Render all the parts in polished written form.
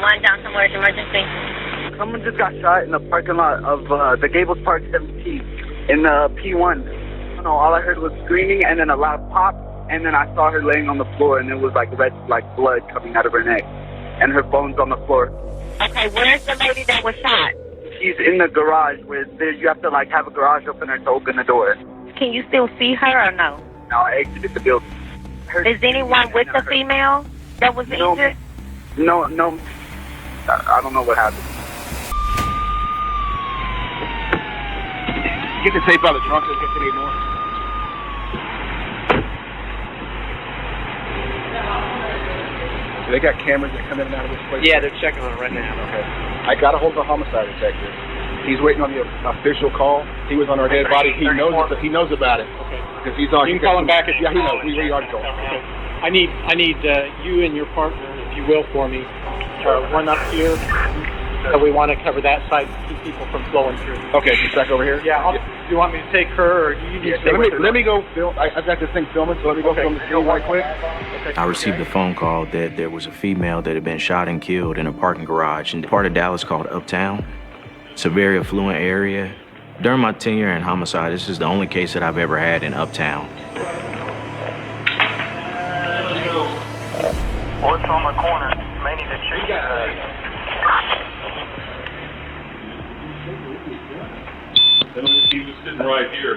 911 down somewhere, it's emergency. Someone just got shot in the parking lot of the Gables Park 17 in P1. I don't know, all I heard was screaming and then a loud pop, and then I saw her laying on the floor, and it was like red, like blood coming out of her neck, and her bones on the floor. Okay, where's the lady that was shot? She's in the garage where you have to like have a garage opener to open the door. Can you still see her or no? No, I exited the building. Is anyone with the female that was injured? No. I don't know what happened. Get the tape out of the trunk so we can see more. They got cameras that come in and out of this place? Yeah, they're checking on it right now. Okay. I got a hold of the homicide detective. He's waiting on the official call. He was on our dead body. He knows about it. Okay. Because he's on. You can call him back. Yeah, he knows. We already told him. Okay. I need you and your partner, if you will, for me. Run up here. So we want to cover that side to keep people from flowing through. Okay, she's back over here? Yeah. Do you want me to take her, or you need to stay with her? Let me go film. I've got this thing filming, so let me go film the scene right quick. Okay. I received a phone call that there was a female that had been shot and killed in a parking garage in part of Dallas called Uptown. It's a very affluent area. During my tenure in homicide, this is the only case that I've ever had in Uptown. What's on the corner? You may need to check He was sitting right here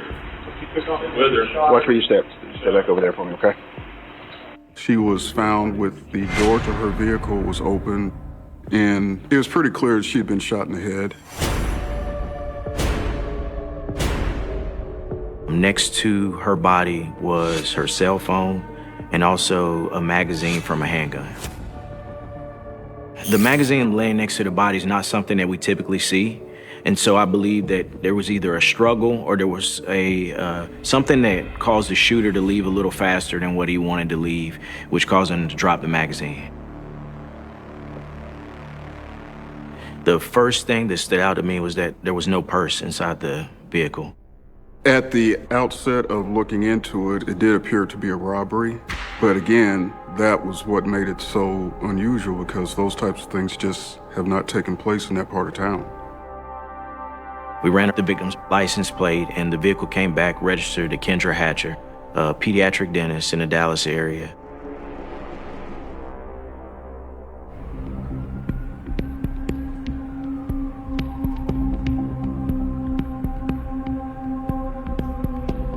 with her. Watch where you step. Step back over there for me, okay? She was found with the door to her vehicle was open, and it was pretty clear that she had been shot in the head. Next to her body was her cell phone and also a magazine from a handgun. The magazine laying next to the body is not something that we typically see. And so I believe that there was either a struggle or there was something that caused the shooter to leave a little faster than what he wanted to leave, which caused him to drop the magazine. The first thing that stood out to me was that there was no purse inside the vehicle. At the outset of looking into it, it did appear to be a robbery. But again, that was what made it so unusual, because those types of things just have not taken place in that part of town. We ran up the victim's license plate, and the vehicle came back registered to Kendra Hatcher, a pediatric dentist in the Dallas area.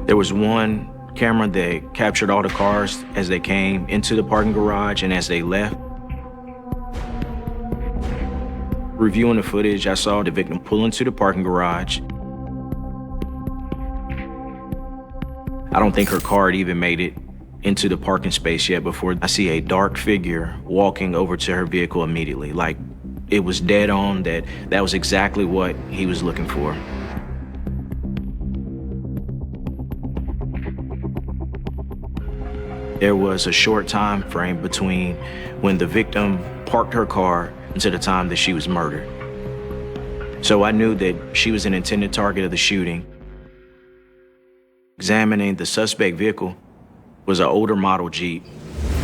There was one camera that captured all the cars as they came into the parking garage and as they left. Reviewing the footage, I saw the victim pull into the parking garage. I don't think her car had even made it into the parking space yet before I see a dark figure walking over to her vehicle immediately. Like, it was dead on that was exactly what he was looking for. There was a short time frame between when the victim parked her car to the time that she was murdered. So I knew that she was an intended target of the shooting. Examining the suspect vehicle was an older model Jeep.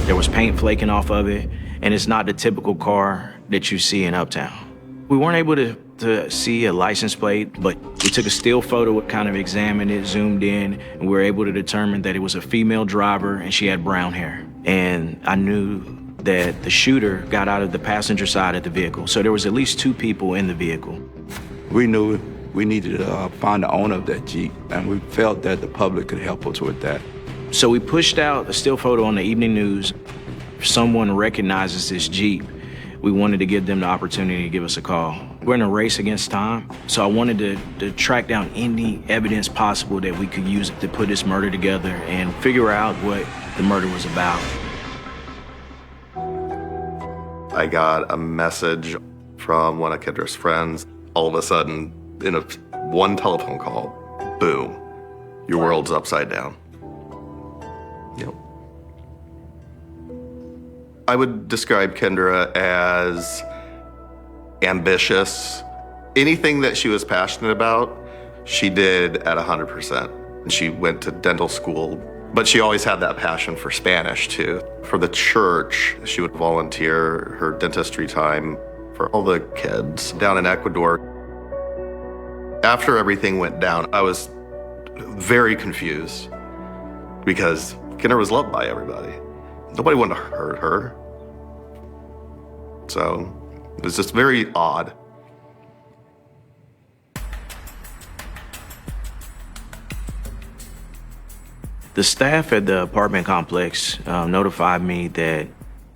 There was paint flaking off of it, and it's not the typical car that you see in Uptown. We weren't able to see a license plate, but we took a still photo, kind of examined it, zoomed in, and we were able to determine that it was a female driver and she had brown hair. And I knew that the shooter got out of the passenger side of the vehicle. So there was at least two people in the vehicle. We knew we needed to find the owner of that Jeep, and we felt that the public could help us with that. So we pushed out a still photo on the evening news. If someone recognizes this Jeep, we wanted to give them the opportunity to give us a call. We're in a race against time, so I wanted to track down any evidence possible that we could use to put this murder together and figure out what the murder was about. I got a message from one of Kendra's friends. All of a sudden, in one telephone call, boom, your world's upside down. Yep. I would describe Kendra as ambitious. Anything that she was passionate about, she did at 100%. And she went to dental school But she always had that passion for Spanish too. For the church, she would volunteer her dentistry time for all the kids down in Ecuador. After everything went down, I was very confused because Kendra was loved by everybody. Nobody wanted to hurt her. So it was just very odd. The staff at the apartment complex notified me that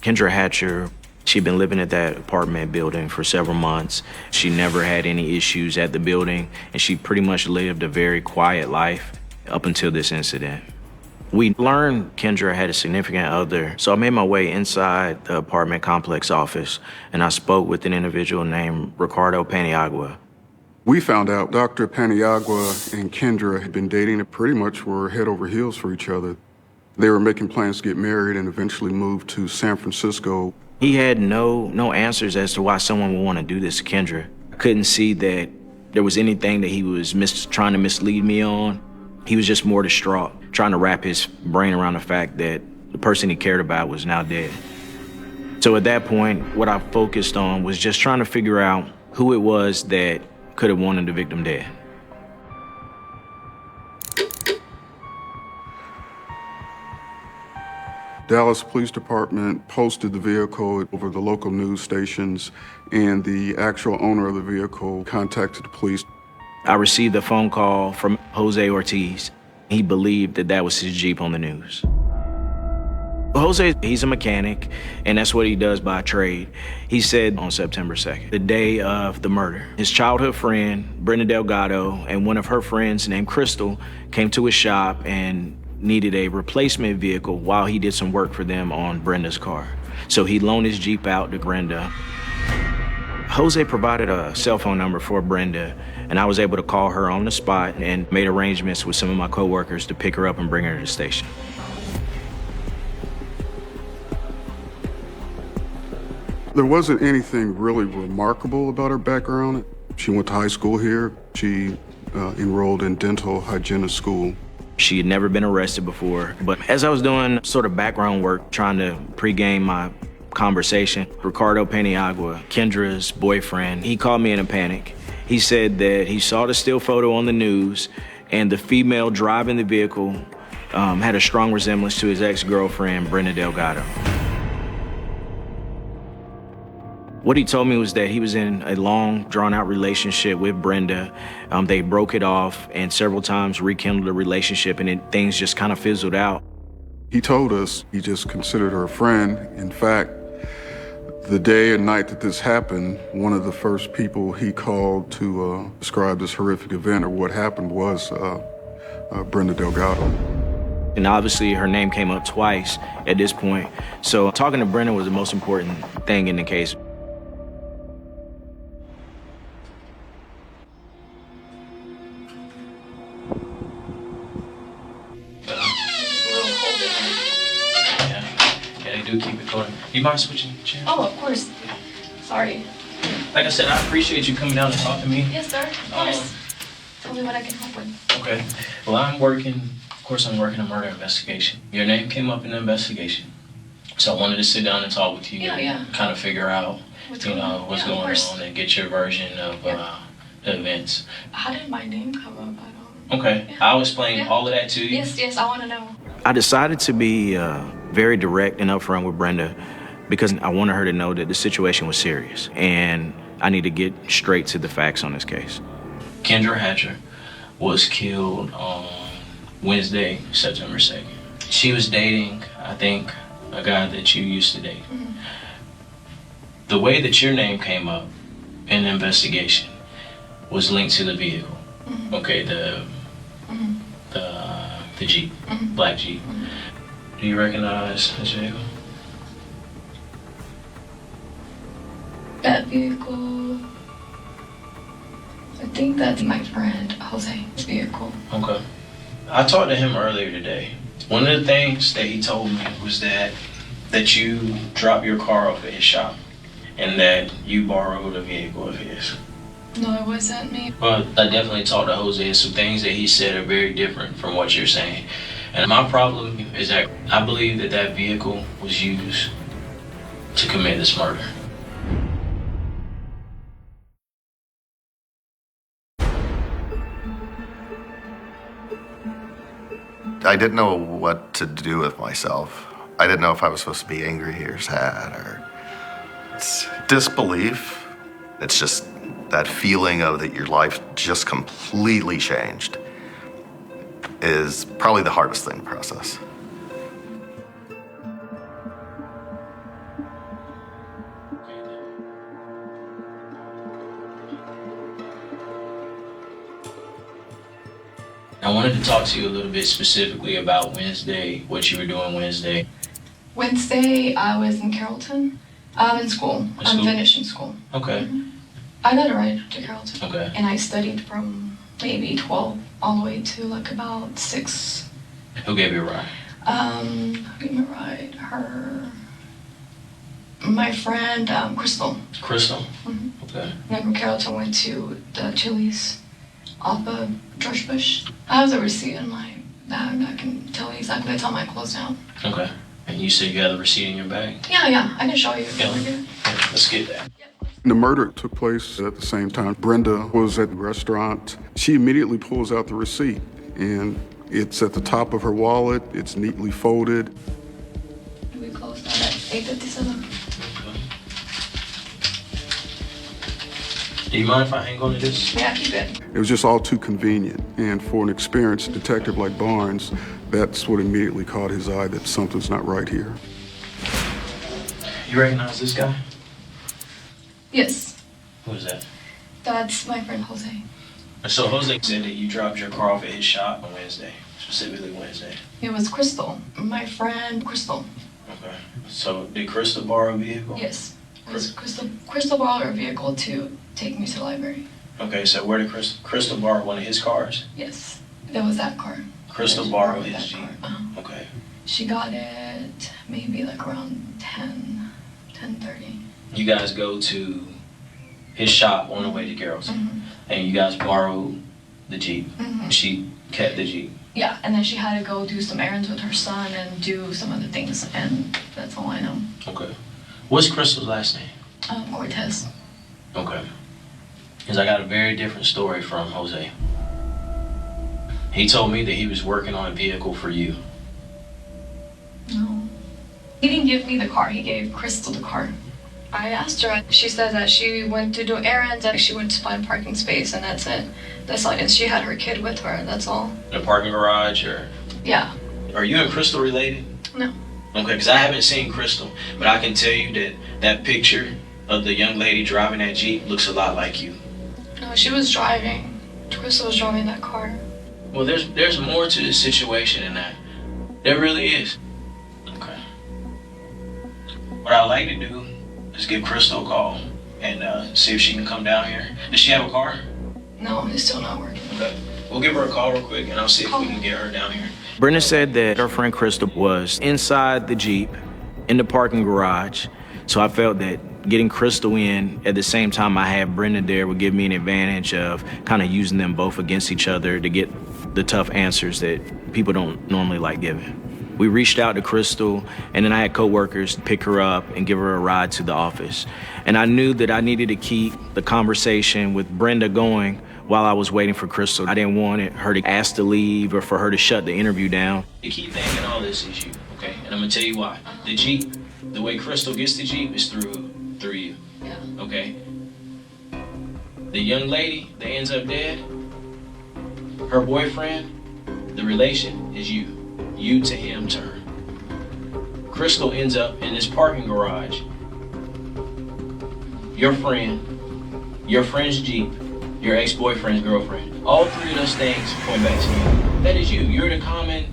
Kendra Hatcher, she'd been living at that apartment building for several months. She never had any issues at the building, and she pretty much lived a very quiet life up until this incident. We learned Kendra had a significant other, so I made my way inside the apartment complex office, and I spoke with an individual named Ricardo Paniagua. We found out Dr. Paniagua and Kendra had been dating and pretty much were head over heels for each other. They were making plans to get married and eventually move to San Francisco. He had no answers as to why someone would want to do this to Kendra. I couldn't see that there was anything that he was trying to mislead me on. He was just more distraught, trying to wrap his brain around the fact that the person he cared about was now dead. So at that point, what I focused on was just trying to figure out who it was that could have wanted the victim dead. Dallas Police Department posted the vehicle over the local news stations, and the actual owner of the vehicle contacted the police. I received a phone call from Jose Ortiz. He believed that that was his Jeep on the news. Jose, he's a mechanic, and that's what he does by trade. He said on September 2nd, the day of the murder, his childhood friend, Brenda Delgado, and one of her friends named Crystal came to his shop and needed a replacement vehicle while he did some work for them on Brenda's car. So he loaned his Jeep out to Brenda. Jose provided a cell phone number for Brenda, and I was able to call her on the spot and made arrangements with some of my coworkers to pick her up and bring her to the station. There wasn't anything really remarkable about her background. She went to high school here. She enrolled in dental hygienist school. She had never been arrested before, but as I was doing sort of background work, trying to pregame my conversation, Ricardo Paniagua, Kendra's boyfriend, he called me in a panic. He said that he saw the still photo on the news, and the female driving the vehicle had a strong resemblance to his ex-girlfriend, Brenda Delgado. What he told me was that he was in a long, drawn-out relationship with Brenda. They broke it off and several times rekindled the relationship, and things just kind of fizzled out. He told us he just considered her a friend. In fact, the day and night that this happened, one of the first people he called to describe this horrific event or what happened was Brenda Delgado. And obviously her name came up twice at this point. So talking to Brenda was the most important thing in the case. Do keep it going. You mind switching chairs? Oh, of course. Sorry. Like I said, I appreciate you coming down to talk to me. Yes, sir. Of course. Tell me what I can help with. Okay. Well, I'm working a murder investigation. Your name came up in the investigation. So I wanted to sit down and talk with you. Yeah. Kind of figure out, what's going on and get your version of the events. How did my name come up? I don't. Okay. Yeah. I'll explain all of that to you. Yes, I want to know. I decided to be very direct and upfront with Brenda because I wanted her to know that the situation was serious and I need to get straight to the facts on this case. Kendra Hatcher was killed on Wednesday, September 2nd. She was dating, I think, a guy that you used to date. Mm-hmm. The way that your name came up in the investigation was linked to the vehicle. Mm-hmm. Okay, the Jeep, mm-hmm. black Jeep. Mm-hmm. Do you recognize this vehicle? That vehicle, I think that's my friend Jose's vehicle. Okay. I talked to him earlier today. One of the things that he told me was that you dropped your car off at his shop and that you borrowed a vehicle of his. No, it wasn't me. Well, I definitely talked to Jose, and some things that he said are very different from what you're saying. And my problem is that I believe that that vehicle was used to commit this murder. I didn't know what to do with myself. I didn't know if I was supposed to be angry or sad or it's disbelief. It's just that feeling of that your life just completely changed is probably the hardest thing to process. I wanted to talk to you a little bit specifically about Wednesday, what you were doing Wednesday. Wednesday, I was in Carrollton. I'm in school. I'm finishing school. Okay. I got a ride to Carrollton. Okay. And I studied from maybe 12 all the way to like about 6. Who gave you a ride? Who gave me a ride? My friend, Crystal. Crystal? Mm-hmm. Okay. And then from Carrollton, went to the Chili's off of George Bush. I have the receipt in my bag. I can tell you exactly. It's on my clothes now. Okay. And you said you had the receipt in your bag? Yeah. I can show you. Yeah. Let's get that. The murder took place at the same time. Brenda was at the restaurant. She immediately pulls out the receipt, and it's at the top of her wallet. It's neatly folded. We closed out at 8:57. Do you mind if I hang on to this? Yeah, keep it. It was just all too convenient. And for an experienced detective like Barnes, that's what immediately caught his eye, that something's not right here. You recognize this guy? Yes. Who is that? That's my friend Jose. So Jose said that you dropped your car off at his shop on Wednesday, specifically Wednesday. It was Crystal. My friend Crystal. Okay. So did Crystal borrow a vehicle? Yes. Crystal borrowed her vehicle to take me to the library. Okay, so where did Crystal borrow one of his cars? Yes. It was that car. Crystal borrowed his Jeep. Okay. She got it maybe like around 10:30. You guys go to his shop on the way to Carrollton, and you guys borrowed the Jeep. She kept the Jeep. Yeah, and then she had to go do some errands with her son and do some other things, and that's all I know. Okay. What's Crystal's last name? Cortez. Okay. Because I got a very different story from Jose. He told me that he was working on a vehicle for you. No. He didn't give me the car, he gave Crystal the car. I asked her, she said that she went to do errands and she went to find a parking space and that's it. That's all, and she had her kid with her, that's all. In a parking garage or? Yeah. Are you and Crystal related? No. Okay, because I haven't seen Crystal, but I can tell you that that picture of the young lady driving that Jeep looks a lot like you. No, she was driving. Crystal was driving that car. Well, there's more to this situation than that. There really is. Okay. What I'd like to do is give Crystal a call and see if she can come down here. Does she have a car? No, it's still not working. Okay. We'll give her a call real quick and I'll see if we can get her down here. Brenda said that her friend Crystal was inside the Jeep in the parking garage. So I felt that getting Crystal in at the same time I had Brenda there would give me an advantage of kind of using them both against each other to get the tough answers that people don't normally like giving. We reached out to Crystal, and then I had coworkers pick her up and give her a ride to the office. And I knew that I needed to keep the conversation with Brenda going while I was waiting for Crystal. I didn't want her to ask to leave or for her to shut the interview down. You keep thinking all this is you, okay? And I'm gonna tell you why. The Jeep, the way Crystal gets the Jeep is through you, Yeah. okay? The young lady that ends up dead, her boyfriend, the relation is you. You to him to her. Crystal ends up in this parking garage. Your friend's Jeep, your ex-boyfriend's girlfriend. All three of those things point back to you. That is you. You're the common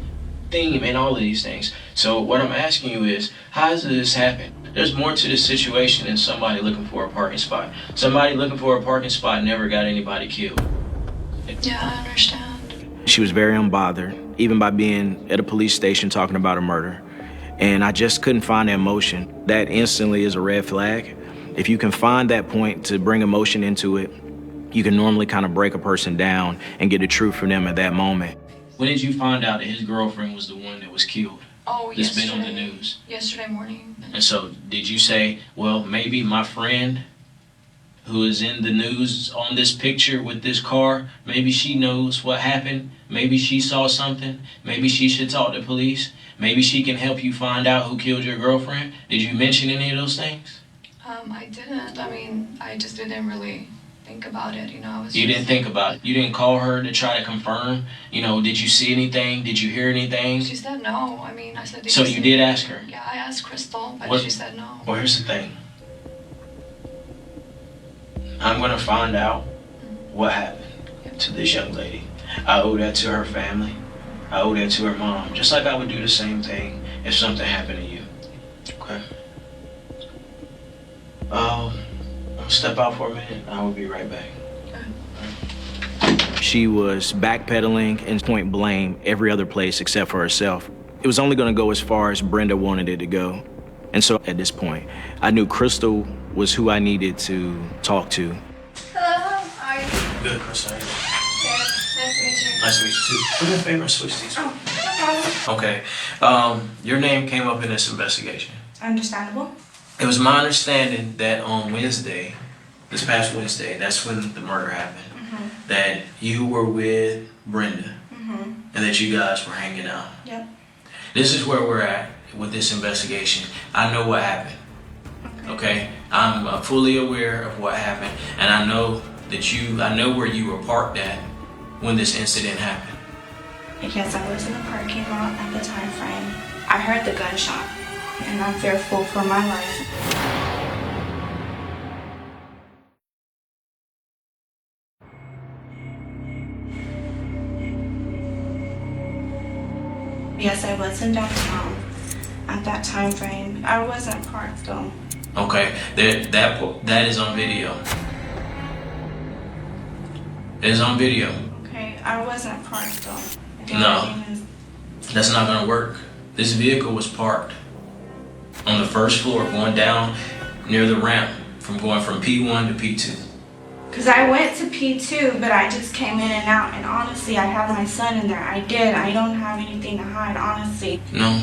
theme in all of these things. So what I'm asking you is, how does this happen? There's more to this situation than somebody looking for a parking spot. Somebody looking for a parking spot never got anybody killed. Yeah, I understand. She was very unbothered, even by being at a police station talking about a murder. And I just couldn't find that emotion. That instantly is a red flag. If you can find that point to bring emotion into it, you can normally kind of break a person down and get the truth from them at that moment. When did you find out that his girlfriend was the one that was killed? Oh, That's yesterday. been on the news. Yesterday morning. And so, did you say, well, maybe my friend who is in the news on this picture with this car, maybe she knows what happened, maybe she saw something, maybe she should talk to police, maybe she can help you find out who killed your girlfriend? Did you mention any of those things? I didn't. I mean, I just didn't really think about it, you know. I was You didn't think about it? You didn't call her to try to confirm? You know, did you see anything? Did you hear anything? She said no. I mean, I said... So you did ask her? Yeah, I asked Crystal, but What? she said no. Well, here's the thing. I'm gonna find out what happened to this young lady. I owe that to her family. I owe that to her mom. Just like I would do the same thing if something happened to you. Okay? I'll step out for a minute. I will be right back. She was backpedaling and point blame every other place except for herself. It was only gonna go as far as Brenda wanted it to go. And so at this point, I knew Crystal was who I needed to talk to. Hello, how are you? Good, Crystal. Good. Nice to meet you. Nice to meet you too. Do me a favor and switch these. Oh, no problem. Okay. Your name came up in this investigation. Understandable. It was my understanding that on Wednesday, this past Wednesday, that's when the murder happened, that you were with Brenda and that you guys were hanging out. Yep. This is where we're at with this investigation. I know what happened. Okay? I'm fully aware of what happened, and I know that I know where you were parked at when this incident happened. Yes, I was in the parking lot at the time frame. I heard the gunshot, and I'm fearful for my life. Yes, I was in downtown at that time frame. I wasn't parked though. Okay, that is on video. It is on video. Okay, I wasn't parked though. No, that's not gonna work. This vehicle was parked on the first floor going down near the ramp going from P1 to P2. Because I went to P2, but I just came in and out, and honestly, I have my son in there. I did. I don't have anything to hide, honestly. No,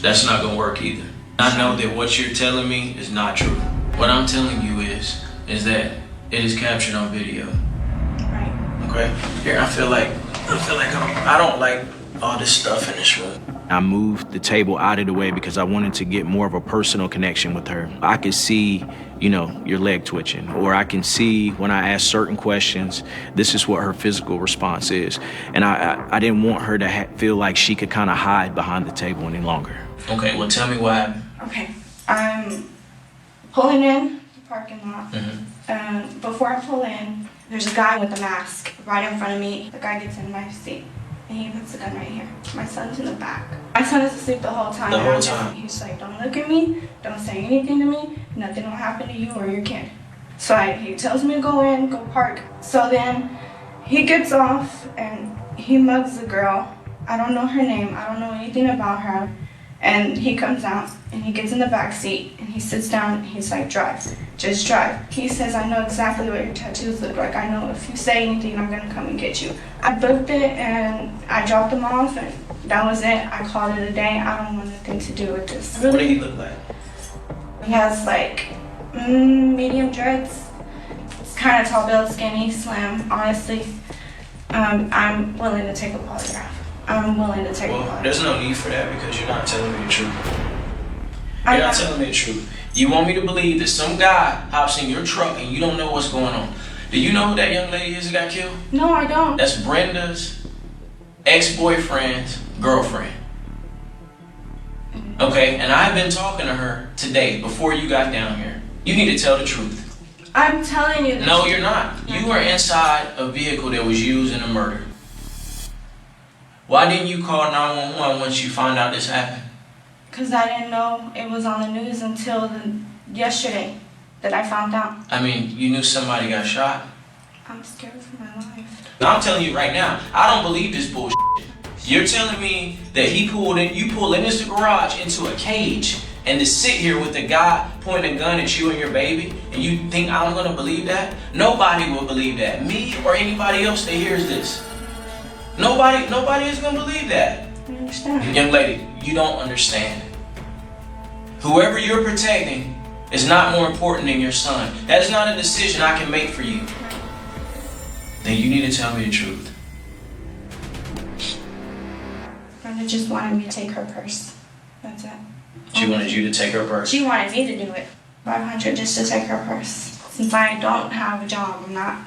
that's not gonna work either. I know that what you're telling me is not true. What I'm telling you is that it is captured on video. Right. Okay? Here, I feel like I don't like all this stuff in this room. I moved the table out of the way because I wanted to get more of a personal connection with her. I could see, your leg twitching, or I can see when I ask certain questions, this is what her physical response is. And I didn't want her to feel like she could kind of hide behind the table any longer. Okay, well, tell me what happened. Okay, I'm pulling in the parking lot. Before I pull in, there's a guy with a mask right in front of me. The guy gets in my seat, and he puts the gun right here. My son's in the back. My son is asleep the whole time. The whole time? He's like, don't look at me, don't say anything to me, nothing will happen to you or your kid. So he tells me to go in, go park. So then he gets off, and he mugs the girl. I don't know her name, I don't know anything about her. And he comes out, and he gets in the back seat, and he sits down, and he's like, drive, just drive. He says, I know exactly what your tattoos look like. I know if you say anything, I'm gonna come and get you. I booked it, and I dropped him off, and that was it. I called it a day. I don't want nothing to do with this. What did he look like? He has like medium dreads. It's kind of tall build, skinny, slim. Honestly, I'm willing to take a polygraph. I'm willing to take a polygraph. There's no need for that because you're not telling me the truth. You're not telling me the truth. You want me to believe that some guy hops in your truck and you don't know what's going on. Do you know who that young lady is that got killed? No, I don't. That's Brenda's ex-boyfriend's girlfriend. Okay, and I've been talking to her today before you got down here. You need to tell the truth. I'm telling you. No, you're not. You were inside a vehicle that was used in a murder. Why didn't you call 911 once you found out this happened? Because I didn't know it was on the news until yesterday that I found out. I mean, you knew somebody got shot. I'm scared for my life. I'm telling you right now, I don't believe this bullshit. You're telling me that you pulled in this garage into a cage and to sit here with a guy pointing a gun at you and your baby, and you think I'm gonna believe that? Nobody will believe that. Me or anybody else that hears this. Nobody is gonna believe that. I understand. Young lady, you don't understand. Whoever you're protecting is not more important than your son. That is not a decision I can make for you. Then you need to tell me the truth. Brenda just wanted me to take her purse. That's it. She wanted you to take her purse. She wanted me to do it. $500 just to take her purse. Since I don't have a job, I'm not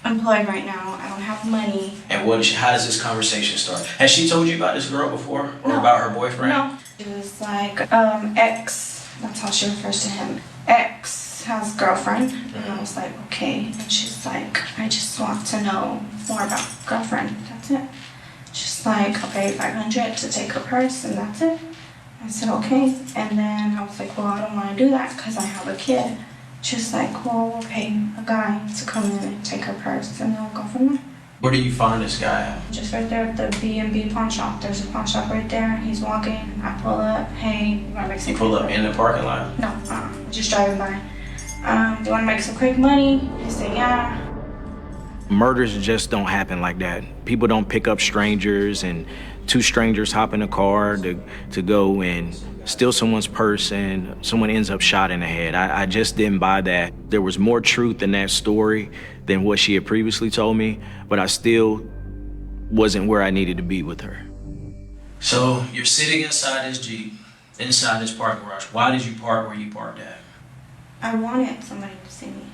employed right now. I don't have money. And how does this conversation start? Has she told you about this girl before? Or about her boyfriend? No. It was like, X, that's how she refers to him. X has a girlfriend. And I was like, okay. And she's like, I just want to know more about girlfriend. That's it. She's like, okay, $500 to take her purse, and that's it. I said, okay. And then I was like, well, I don't want to do that because I have a kid. She's like, well, we'll pay a guy to come in and take her purse, and then we'll go from there. Where do you find this guy at? Just right there at the B&B pawn shop. There's a pawn shop right there. He's walking. I pull up. Hey, you want to make some? You pull up in the parking lot? No, just driving by. Do you want to make some quick money? He said, yeah. Murders just don't happen like that. People don't pick up strangers and two strangers hop in a car to go and steal someone's purse and someone ends up shot in the head. I just didn't buy that. There was more truth in that story than what she had previously told me, but I still wasn't where I needed to be with her. So you're sitting inside this Jeep, inside this parking garage. Why did you park where you parked at? I wanted somebody to see me.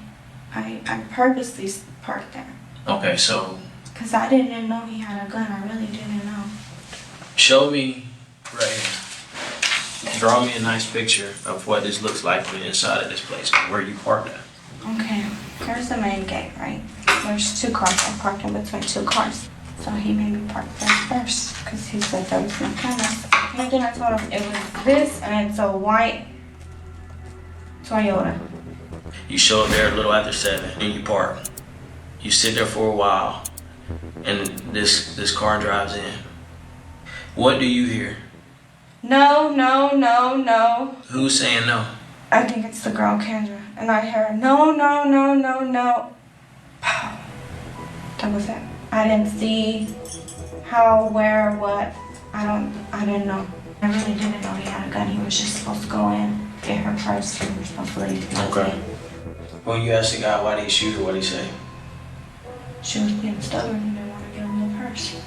I purposely parked there. Okay, so... Because I didn't know he had a gun. I really didn't know. Show me right here. Draw me a nice picture of what this looks like from the inside of this place, where you parked at. Okay, here's the main gate, right? There's two cars. I parked in between two cars. So he made me park there first because he said there was no cameras. And then I told him it was this and it's a white Toyota. You show up there a little after 7 and you park. You sit there for a while and this car drives in. What do you hear? No, no, no, no. Who's saying no? I think it's the girl Kendra. And I hear no, no, no, no, no. That was it. I didn't see how, where, what. I didn't know. I really didn't know he had a gun. He was just supposed to go in, get her purse, and we were supposed to leave. Okay. When you asked the guy why did he shoot her, what did he say? She was being stubborn and didn't want to give him the purse.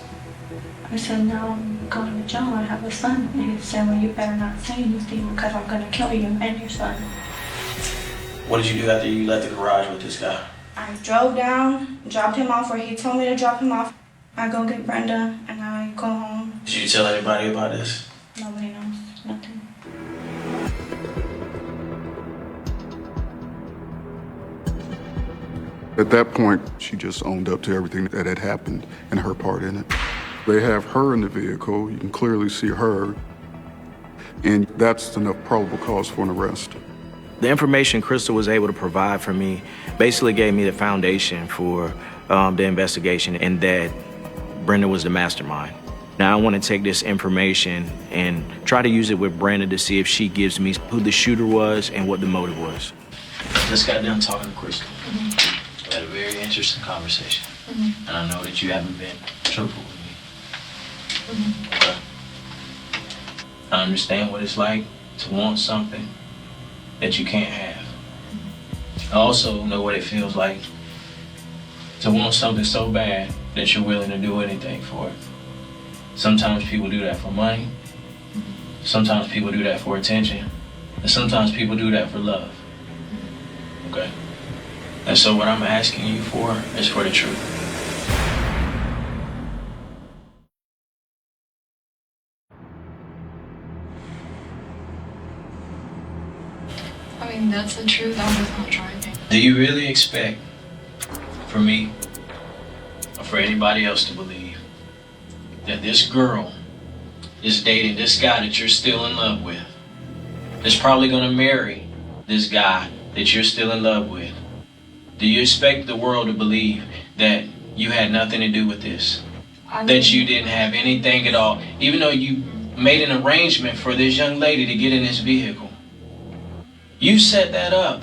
I said, no, I'm going to jail. I have a son. And he said, well, you better not say anything because I'm going to kill you and your son. What did you do after you left the garage with this guy? I drove down, dropped him off where he told me to drop him off. I go get Brenda and I go home. Did you tell anybody about this? Nobody knows. Nothing. At that point, she just owned up to everything that had happened and her part in it. They have her in the vehicle. You can clearly see her. And that's enough probable cause for an arrest. The information Crystal was able to provide for me basically gave me the foundation for the investigation and that Brenda was the mastermind. Now I want to take this information and try to use it with Brenda to see if she gives me who the shooter was and what the motive was. I just got done talking to Crystal. We had a very interesting conversation. And I know that you haven't been truthful with me. Okay. I understand what it's like to want something that you can't have. I also know what it feels like to want something so bad that you're willing to do anything for it. Sometimes people do that for money. Sometimes people do that for attention. And sometimes people do that for love. Okay? And so what I'm asking you for is for the truth. I mean, that's the truth. I was not driving. Do you really expect for me or for anybody else to believe that this girl is dating this guy that you're still in love with, that's probably gonna marry this guy that you're still in love with? Do you expect the world to believe that you had nothing to do with this? That you didn't have anything at all, even though you made an arrangement for this young lady to get in this vehicle? You set that up.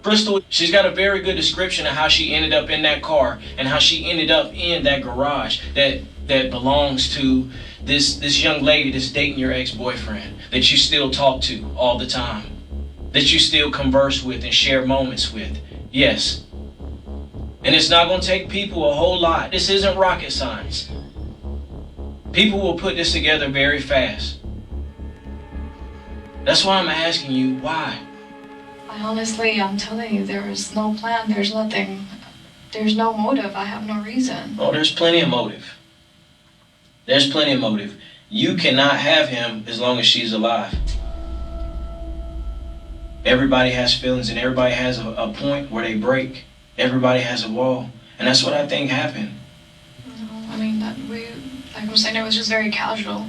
For Crystal, she's got a very good description of how she ended up in that car and how she ended up in that garage that belongs to this young lady that's dating your ex-boyfriend, that you still talk to all the time, that you still converse with and share moments with. Yes. And it's not gonna take people a whole lot. This isn't rocket science. People will put this together very fast. That's why I'm asking you, why? I'm telling you, there is no plan, there's nothing, there's no motive, I have no reason. Oh, there's plenty of motive. There's plenty of motive. You cannot have him as long as she's alive. Everybody has feelings and everybody has a point where they break. Everybody has a wall. And that's what I think happened. No, I mean, like I'm saying, it was just very casual.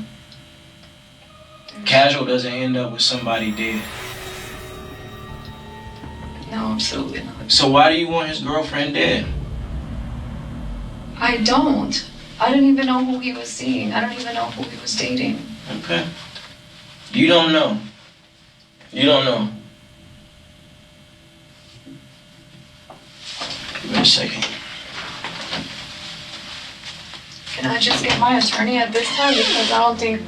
Casual doesn't end up with somebody dead. No, absolutely not. So why do you want his girlfriend dead? I don't. I didn't even know who he was seeing. I don't even know who he was dating. Okay. You don't know. You don't know. Give me a second. Can I just get my attorney at this time? Because I don't think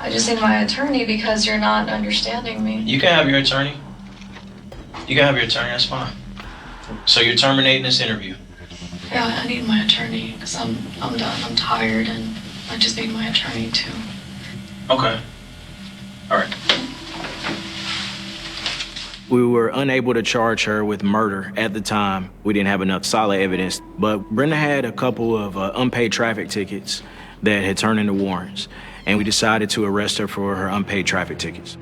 I just need my attorney because you're not understanding me. You can have your attorney. You can have your attorney, that's fine. So you're terminating this interview? Yeah, I need my attorney because I'm done. I'm tired and I just need my attorney too. Okay. All right. We were unable to charge her with murder at the time. We didn't have enough solid evidence, but Brenda had a couple of unpaid traffic tickets that had turned into warrants, and we decided to arrest her for her unpaid traffic tickets.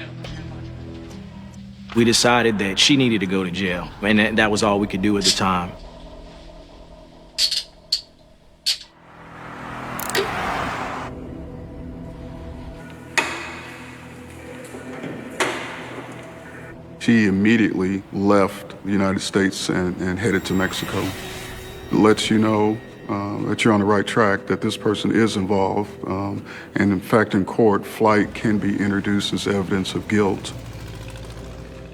We decided that she needed to go to jail, and that was all we could do at the time. She immediately left the United States and headed to Mexico. It lets you know that you're on the right track, that this person is involved. And in fact, in court, flight can be introduced as evidence of guilt.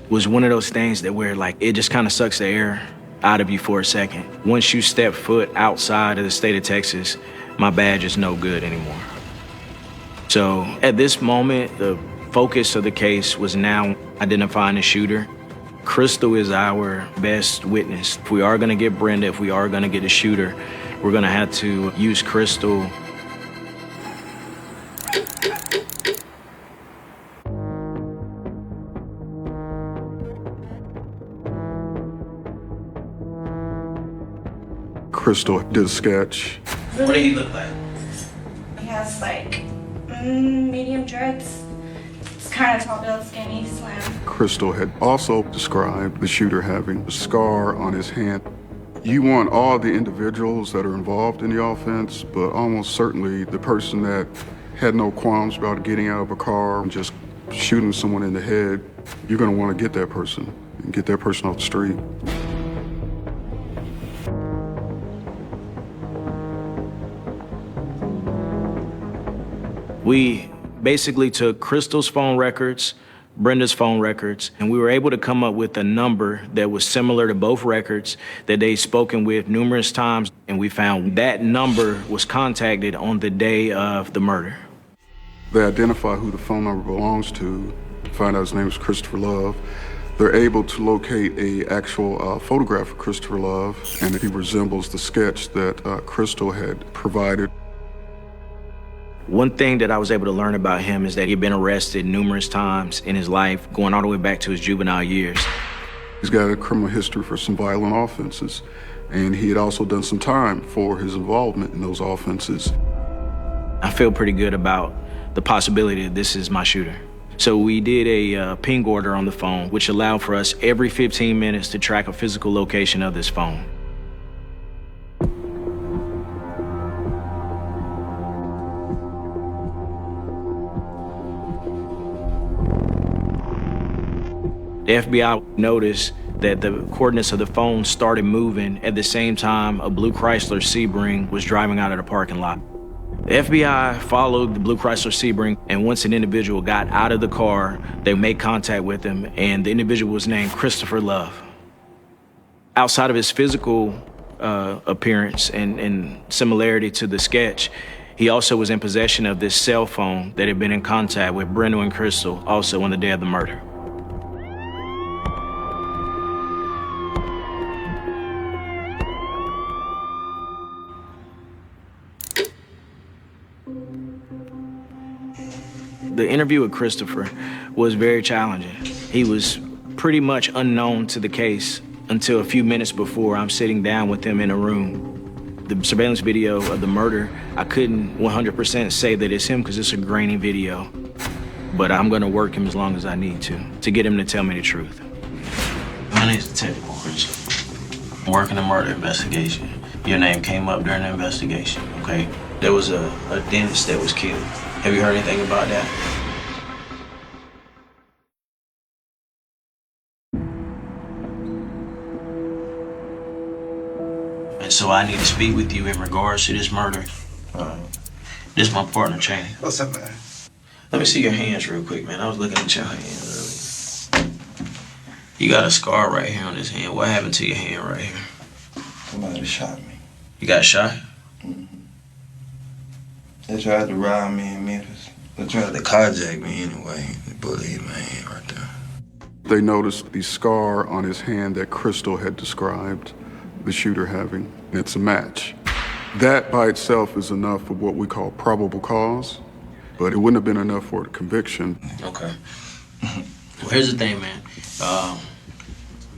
It was one of those things that where like it just kind of sucks the air out of you for a second. Once you step foot outside of the state of Texas, my badge is no good anymore. So at this moment, the focus of the case was now identifying the shooter. Crystal is our best witness. If we are gonna get Brenda, if we are gonna get a shooter, we're gonna have to use Crystal. Crystal did a sketch. What did he look like? He has like medium dreads. It's kind of tall built, skinny, slim. Crystal had also described the shooter having a scar on his hand. You want all the individuals that are involved in the offense, but almost certainly the person that had no qualms about getting out of a car and just shooting someone in the head, you're gonna want to get that person and get that person off the street. We basically took Crystal's phone records, Brenda's phone records, and we were able to come up with a number that was similar to both records that they'd spoken with numerous times, and we found that number was contacted on the day of the murder. They identify who the phone number belongs to, find out his name is Christopher Love. They're able to locate a actual photograph of Christopher Love, and he resembles the sketch that Crystal had provided. One thing that I was able to learn about him is that he'd been arrested numerous times in his life, going all the way back to his juvenile years. He's got a criminal history for some violent offenses, and he had also done some time for his involvement in those offenses. I feel pretty good about the possibility that this is my shooter. So we did a ping order on the phone, which allowed for us every 15 minutes to track a physical location of this phone. The FBI noticed that the coordinates of the phone started moving at the same time a blue Chrysler Sebring was driving out of the parking lot. The FBI followed the blue Chrysler Sebring, and once an individual got out of the car, they made contact with him, and the individual was named Christopher Love. Outside of his physical appearance and similarity to the sketch, he also was in possession of this cell phone that had been in contact with Brenda and Crystal also on the day of the murder. The interview with Christopher was very challenging. He was pretty much unknown to the case until a few minutes before I'm sitting down with him in a room. The surveillance video of the murder, I couldn't 100% say that it's him because it's a grainy video. But I'm gonna work him as long as I need to get him to tell me the truth. My name's Detective Orange. I'm working a murder investigation. Your name came up during the investigation, okay? There was a dentist that was killed. Have you heard anything about that? And so I need to speak with you in regards to this murder. This is my partner, Chaney. What's up, man? Let me see your hands real quick, man. I was looking at your hands earlier. You got a scar right here on this hand. What happened to your hand right here? Somebody shot me. You got shot? Mm-hmm. They tried to rob me in Memphis. They tried to carjack me anyway. The bullet hit my hand right there. They noticed the scar on his hand that Crystal had described the shooter having. It's a match. That by itself is enough for what we call probable cause, but it wouldn't have been enough for a conviction. Okay. Well, here's the thing, man.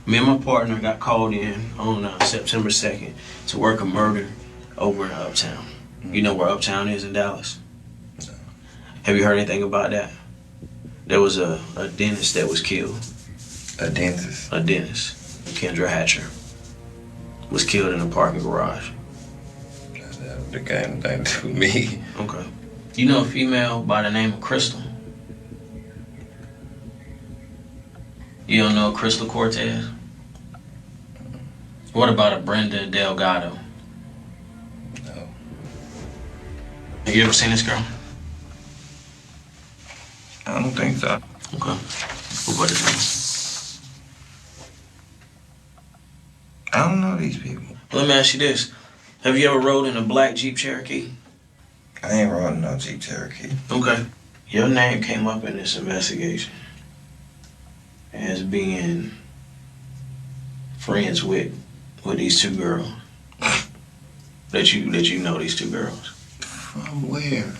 Me and my partner got called in on September 2nd to work a murder over in Uptown. You know where Uptown is in Dallas? No. Have you heard anything about that? There was a dentist that was killed. A dentist? A dentist. Kendra Hatcher was killed in a parking garage. The game thing to me. Okay. You know a female by the name of Crystal? You don't know Crystal Cortez? What about a Brenda Delgado? No. Have you ever seen this girl? I don't think so. Okay. What is it? I don't know these people. Let me ask you this. Have you ever rode in a black Jeep Cherokee? I ain't riding no Jeep Cherokee. Okay. Your name came up in this investigation as being friends with these two girls. that you know these two girls. From where?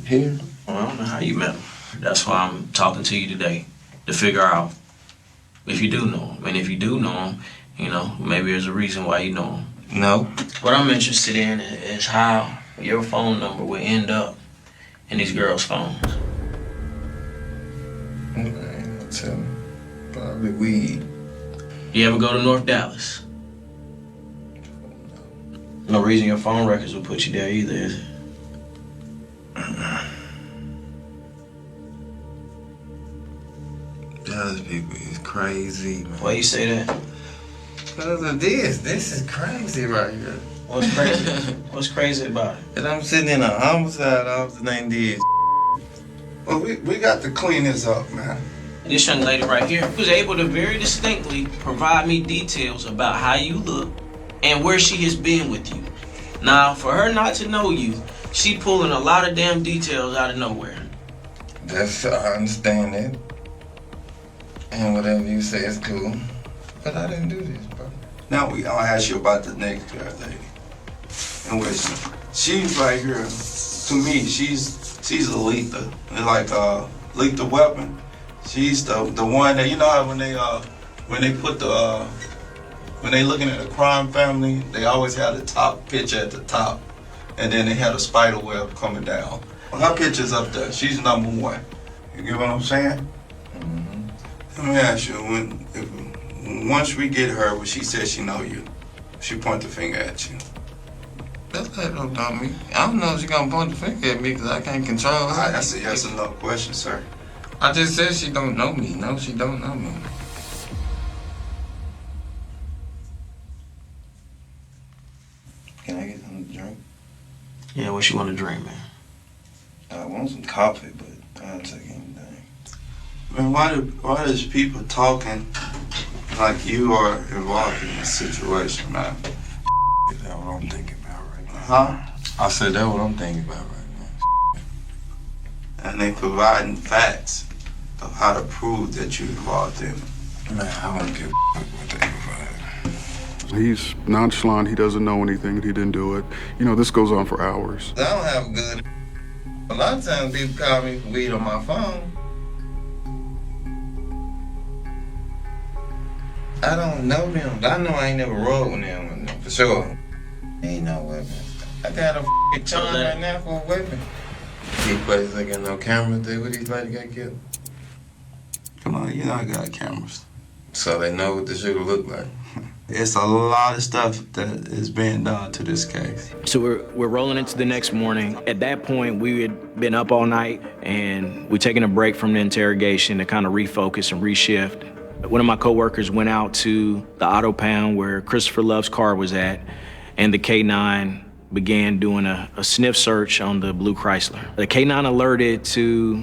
Here? Well, I don't know how you met them. That's why I'm talking to you today, to figure out if you do know them. And if you do know them, you know, maybe there's a reason why you know them. No. What I'm interested in is how your phone number would end up in these girls' phones. Okay, tell me. Probably weed. You ever go to North Dallas? No reason your phone records would put you there either, is it? Dallas people is crazy, man. Why you say that? Because of this. This is crazy right here. What's crazy? What's crazy about it? And I'm sitting in a homicide office named this. Well, we got to clean this up, man. This young lady right here was able to very distinctly provide me details about how you look and where she has been with you. Now, for her not to know you, she pulling a lot of damn details out of nowhere. I understand that. And whatever you say is cool. But I didn't do this, bro. Now I'll ask you about the next girl lady. And where she's right here. To me, she's a lethal. Like a lethal weapon. She's the one that, you know how when they looking at a crime family, they always have the top picture at the top. And then they have a spider web coming down. Her picture's up there. She's number one. You get what I'm saying? Mm-hmm. Let me ask you, once we get her, when she says she know you, she point the finger at you. That don't know me. I don't know if she gonna point the finger at me because I can't control her. That's a yes or no question, sir. I just said she don't know me. No, she don't know me. Can I get something to drink? Yeah, what you want to drink, man? I want some coffee, but I don't take anything. Man, why does people talking like you are involved in this situation, man? That's what I'm thinking about right now. Huh? I said that's what I'm thinking about right now. And they providing facts of how to prove that you involved in it. Man, I don't give a what they provide. He's nonchalant. He doesn't know anything. He didn't do it. You know, this goes on for hours. I don't have a good. A lot of times people call me for weed on my phone. I don't know them. I know I ain't never rolled with them for sure. Ain't no weapon. I got a f***ing charge right now for a weapon. These places ain't got no cameras. They where these ladies got killed. Come on, you know I got cameras. So they know what the shooter look like. It's a lot of stuff that is being done to this case. So we're rolling into the next morning. At that point, we had been up all night, and we're taking a break from the interrogation to kind of refocus and reshift. One of my coworkers went out to the auto pound where Christopher Love's car was at, and the K9 began doing a sniff search on the blue Chrysler. The K9 alerted to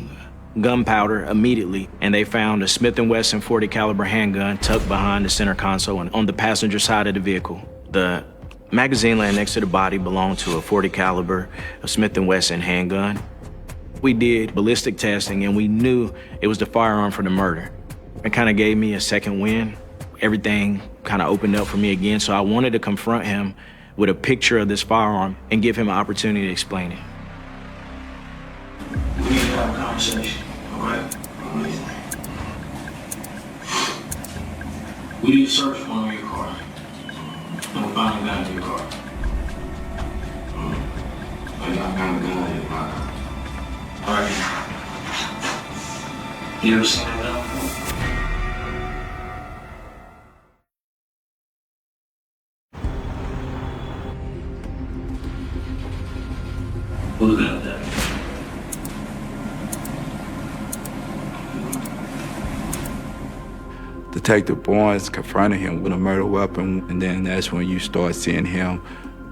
gunpowder immediately, and they found a Smith & Wesson .40 caliber handgun tucked behind the center console and on the passenger side of the vehicle. The magazine laying next to the body belonged to a .40 caliber Smith & Wesson handgun. We did ballistic testing, and we knew it was the firearm for the murder. It kind of gave me a second wind. Everything kind of opened up for me again, so I wanted to confront him with a picture of this firearm and give him an opportunity to explain it. We need to have a conversation, all right? We need to search one of your car. And we found a gun in your car. I found a gun in your car. All right. You ever seen that gun before? Look at that. Detective Barnes confronted him with a murder weapon, and then that's when you start seeing him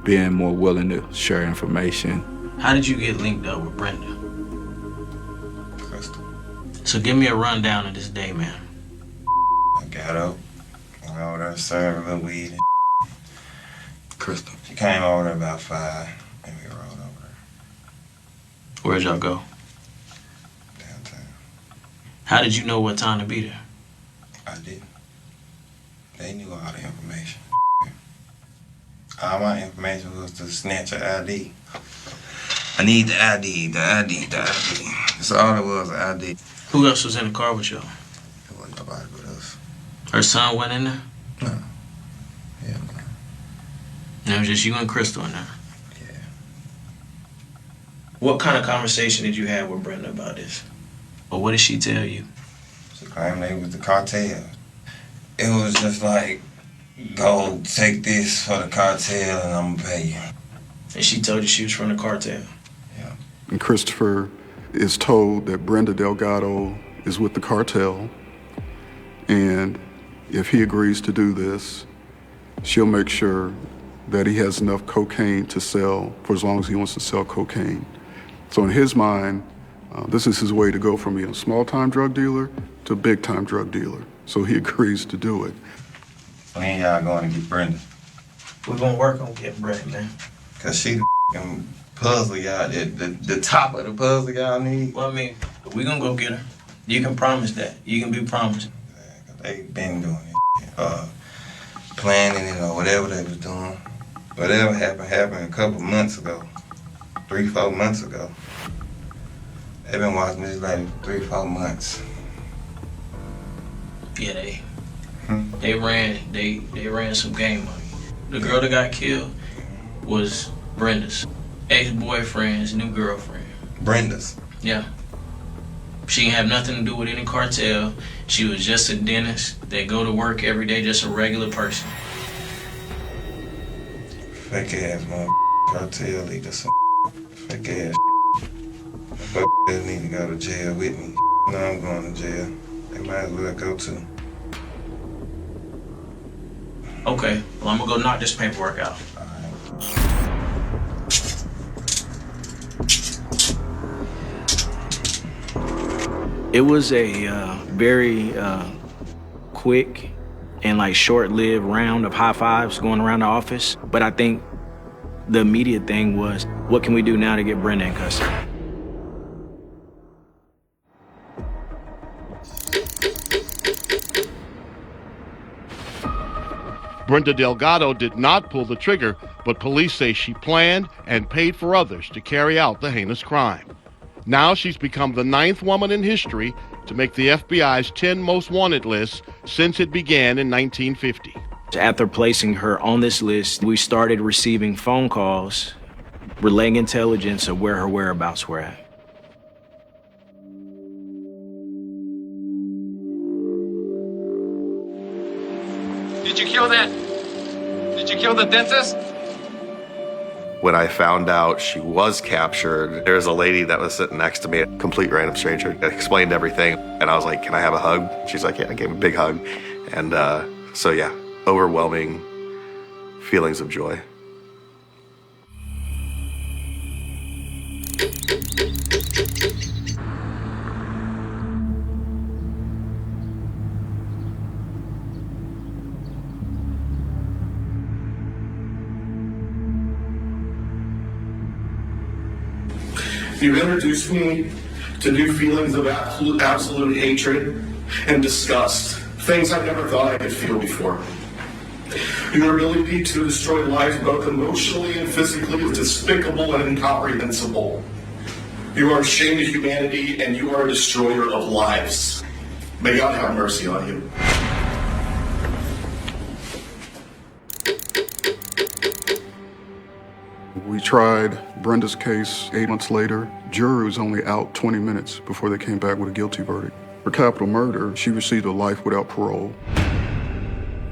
being more willing to share information. How did you get linked up with Brenda? Crystal. So give me a rundown of this day, man. I got up, went over there, served a little weed. Crystal. She came over there about 5, and we rolled over there. Where'd y'all go? Downtown. How did you know what time to be there? I didn't. They knew all the information. All my information was to snatch an ID. I need the ID. That's all it was, the ID. Who else was in the car with y'all? There wasn't nobody but us. Her son went in there? No. Yeah, no. And it was just you and Crystal in there? Yeah. What kind of conversation did you have with Brenda about this? Or what did she tell you? She claimed they was the cartel. It was just like, go take this for the cartel and I'm gonna pay you. And she told you she was from the cartel? Yeah. And Christopher is told that Brenda Delgado is with the cartel, and if he agrees to do this, she'll make sure that he has enough cocaine to sell for as long as he wants to sell cocaine. So in his mind, this is his way to go from being a small-time drug dealer to a big-time drug dealer. So he agrees to do it. When y'all going to get Brenda? We're gonna work on getting Brenda, man. Cause she the f***ing puzzle y'all, the top of the puzzle y'all need. Well, I mean, we gonna go get her. You can promise that. You can be promised. They been doing it, planning it or whatever they was doing. Whatever happened a couple months ago, 3-4 months ago. They've been watching this lady for 3-4 months. Yeah, they ran some game on you. The girl that got killed was Brenda's ex-boyfriend's new girlfriend. Brenda's? Yeah. She didn't have nothing to do with any cartel. She was just a dentist that go to work every day, just a regular person. Fake ass mother cartel leader, some fake ass. Fuck that need to go to jail with me. No, I'm going to jail. They might as well go to. Okay, well, I'm gonna go knock this paperwork out. It was a very quick and like short-lived round of high fives going around the office. But I think the immediate thing was, what can we do now to get Brenda in custody? Brenda Delgado did not pull the trigger, but police say she planned and paid for others to carry out the heinous crime. Now she's become the 9th woman in history to make the FBI's 10 most wanted list since it began in 1950. After placing her on this list, we started receiving phone calls relaying intelligence of where her whereabouts were at. Did you kill that? Did you kill the dentist? When I found out she was captured, there was a lady that was sitting next to me, a complete random stranger, that explained everything. And I was like, can I have a hug? She's like, yeah, I gave a big hug. And so yeah, overwhelming feelings of joy. You introduced me to new feelings of absolute hatred and disgust, things I never thought I could feel before. Your ability to destroy lives both emotionally and physically is despicable and incomprehensible. You are a shame to humanity and you are a destroyer of lives. May God have mercy on you. We tried Brenda's case 8 months later. Jury was only out 20 minutes before they came back with a guilty verdict. For capital murder, she received a life without parole.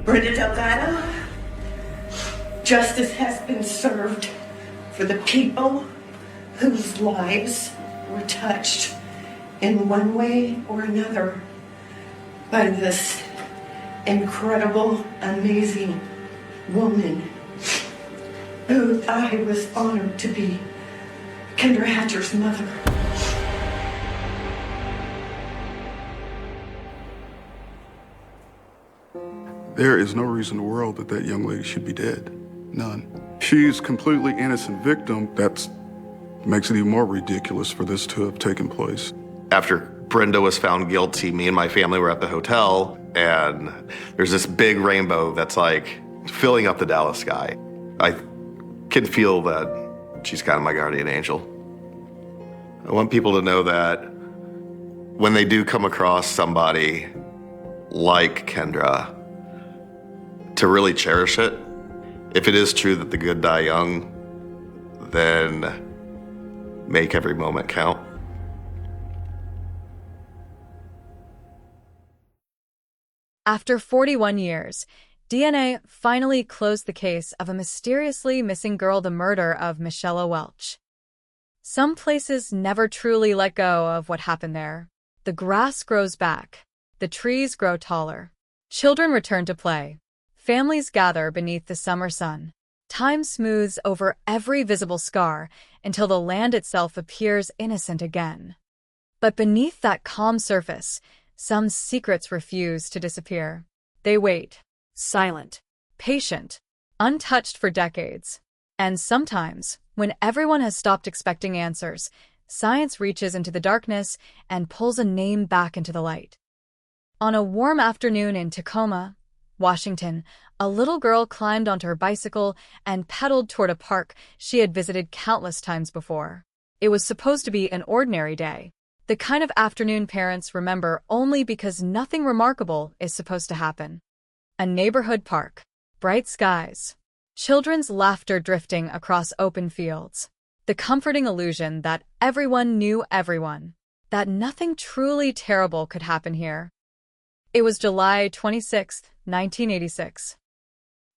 Brenda Delgado, justice has been served for the people whose lives were touched in one way or another by this incredible, amazing woman who I was honored to be Kendra Hatcher's mother. There is no reason in the world that that young lady should be dead. None. She's a completely innocent victim. That makes it even more ridiculous for this to have taken place. After Brenda was found guilty, me and my family were at the hotel, and there's this big rainbow that's like filling up the Dallas sky. I can feel that she's kind of my guardian angel. I want people to know that when they do come across somebody like Kendra, to really cherish it. If it is true that the good die young, then make every moment count. After 41 years, DNA finally closed the case of a mysteriously missing girl, the murder of Michelle Welch. Some places never truly let go of what happened there. The grass grows back. The trees grow taller. Children return to play. Families gather beneath the summer sun. Time smooths over every visible scar until the land itself appears innocent again. But beneath that calm surface, some secrets refuse to disappear. They wait, silent, patient, untouched for decades. And sometimes, when everyone has stopped expecting answers, science reaches into the darkness and pulls a name back into the light. On a warm afternoon in Tacoma, Washington, a little girl climbed onto her bicycle and pedaled toward a park she had visited countless times before. It was supposed to be an ordinary day, the kind of afternoon parents remember only because nothing remarkable is supposed to happen. A neighborhood park, bright skies, children's laughter drifting across open fields, the comforting illusion that everyone knew everyone, that nothing truly terrible could happen here. It was July 26, 1986.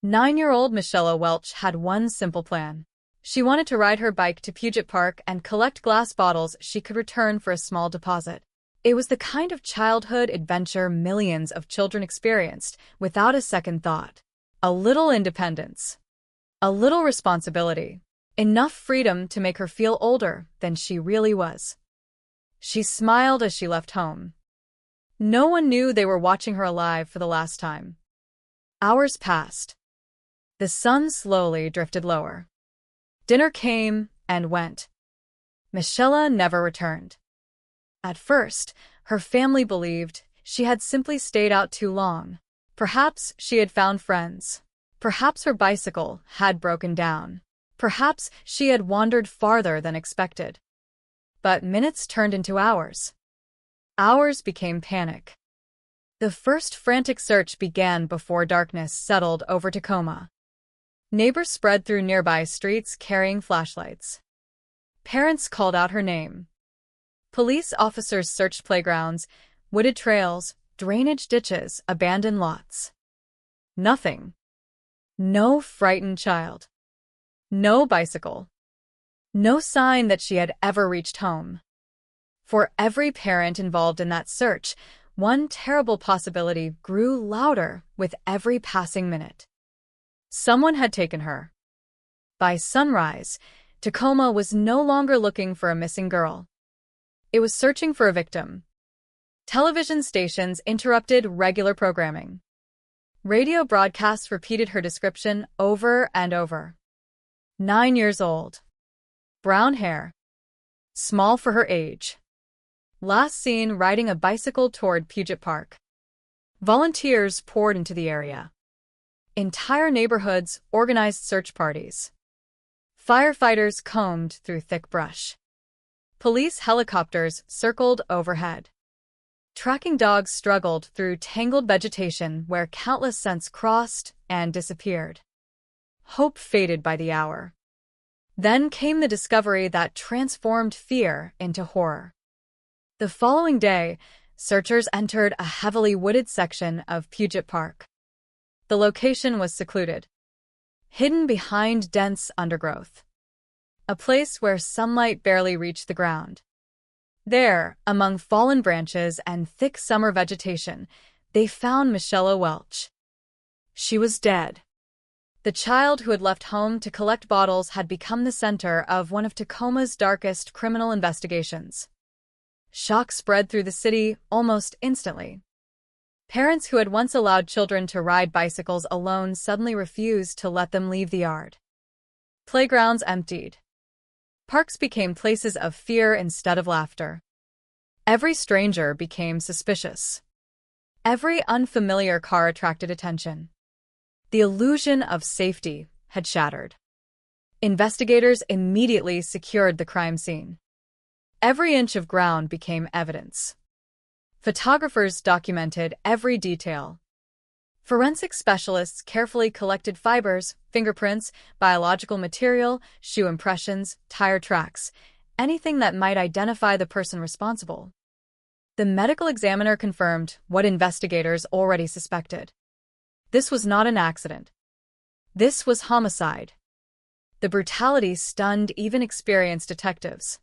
9-year-old Michelle Welch had one simple plan. She wanted to ride her bike to Puget Park and collect glass bottles she could return for a small deposit. It was the kind of childhood adventure millions of children experienced without a second thought. A little independence. A little responsibility. Enough freedom to make her feel older than she really was. She smiled as she left home. No one knew they were watching her alive for the last time. Hours passed. The sun slowly drifted lower. Dinner came and went. Michelle never returned. At first, her family believed she had simply stayed out too long. Perhaps she had found friends. Perhaps her bicycle had broken down. Perhaps she had wandered farther than expected. But minutes turned into hours. Hours became panic. The first frantic search began before darkness settled over Tacoma. Neighbors spread through nearby streets carrying flashlights. Parents called out her name. Police officers searched playgrounds, wooded trails, drainage ditches, abandoned lots. Nothing. No frightened child. No bicycle. No sign that she had ever reached home. For every parent involved in that search, one terrible possibility grew louder with every passing minute. Someone had taken her. By sunrise, Tacoma was no longer looking for a missing girl. It was searching for a victim. Television stations interrupted regular programming. Radio broadcasts repeated her description over and over. 9 years old. Brown hair. Small for her age. Last seen riding a bicycle toward Puget Park. Volunteers poured into the area. Entire neighborhoods organized search parties. Firefighters combed through thick brush. Police helicopters circled overhead. Tracking dogs struggled through tangled vegetation where countless scents crossed and disappeared. Hope faded by the hour. Then came the discovery that transformed fear into horror. The following day, searchers entered a heavily wooded section of Puget Park. The location was secluded, hidden behind dense undergrowth. A place where sunlight barely reached the ground. There, among fallen branches and thick summer vegetation, they found Michelle Welch. She was dead. The child who had left home to collect bottles had become the center of one of Tacoma's darkest criminal investigations. Shock spread through the city almost instantly. Parents who had once allowed children to ride bicycles alone suddenly refused to let them leave the yard. Playgrounds emptied. Parks became places of fear instead of laughter. Every stranger became suspicious. Every unfamiliar car attracted attention. The illusion of safety had shattered. Investigators immediately secured the crime scene. Every inch of ground became evidence. Photographers documented every detail. Forensic specialists carefully collected fibers, fingerprints, biological material, shoe impressions, tire tracks, anything that might identify the person responsible. The medical examiner confirmed what investigators already suspected. This was not an accident. This was homicide. The brutality stunned even experienced detectives.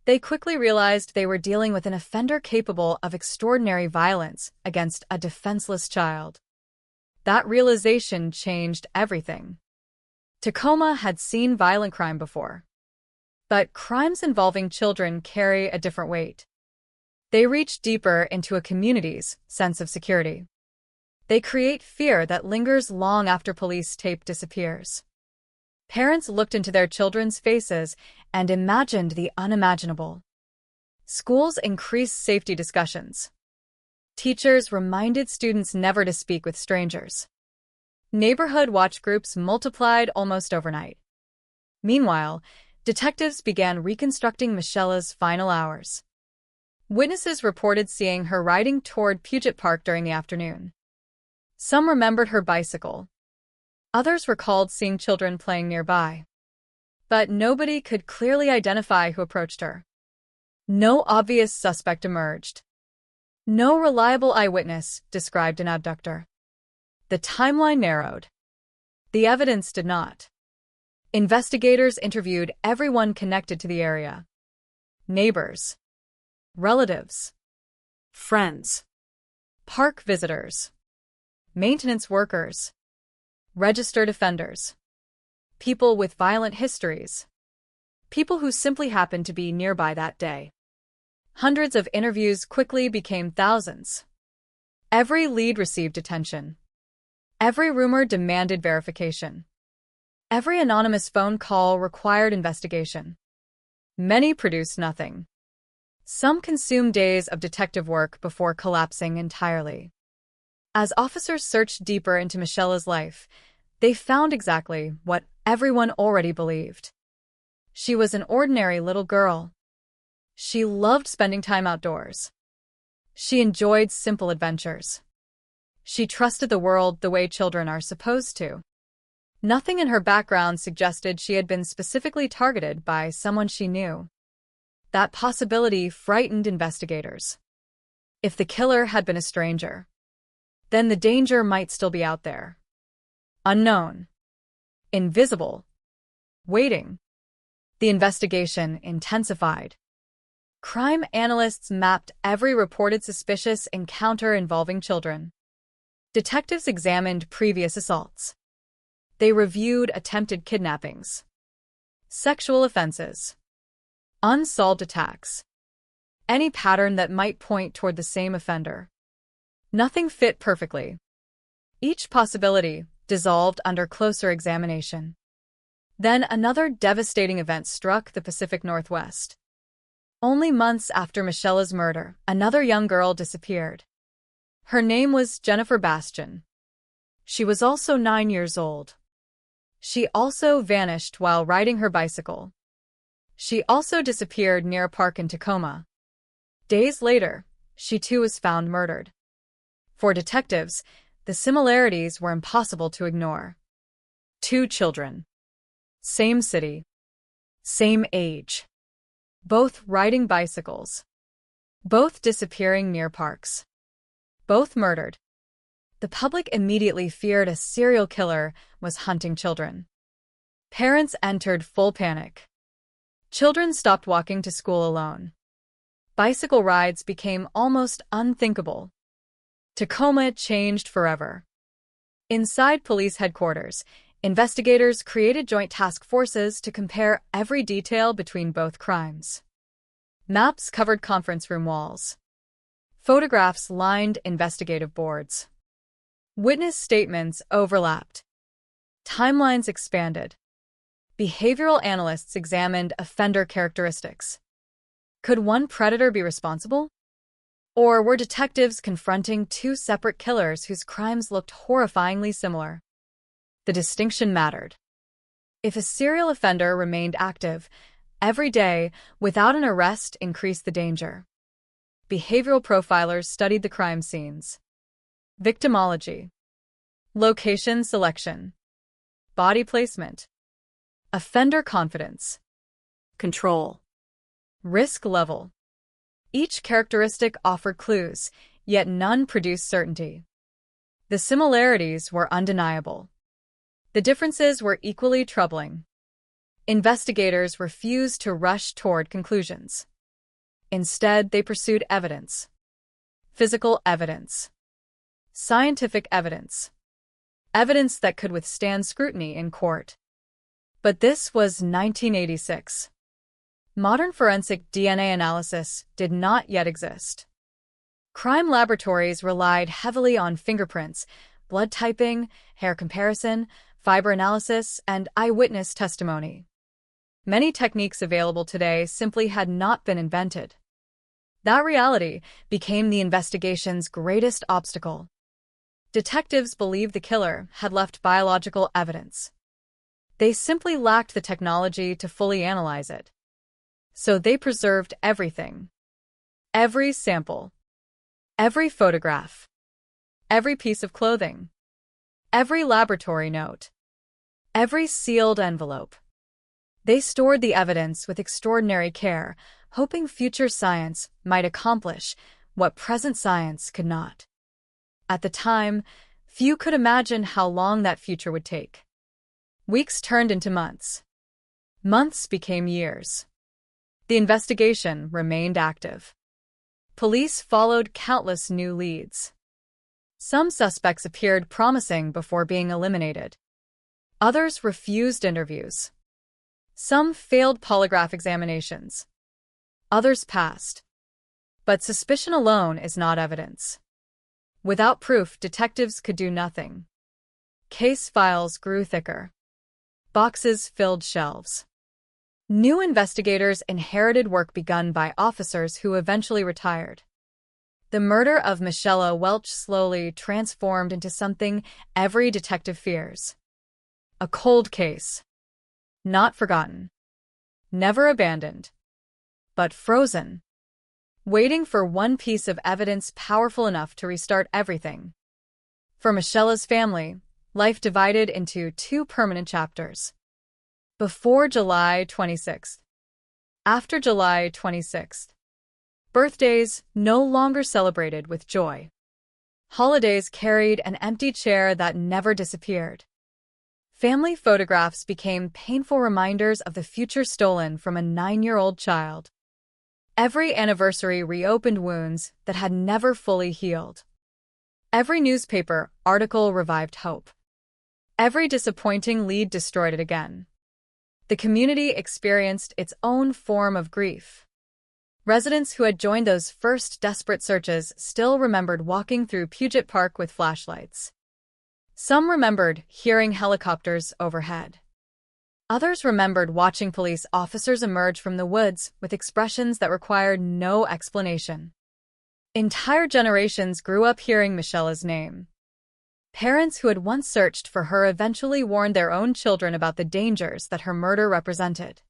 They quickly realized they were dealing with an offender capable of extraordinary violence against a defenseless child. That realization changed everything. Tacoma had seen violent crime before. But crimes involving children carry a different weight. They reach deeper into a community's sense of security. They create fear that lingers long after police tape disappears. Parents looked into their children's faces and imagined the unimaginable. Schools increased safety discussions. Teachers reminded students never to speak with strangers. Neighborhood watch groups multiplied almost overnight. Meanwhile, detectives began reconstructing Michelle's final hours. Witnesses reported seeing her riding toward Puget Park during the afternoon. Some remembered her bicycle. Others recalled seeing children playing nearby. But nobody could clearly identify who approached her. No obvious suspect emerged. No reliable eyewitness described an abductor. The timeline narrowed. The evidence did not. Investigators interviewed everyone connected to the area. Neighbors. Relatives. Friends. Park visitors. Maintenance workers. Registered offenders. People with violent histories. People who simply happened to be nearby that day. Hundreds of interviews quickly became thousands. Every lead received attention. Every rumor demanded verification. Every anonymous phone call required investigation. Many produced nothing. Some consumed days of detective work before collapsing entirely. As officers searched deeper into Michela's life, they found exactly what everyone already believed. She was an ordinary little girl. She loved spending time outdoors. She enjoyed simple adventures. She trusted the world the way children are supposed to. Nothing in her background suggested she had been specifically targeted by someone she knew. That possibility frightened investigators. If the killer had been a stranger, then the danger might still be out there. Unknown. Invisible. Waiting. The investigation intensified. Crime analysts mapped every reported suspicious encounter involving children. Detectives examined previous assaults. They reviewed attempted kidnappings, sexual offenses, unsolved attacks, any pattern that might point toward the same offender. Nothing fit perfectly. Each possibility dissolved under closer examination. Then another devastating event struck the Pacific Northwest. Only months after Michela's murder, another young girl disappeared. Her name was Jennifer Bastian. She was also 9 years old. She also vanished while riding her bicycle. She also disappeared near a park in Tacoma. Days later, she too was found murdered. For detectives, the similarities were impossible to ignore. 2 children. Same city. Same age. Both riding bicycles. Both disappearing near parks. Both murdered. The public immediately feared a serial killer was hunting children. Parents entered full panic. Children stopped walking to school alone. Bicycle rides became almost unthinkable. Tacoma changed forever. Inside police headquarters, investigators created joint task forces to compare every detail between both crimes. Maps covered conference room walls. Photographs lined investigative boards. Witness statements overlapped. Timelines expanded. Behavioral analysts examined offender characteristics. Could one predator be responsible? Or were detectives confronting 2 separate killers whose crimes looked horrifyingly similar? The distinction mattered. If a serial offender remained active, every day without an arrest increased the danger. Behavioral profilers studied the crime scenes. Victimology. Location selection. Body placement. Offender confidence. Control. Risk level. Each characteristic offered clues, yet none produced certainty. The similarities were undeniable. The differences were equally troubling. Investigators refused to rush toward conclusions. Instead, they pursued evidence. Physical evidence. Scientific evidence. Evidence that could withstand scrutiny in court. But this was 1986. Modern forensic DNA analysis did not yet exist. Crime laboratories relied heavily on fingerprints, blood typing, hair comparison, fiber analysis, and eyewitness testimony. Many techniques available today simply had not been invented. That reality became the investigation's greatest obstacle. Detectives believed the killer had left biological evidence. They simply lacked the technology to fully analyze it. So they preserved everything. Every sample. Every photograph. Every piece of clothing. Every laboratory note. Every sealed envelope. They stored the evidence with extraordinary care, hoping future science might accomplish what present science could not. At the time, few could imagine how long that future would take. Weeks turned into months. Months became years. The investigation remained active. Police followed countless new leads. Some suspects appeared promising before being eliminated. Others refused interviews. Some failed polygraph examinations. Others passed. But suspicion alone is not evidence. Without proof, detectives could do nothing. Case files grew thicker. Boxes filled shelves. New investigators inherited work begun by officers who eventually retired. The murder of Michelle Welch slowly transformed into something every detective fears. A cold case. Not forgotten. Never abandoned. But frozen. Waiting for one piece of evidence powerful enough to restart everything. For Michelle's family, life divided into two permanent chapters. Before July 26th. After July 26th. Birthdays no longer celebrated with joy. Holidays carried an empty chair that never disappeared. Family photographs became painful reminders of the future stolen from a 9-year-old child. Every anniversary reopened wounds that had never fully healed. Every newspaper article revived hope. Every disappointing lead destroyed it again. The community experienced its own form of grief. Residents who had joined those first desperate searches still remembered walking through Puget Park with flashlights. Some remembered hearing helicopters overhead. Others remembered watching police officers emerge from the woods with expressions that required no explanation. Entire generations grew up hearing Michelle's name. Parents who had once searched for her eventually warned their own children about the dangers that her murder represented.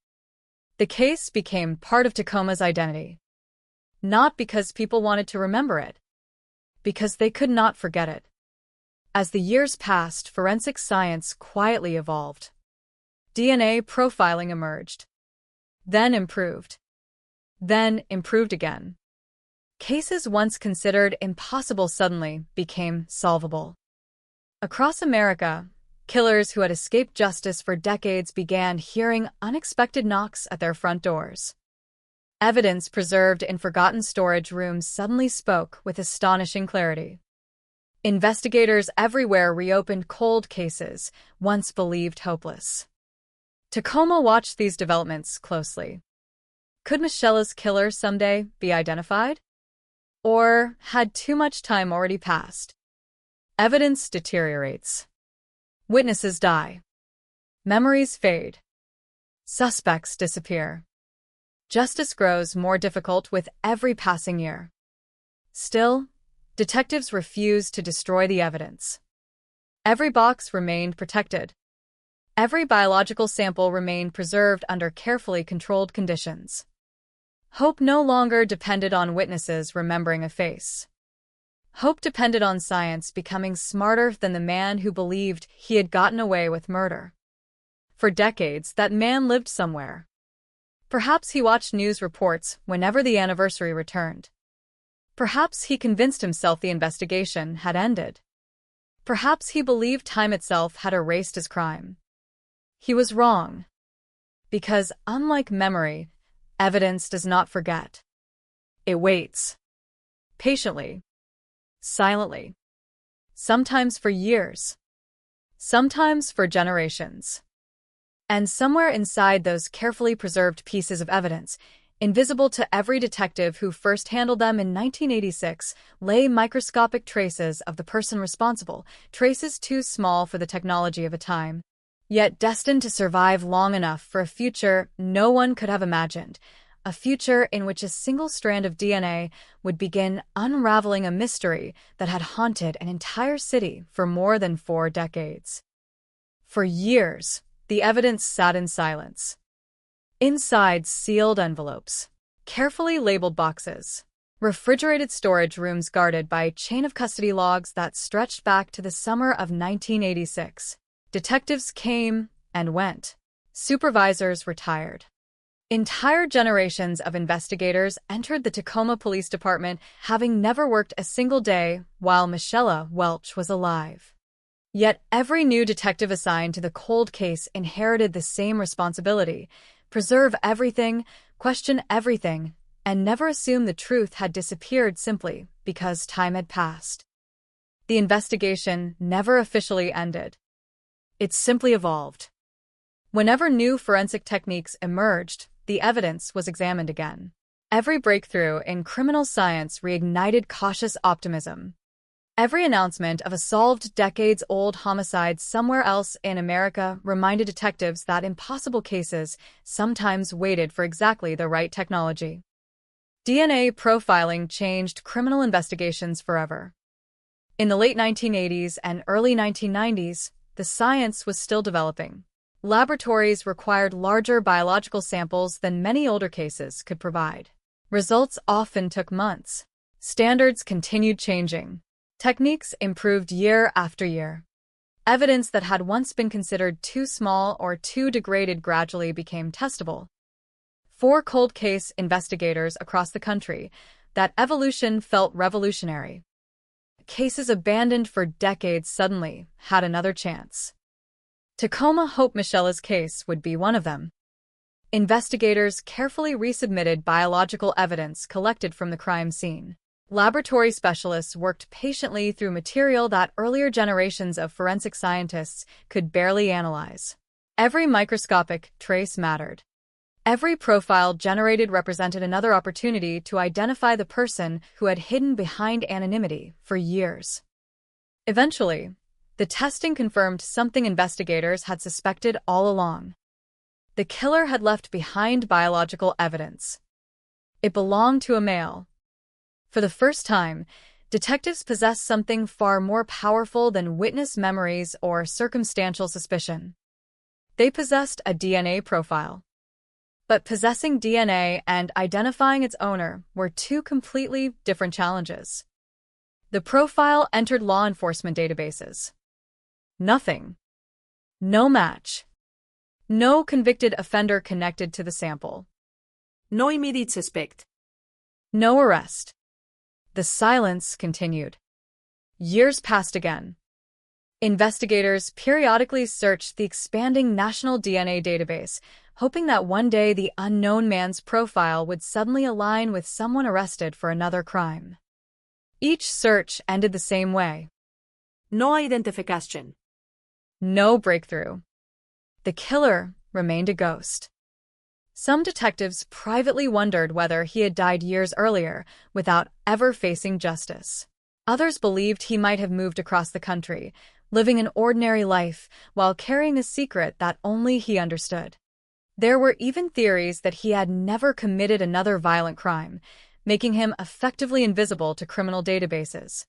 The case became part of Tacoma's identity. Not because people wanted to remember it, because they could not forget it. As the years passed, forensic science quietly evolved. DNA profiling emerged. Then improved. Then improved again. Cases once considered impossible suddenly became solvable. Across America, killers who had escaped justice for decades began hearing unexpected knocks at their front doors. Evidence preserved in forgotten storage rooms suddenly spoke with astonishing clarity. Investigators everywhere reopened cold cases once believed hopeless. Tacoma watched these developments closely. Could Michelle's killer someday be identified? Or had too much time already passed? Evidence deteriorates. Witnesses die. Memories fade. Suspects disappear. Justice grows more difficult with every passing year. Still, detectives refused to destroy the evidence. Every box remained protected. Every biological sample remained preserved under carefully controlled conditions. Hope no longer depended on witnesses remembering a face. Hope depended on science becoming smarter than the man who believed he had gotten away with murder. For decades, that man lived somewhere. Perhaps he watched news reports whenever the anniversary returned. Perhaps he convinced himself the investigation had ended. Perhaps he believed time itself had erased his crime. He was wrong. Because, unlike memory, evidence does not forget. It waits. Patiently. Silently. Sometimes for years. Sometimes for generations. And somewhere inside those carefully preserved pieces of evidence, invisible to every detective who first handled them in 1986, lay microscopic traces of the person responsible, traces too small for the technology of a time, yet destined to survive long enough for a future no one could have imagined, a future in which a single strand of DNA would begin unraveling a mystery that had haunted an entire city for more than 4 decades. For years, the evidence sat in silence. Inside sealed envelopes, carefully labeled boxes, refrigerated storage rooms guarded by a chain of custody logs that stretched back to the summer of 1986. Detectives came and went. Supervisors retired. Entire generations of investigators entered the Tacoma Police Department having never worked a single day while Michelle Welch was alive. Yet every new detective assigned to the cold case inherited the same responsibility: preserve everything, question everything, and never assume the truth had disappeared simply because time had passed. The investigation never officially ended. It simply evolved. Whenever new forensic techniques emerged, the evidence was examined again. Every breakthrough in criminal science reignited cautious optimism. Every announcement of a solved decades-old homicide somewhere else in America reminded detectives that impossible cases sometimes waited for exactly the right technology. DNA profiling changed criminal investigations forever. In the late 1980s and early 1990s, the science was still developing. Laboratories required larger biological samples than many older cases could provide. Results often took months. Standards continued changing. Techniques improved year after year. Evidence that had once been considered too small or too degraded gradually became testable. For cold case investigators across the country, that evolution felt revolutionary. Cases abandoned for decades suddenly had another chance. Tacoma Hope Michela's case would be one of them. Investigators carefully resubmitted biological evidence collected from the crime scene. Laboratory specialists worked patiently through material that earlier generations of forensic scientists could barely analyze. Every microscopic trace mattered. Every profile generated represented another opportunity to identify the person who had hidden behind anonymity for years. Eventually, the testing confirmed something investigators had suspected all along. The killer had left behind biological evidence. It belonged to a male. For the first time, detectives possessed something far more powerful than witness memories or circumstantial suspicion. They possessed a DNA profile. But possessing DNA and identifying its owner were two completely different challenges. The profile entered law enforcement databases. Nothing. No match. No convicted offender connected to the sample. No immediate suspect. No arrest. The silence continued. Years passed again. Investigators periodically searched the expanding national DNA database, hoping that one day the unknown man's profile would suddenly align with someone arrested for another crime. Each search ended the same way. No identification. No breakthrough. The killer remained a ghost. Some detectives privately wondered whether he had died years earlier without ever facing justice. Others believed he might have moved across the country, living an ordinary life while carrying a secret that only he understood. There were even theories that he had never committed another violent crime, making him effectively invisible to criminal databases.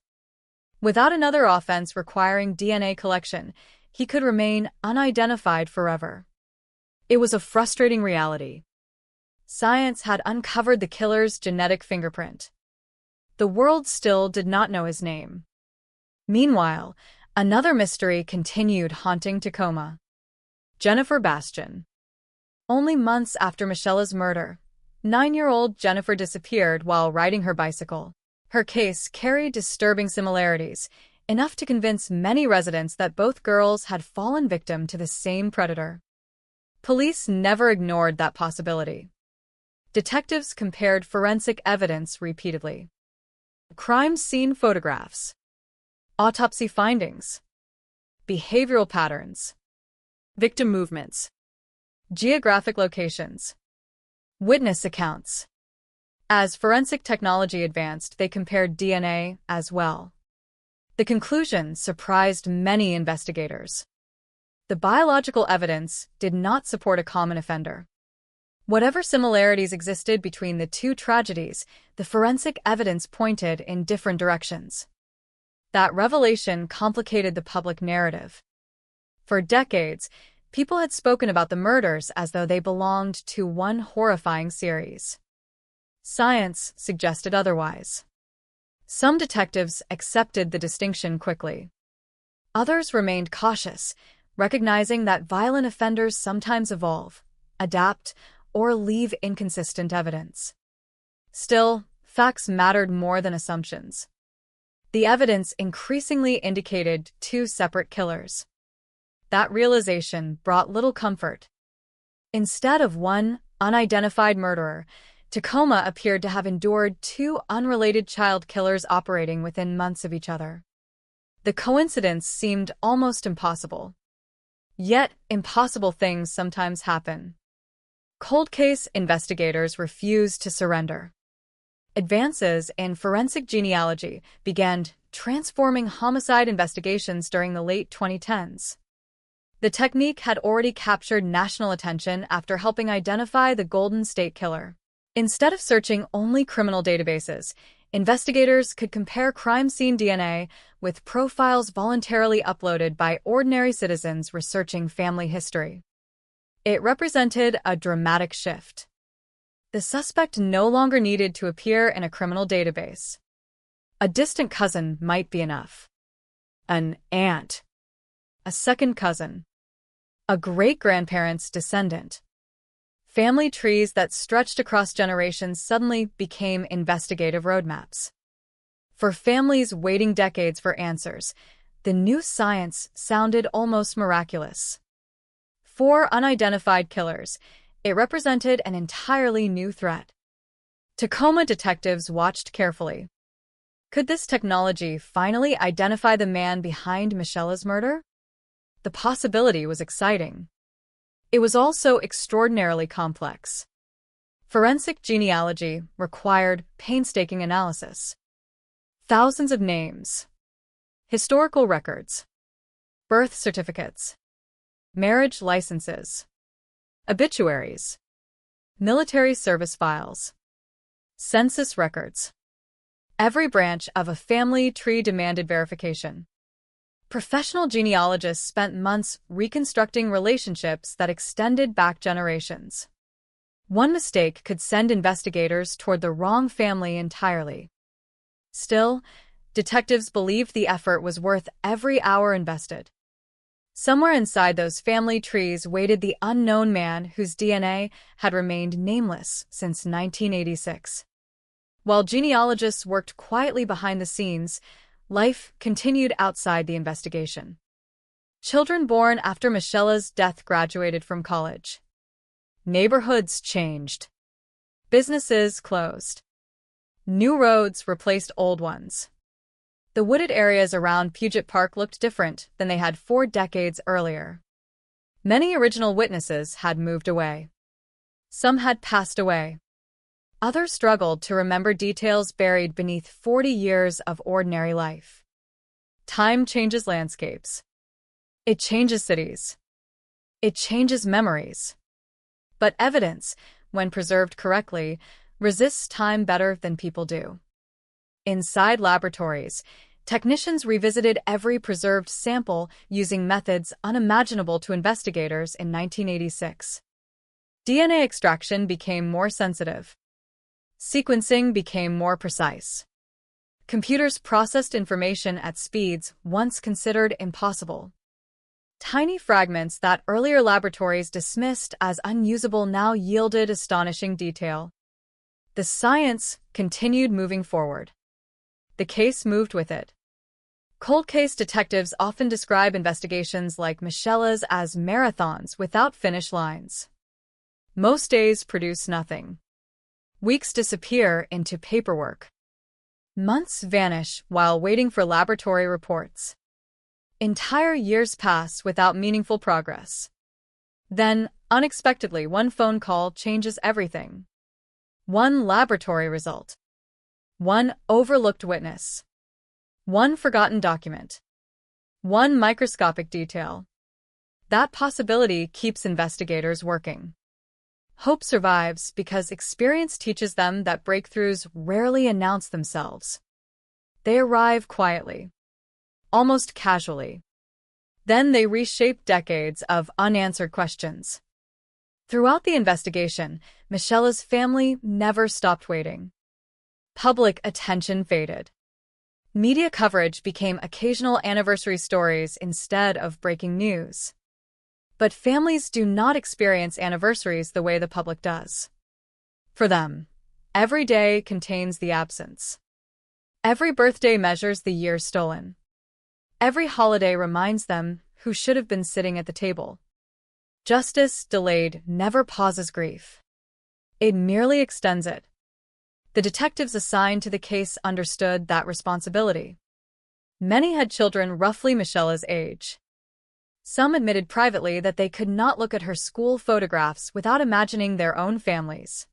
Without another offense requiring DNA collection, he could remain unidentified forever. It was a frustrating reality. Science had uncovered the killer's genetic fingerprint. The world still did not know his name. Meanwhile, another mystery continued haunting Tacoma. Jennifer Bastian. Only months after Michela's murder, 9-year-old Jennifer disappeared while riding her bicycle. Her case carried disturbing similarities, enough to convince many residents that both girls had fallen victim to the same predator. Police never ignored that possibility. Detectives compared forensic evidence repeatedly. Crime scene photographs, autopsy findings, behavioral patterns, victim movements, geographic locations, witness accounts. As forensic technology advanced, they compared DNA as well. The conclusion surprised many investigators. The biological evidence did not support a common offender. Whatever similarities existed between the two tragedies, the forensic evidence pointed in different directions. That revelation complicated the public narrative. For decades, people had spoken about the murders as though they belonged to one horrifying series. Science suggested otherwise. Some detectives accepted the distinction quickly. Others remained cautious, recognizing that violent offenders sometimes evolve, adapt, or leave inconsistent evidence. Still, facts mattered more than assumptions. The evidence increasingly indicated two separate killers. That realization brought little comfort. Instead of one unidentified murderer, Tacoma appeared to have endured two unrelated child killers operating within months of each other. The coincidence seemed almost impossible. Yet, impossible things sometimes happen. Cold case investigators refused to surrender. Advances in forensic genealogy began transforming homicide investigations during the late 2010s. The technique had already captured national attention after helping identify the Golden State Killer. Instead of searching only criminal databases, investigators could compare crime scene DNA with profiles voluntarily uploaded by ordinary citizens researching family history. It represented a dramatic shift. The suspect no longer needed to appear in a criminal database. A distant cousin might be enough. An aunt. A second cousin. A great-grandparent's descendant. Family trees that stretched across generations suddenly became investigative roadmaps. For families waiting decades for answers, the new science sounded almost miraculous. For unidentified killers, it represented an entirely new threat. Tacoma detectives watched carefully. Could this technology finally identify the man behind Michela's murder? The possibility was exciting. It was also extraordinarily complex. Forensic genealogy required painstaking analysis. Thousands of names, historical records, birth certificates, marriage licenses, obituaries, military service files, census records. Every branch of a family tree demanded verification. Professional genealogists spent months reconstructing relationships that extended back generations. One mistake could send investigators toward the wrong family entirely. Still, detectives believed the effort was worth every hour invested. Somewhere inside those family trees waited the unknown man whose DNA had remained nameless since 1986. While genealogists worked quietly behind the scenes, life continued outside the investigation. Children born after Michela's death graduated from college. Neighborhoods changed. Businesses closed. New roads replaced old ones. The wooded areas around Puget Park looked different than they had 4 decades earlier. Many original witnesses had moved away. Some had passed away. Others struggled to remember details buried beneath 40 years of ordinary life. Time changes landscapes. It changes cities. It changes memories. But evidence, when preserved correctly, resists time better than people do. Inside laboratories, technicians revisited every preserved sample using methods unimaginable to investigators in 1986. DNA extraction became more sensitive. Sequencing became more precise. Computers processed information at speeds once considered impossible. Tiny fragments that earlier laboratories dismissed as unusable now yielded astonishing detail. The science continued moving forward. The case moved with it. Cold case detectives often describe investigations like Michela's as marathons without finish lines. Most days produce nothing. Weeks disappear into paperwork. Months vanish while waiting for laboratory reports. Entire years pass without meaningful progress. Then, unexpectedly, one phone call changes everything. One laboratory result. One overlooked witness. One forgotten document. One microscopic detail. That possibility keeps investigators working. Hope survives because experience teaches them that breakthroughs rarely announce themselves. They arrive quietly, almost casually. Then they reshape decades of unanswered questions. Throughout the investigation, Michela's family never stopped waiting. Public attention faded. Media coverage became occasional anniversary stories instead of breaking news. But families do not experience anniversaries the way the public does. For them, every day contains the absence. Every birthday measures the year stolen. Every holiday reminds them who should have been sitting at the table. Justice delayed never pauses grief. It merely extends it. The detectives assigned to the case understood that responsibility. Many had children roughly Michela's age. Some admitted privately that they could not look at her school photographs without imagining their own families.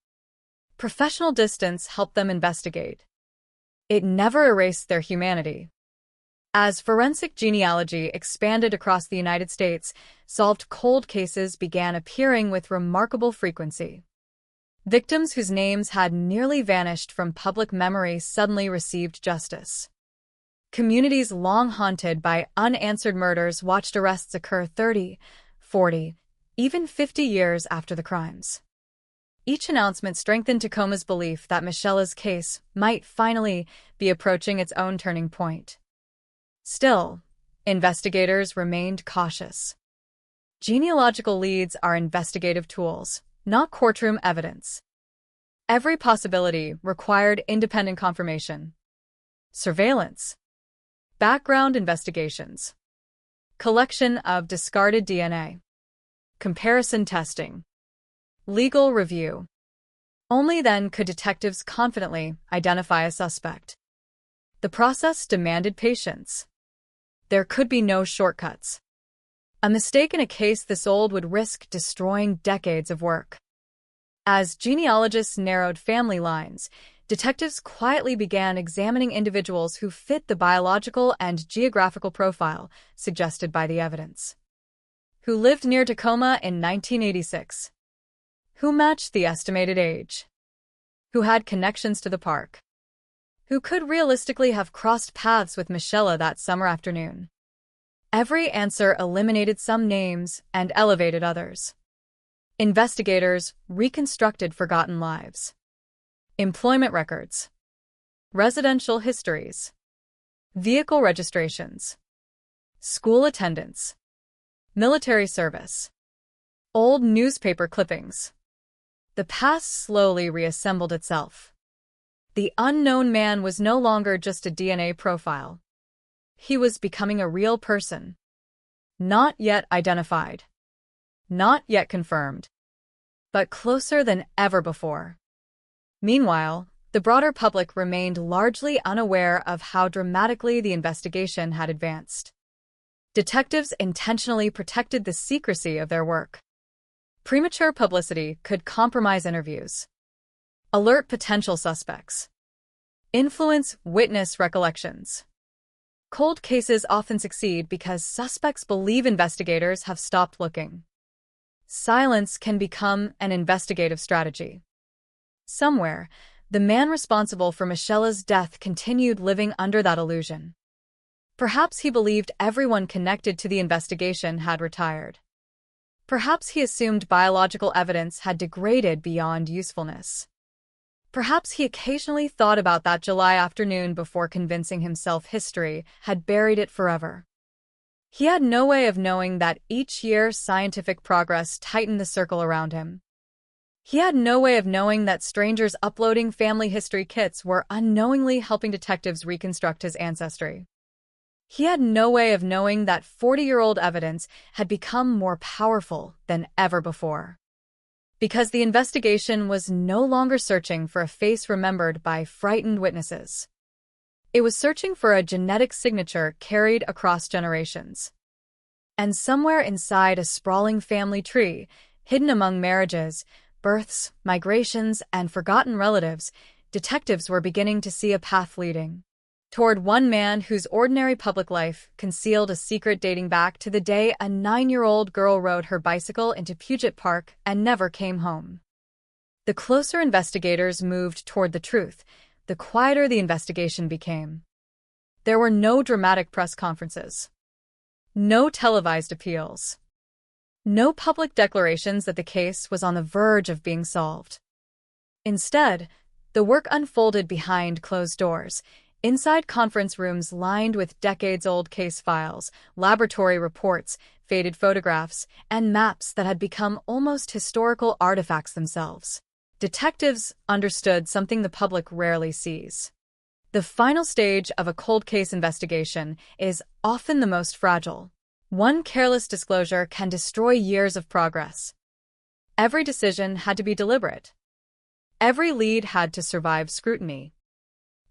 Professional distance helped them investigate. It never erased their humanity. As forensic genealogy expanded across the United States, solved cold cases began appearing with remarkable frequency. Victims whose names had nearly vanished from public memory suddenly received justice. Communities long haunted by unanswered murders watched arrests occur 30, 40, even 50 years after the crimes. Each announcement strengthened Tacoma's belief that Michela's case might finally be approaching its own turning point. Still, investigators remained cautious. Genealogical leads are investigative tools, not courtroom evidence. Every possibility required independent confirmation. Surveillance, background investigations, collection of discarded DNA, comparison testing, legal review. Only then could detectives confidently identify a suspect. The process demanded patience. There could be no shortcuts. A mistake in a case this old would risk destroying decades of work. As genealogists narrowed family lines, detectives quietly began examining individuals who fit the biological and geographical profile suggested by the evidence. Who lived near Tacoma in 1986? Who matched the estimated age? Who had connections to the park? Who could realistically have crossed paths with Michela that summer afternoon? Every answer eliminated some names and elevated others. Investigators reconstructed forgotten lives. Employment records, residential histories, vehicle registrations, school attendance, military service, old newspaper clippings. The past slowly reassembled itself. The unknown man was no longer just a DNA profile. He was becoming a real person. Not yet identified. Not yet confirmed. But closer than ever before. Meanwhile, the broader public remained largely unaware of how dramatically the investigation had advanced. Detectives intentionally protected the secrecy of their work. Premature publicity could compromise interviews, alert potential suspects, influence witness recollections. Cold cases often succeed because suspects believe investigators have stopped looking. Silence can become an investigative strategy. Somewhere, the man responsible for Michela's death continued living under that illusion. Perhaps he believed everyone connected to the investigation had retired. Perhaps he assumed biological evidence had degraded beyond usefulness. Perhaps he occasionally thought about that July afternoon before convincing himself history had buried it forever. He had no way of knowing that each year scientific progress tightened the circle around him. He had no way of knowing that strangers uploading family history kits were unknowingly helping detectives reconstruct his ancestry. He had no way of knowing that 40-year-old evidence had become more powerful than ever before. Because the investigation was no longer searching for a face remembered by frightened witnesses. It was searching for a genetic signature carried across generations. And somewhere inside a sprawling family tree, hidden among marriages, births, migrations, and forgotten relatives, detectives were beginning to see a path leading toward one man whose ordinary public life concealed a secret dating back to the day a 9-year-old girl rode her bicycle into Puget Park and never came home. The closer investigators moved toward the truth, the quieter the investigation became. There were no dramatic press conferences. No televised appeals. No public declarations that the case was on the verge of being solved. Instead, the work unfolded behind closed doors, inside conference rooms lined with decades-old case files, laboratory reports, faded photographs, and maps that had become almost historical artifacts themselves. Detectives understood something the public rarely sees. The final stage of a cold case investigation is often the most fragile. One careless disclosure can destroy years of progress. Every decision had to be deliberate. Every lead had to survive scrutiny.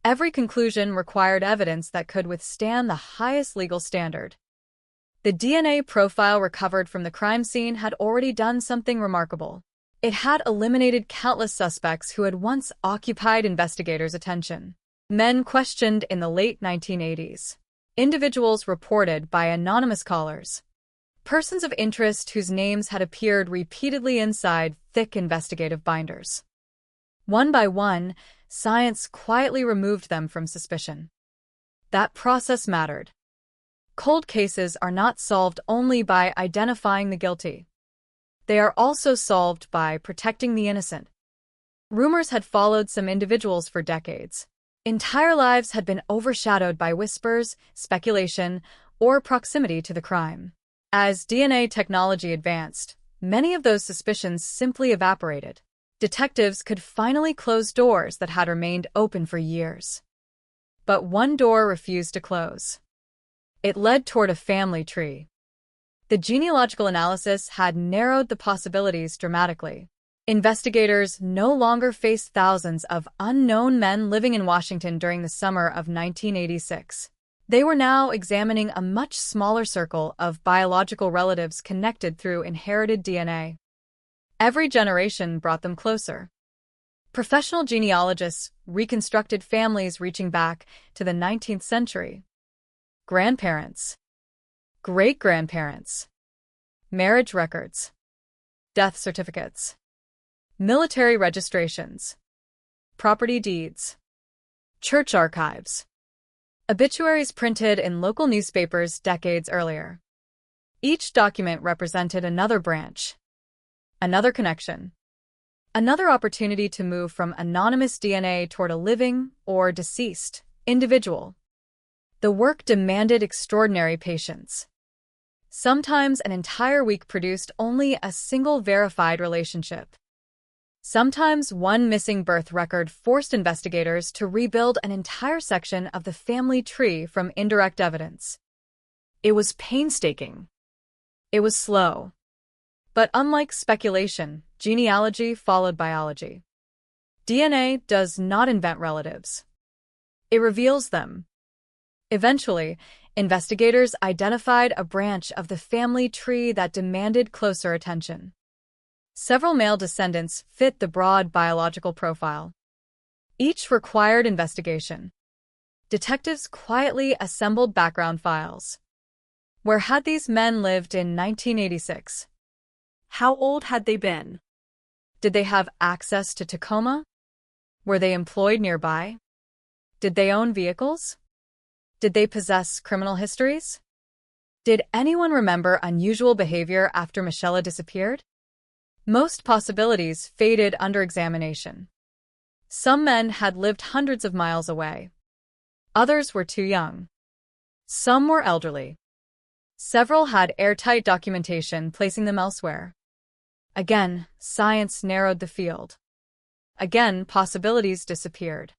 Every conclusion required evidence that could withstand the highest legal standard. The DNA profile recovered from the crime scene had already done something remarkable. It had eliminated countless suspects who had once occupied investigators' attention. Men questioned in the late 1980s. Individuals reported by anonymous callers. Persons of interest whose names had appeared repeatedly inside thick investigative binders. One by one, science quietly removed them from suspicion. That process mattered. Cold cases are not solved only by identifying the guilty. They are also solved by protecting the innocent. Rumors had followed some individuals for decades. Entire lives had been overshadowed by whispers, speculation, or proximity to the crime. As DNA technology advanced, many of those suspicions simply evaporated. Detectives could finally close doors that had remained open for years. But one door refused to close. It led toward a family tree. The genealogical analysis had narrowed the possibilities dramatically. Investigators no longer faced thousands of unknown men living in Washington during the summer of 1986. They were now examining a much smaller circle of biological relatives connected through inherited DNA. Every generation brought them closer. Professional genealogists reconstructed families reaching back to the 19th century. Grandparents, great-grandparents, marriage records, death certificates, military registrations, property deeds, church archives, obituaries printed in local newspapers decades earlier. Each document represented another branch, another connection, another opportunity to move from anonymous DNA toward a living or deceased individual. The work demanded extraordinary patience. Sometimes an entire week produced only a single verified relationship. Sometimes one missing birth record forced investigators to rebuild an entire section of the family tree from indirect evidence. It was painstaking. It was slow. But unlike speculation, genealogy followed biology. DNA does not invent relatives. It reveals them. Eventually, investigators identified a branch of the family tree that demanded closer attention. Several male descendants fit the broad biological profile. Each required investigation. Detectives quietly assembled background files. Where had these men lived in 1986? How old had they been? Did they have access to Tacoma? Were they employed nearby? Did they own vehicles? Did they possess criminal histories? Did anyone remember unusual behavior after Michelle disappeared? Most possibilities faded under examination. Some men had lived hundreds of miles away. Others were too young. Some were elderly. Several had airtight documentation placing them elsewhere. Again, science narrowed the field. Again, possibilities disappeared.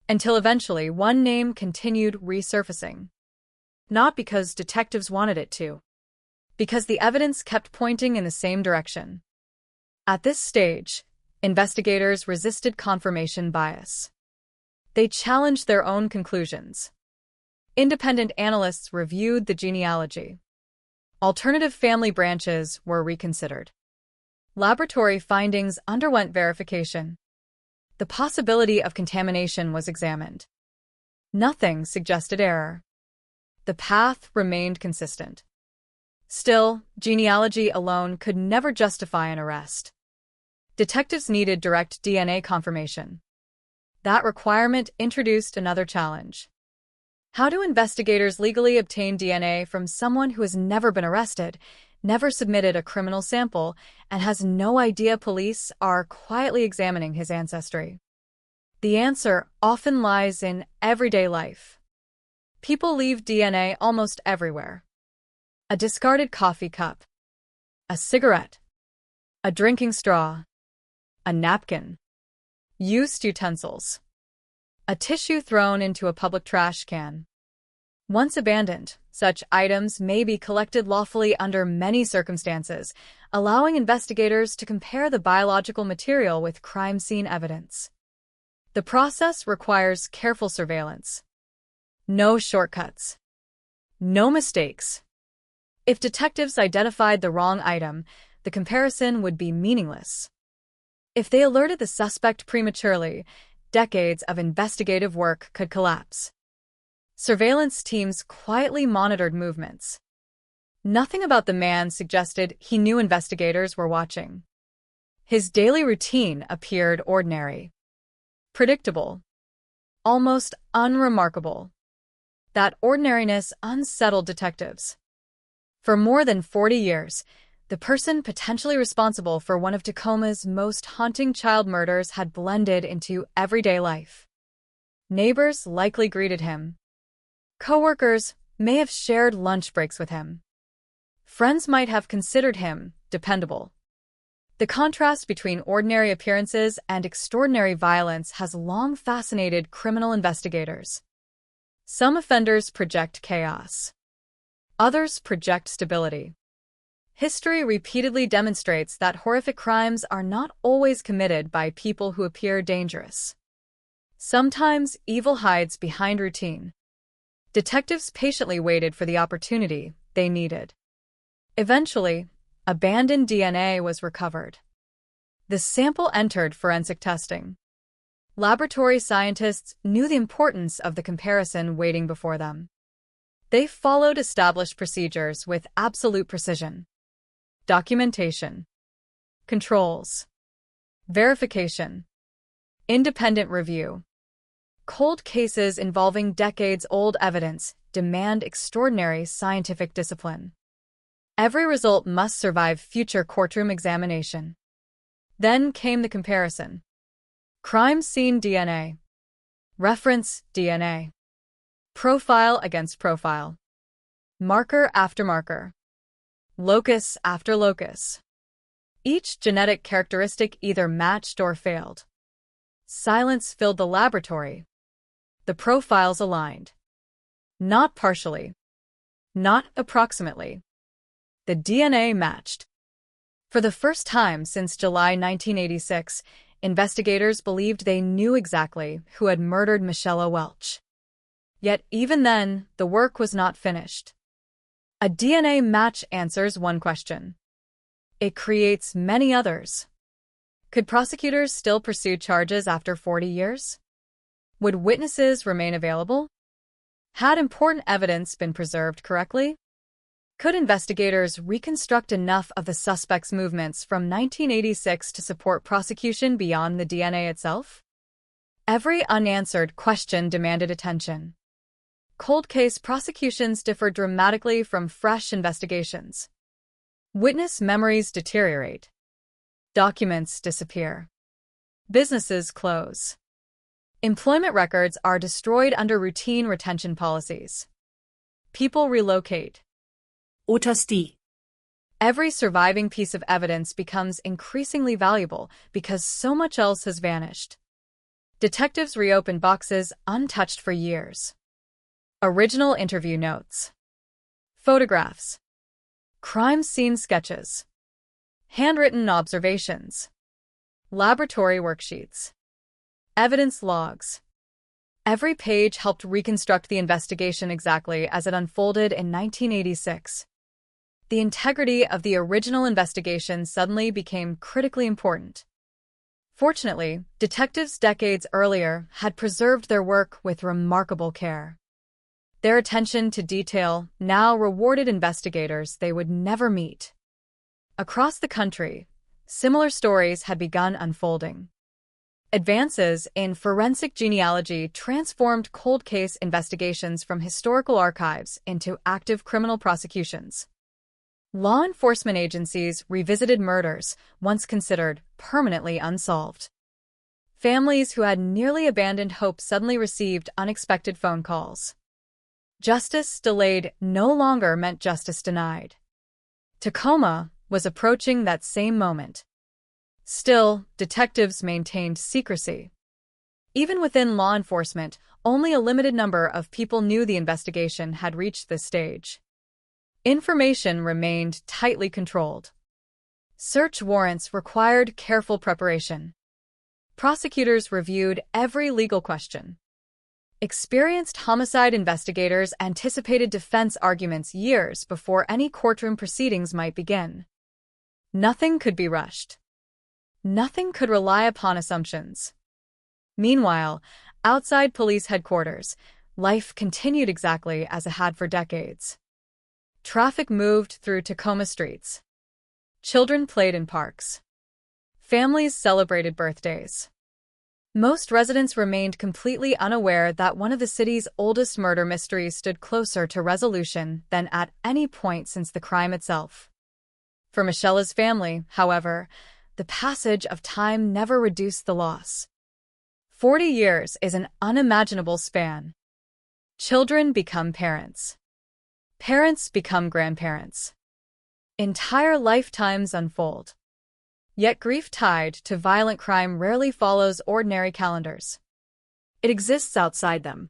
Until eventually one name continued resurfacing. Not because detectives wanted it to. Because the evidence kept pointing in the same direction. At this stage, investigators resisted confirmation bias. They challenged their own conclusions. Independent analysts reviewed the genealogy. Alternative family branches were reconsidered. Laboratory findings underwent verification. The possibility of contamination was examined. Nothing suggested error. The path remained consistent. Still, genealogy alone could never justify an arrest. Detectives needed direct DNA confirmation. That requirement introduced another challenge. How do investigators legally obtain DNA from someone who has never been arrested, never submitted a criminal sample, and has no idea police are quietly examining his ancestry? The answer often lies in everyday life. People leave DNA almost everywhere. A discarded coffee cup, a cigarette, a drinking straw, a napkin, used utensils, a tissue thrown into a public trash can. Once abandoned, such items may be collected lawfully under many circumstances, allowing investigators to compare the biological material with crime scene evidence. The process requires careful surveillance. No shortcuts. No mistakes. If detectives identified the wrong item, the comparison would be meaningless. If they alerted the suspect prematurely, decades of investigative work could collapse. Surveillance teams quietly monitored movements. Nothing about the man suggested he knew investigators were watching. His daily routine appeared ordinary, predictable, almost unremarkable. That ordinariness unsettled detectives. For more than 40 years, the person potentially responsible for one of Tacoma's most haunting child murders had blended into everyday life. Neighbors likely greeted him. Coworkers may have shared lunch breaks with him. Friends might have considered him dependable. The contrast between ordinary appearances and extraordinary violence has long fascinated criminal investigators. Some offenders project chaos. Others project stability. History repeatedly demonstrates that horrific crimes are not always committed by people who appear dangerous. Sometimes evil hides behind routine. Detectives patiently waited for the opportunity they needed. Eventually, abandoned DNA was recovered. The sample entered forensic testing. Laboratory scientists knew the importance of the comparison waiting before them. They followed established procedures with absolute precision. Documentation, controls, verification, independent review. Cold cases involving decades-old evidence demand extraordinary scientific discipline. Every result must survive future courtroom examination. Then came the comparison. Crime scene DNA, reference DNA, profile against profile, marker after marker, locus after locus. Each genetic characteristic either matched or failed. Silence filled the laboratory. The profiles aligned. Not partially. Not approximately. The DNA matched. For the first time since July 1986, investigators believed they knew exactly who had murdered Michelle Welch. Yet even then, the work was not finished. A DNA match answers one question. It creates many others. Could prosecutors still pursue charges after 40 years? Would witnesses remain available? Had important evidence been preserved correctly? Could investigators reconstruct enough of the suspect's movements from 1986 to support prosecution beyond the DNA itself? Every unanswered question demanded attention. Cold case prosecutions differ dramatically from fresh investigations. Witness memories deteriorate. Documents disappear. Businesses close. Employment records are destroyed under routine retention policies. People relocate. Otasti. Every surviving piece of evidence becomes increasingly valuable because so much else has vanished. Detectives reopen boxes untouched for years. Original interview notes. Photographs. Crime scene sketches. Handwritten observations. Laboratory worksheets. Evidence logs. Every page helped reconstruct the investigation exactly as it unfolded in 1986. The integrity of the original investigation suddenly became critically important. Fortunately, detectives decades earlier had preserved their work with remarkable care. Their attention to detail now rewarded investigators they would never meet. Across the country, similar stories had begun unfolding. Advances in forensic genealogy transformed cold case investigations from historical archives into active criminal prosecutions. Law enforcement agencies revisited murders once considered permanently unsolved. Families who had nearly abandoned hope suddenly received unexpected phone calls. Justice delayed no longer meant justice denied. Tacoma was approaching that same moment. Still, detectives maintained secrecy. Even within law enforcement, only a limited number of people knew the investigation had reached this stage. Information remained tightly controlled. Search warrants required careful preparation. Prosecutors reviewed every legal question. Experienced homicide investigators anticipated defense arguments years before any courtroom proceedings might begin. Nothing could be rushed. Nothing could rely upon assumptions. Meanwhile, outside police headquarters, life continued exactly as it had for decades. Traffic moved through Tacoma streets. Children played in parks. Families celebrated birthdays. Most residents remained completely unaware that one of the city's oldest murder mysteries stood closer to resolution than at any point since the crime itself. For Michela's family, however, the passage of time never reduced the loss. 40 years is an unimaginable span. Children become parents. Parents become grandparents. Entire lifetimes unfold. Yet grief tied to violent crime rarely follows ordinary calendars. It exists outside them.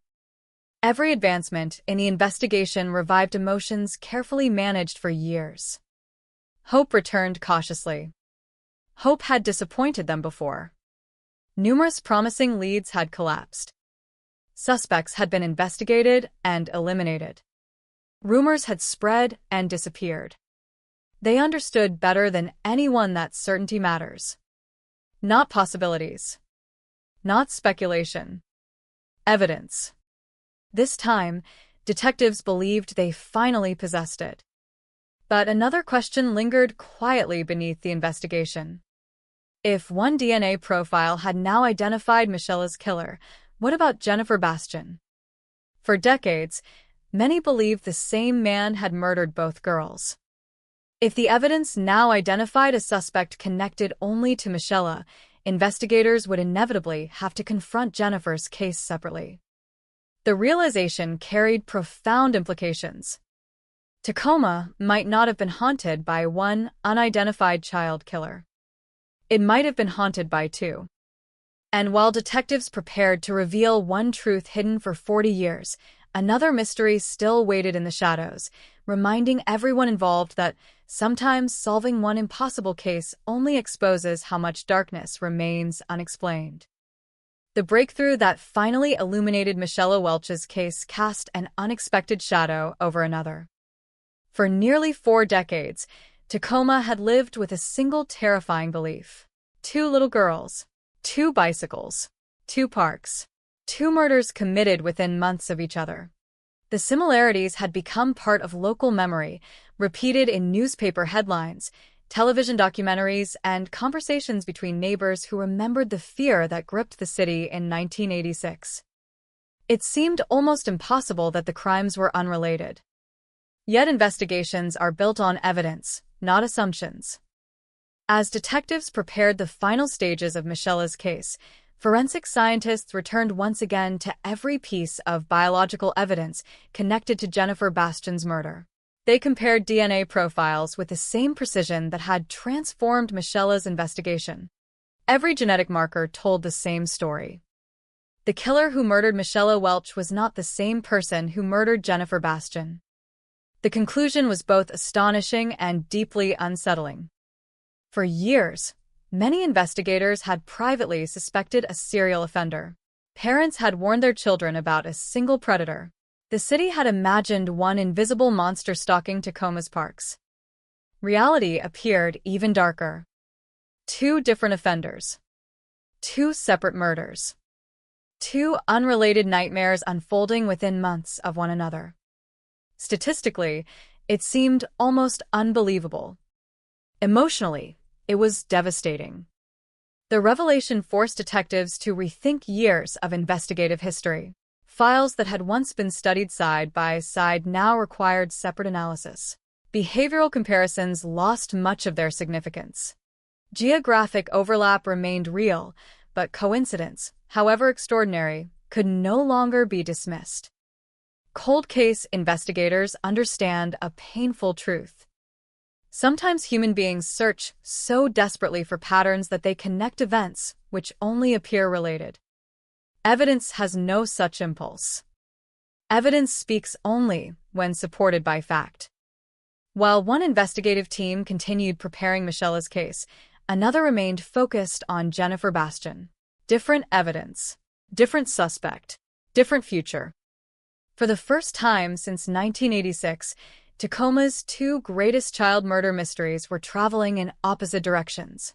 Every advancement in the investigation revived emotions carefully managed for years. Hope returned cautiously. Hope had disappointed them before. Numerous promising leads had collapsed. Suspects had been investigated and eliminated. Rumors had spread and disappeared. They understood better than anyone that certainty matters. Not possibilities. Not speculation. Evidence. This time, detectives believed they finally possessed it. But another question lingered quietly beneath the investigation. If one DNA profile had now identified Michela's killer, what about Jennifer Bastian? For decades, many believed the same man had murdered both girls. If the evidence now identified a suspect connected only to Michela, investigators would inevitably have to confront Jennifer's case separately. The realization carried profound implications. Tacoma might not have been haunted by one unidentified child killer. It might have been haunted by two. And while detectives prepared to reveal one truth hidden for 40 years, another mystery still waited in the shadows, reminding everyone involved that sometimes solving one impossible case only exposes how much darkness remains unexplained. The breakthrough that finally illuminated Michela Welch's case cast an unexpected shadow over another. For nearly 4 decades, Tacoma had lived with a single terrifying belief. 2 little girls, 2 bicycles, 2 parks, 2 murders committed within months of each other. The similarities had become part of local memory, repeated in newspaper headlines, television documentaries, and conversations between neighbors who remembered the fear that gripped the city in 1986. It seemed almost impossible that the crimes were unrelated. Yet investigations are built on evidence, not assumptions. As detectives prepared the final stages of Michela's case, forensic scientists returned once again to every piece of biological evidence connected to Jennifer Bastian's murder. They compared DNA profiles with the same precision that had transformed Michela's investigation. Every genetic marker told the same story. The killer who murdered Michela Welch was not the same person who murdered Jennifer Bastian. The conclusion was both astonishing and deeply unsettling. For years, many investigators had privately suspected a serial offender. Parents had warned their children about a single predator. The city had imagined one invisible monster stalking Tacoma's parks. Reality appeared even darker. 2 different offenders. 2 separate murders. 2 unrelated nightmares unfolding within months of one another. Statistically, it seemed almost unbelievable. Emotionally, it was devastating. The revelation forced detectives to rethink years of investigative history. Files that had once been studied side by side now required separate analysis. Behavioral comparisons lost much of their significance. Geographic overlap remained real, but coincidence, however extraordinary, could no longer be dismissed. Cold case investigators understand a painful truth. Sometimes human beings search so desperately for patterns that they connect events which only appear related. Evidence has no such impulse. Evidence speaks only when supported by fact. While one investigative team continued preparing Michela's case, another remained focused on Jennifer Bastian. Different evidence, different suspect, Different future. For the first time since 1986, Tacoma's two greatest child murder mysteries were traveling in opposite directions.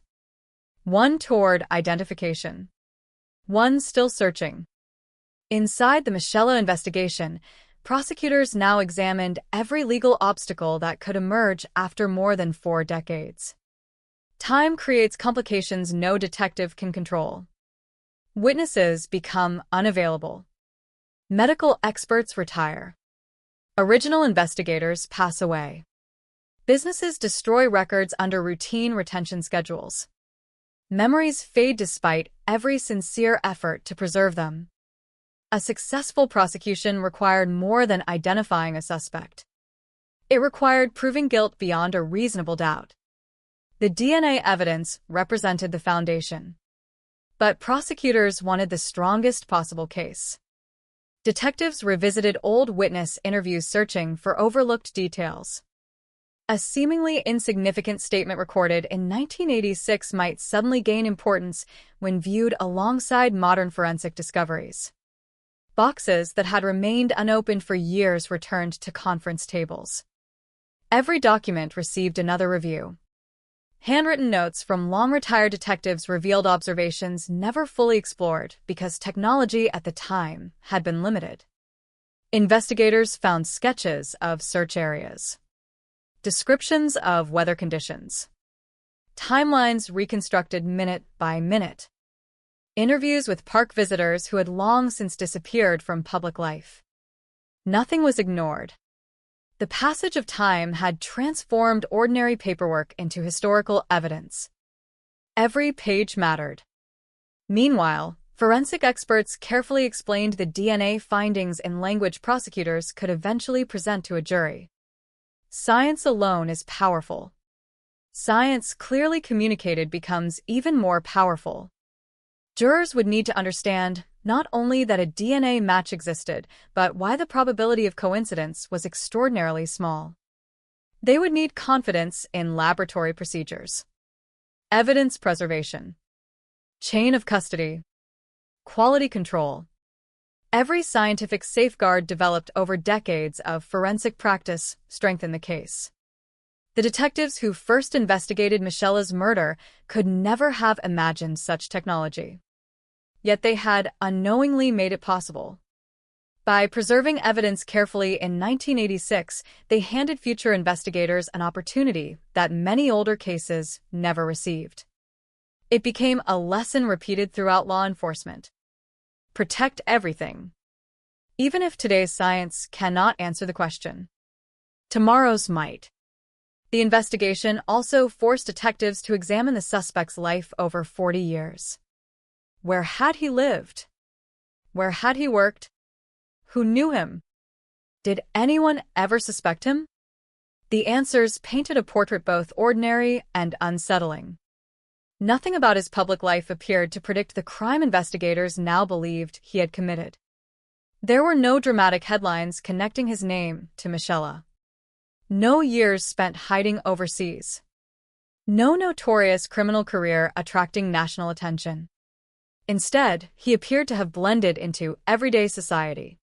One toward identification. One still searching. Inside the Michelle investigation, prosecutors now examined every legal obstacle that could emerge after more than 4 decades. Time creates complications no detective can control. Witnesses become unavailable. Medical experts retire. Original investigators pass away. Businesses destroy records under routine retention schedules. Memories fade despite every sincere effort to preserve them. A successful prosecution required more than identifying a suspect. It required proving guilt beyond a reasonable doubt. The DNA evidence represented the foundation. But prosecutors wanted the strongest possible case. Detectives revisited old witness interviews searching for overlooked details. A seemingly insignificant statement recorded in 1986 might suddenly gain importance when viewed alongside modern forensic discoveries. Boxes that had remained unopened for years returned to conference tables. Every document received another review. Handwritten notes from long-retired detectives revealed observations never fully explored because technology at the time had been limited. Investigators found sketches of search areas, descriptions of weather conditions, timelines reconstructed minute by minute, interviews with park visitors who had long since disappeared from public life. Nothing was ignored. The passage of time had transformed ordinary paperwork into historical evidence. Every page mattered. Meanwhile, forensic experts carefully explained the DNA findings in language prosecutors could eventually present to a jury. Science alone is powerful. Science clearly communicated becomes even more powerful. Jurors would need to understand not only that a DNA match existed, but why the probability of coincidence was extraordinarily small. They would need confidence in laboratory procedures, evidence preservation, chain of custody, quality control. Every scientific safeguard developed over decades of forensic practice strengthened the case. The detectives who first investigated Michelle's murder could never have imagined such technology. Yet they had unknowingly made it possible. By preserving evidence carefully in 1986, they handed future investigators an opportunity that many older cases never received. It became a lesson repeated throughout law enforcement. Protect everything. Even if today's science cannot answer the question, tomorrow's might. The investigation also forced detectives to examine the suspect's life over 40 years. Where had he lived? Where had he worked? Who knew him? Did anyone ever suspect him? The answers painted a portrait both ordinary and unsettling. Nothing about his public life appeared to predict the crime investigators now believed he had committed. There were no dramatic headlines connecting his name to Michelle. No years spent hiding overseas. No notorious criminal career attracting national attention. Instead, he appeared to have blended into everyday society.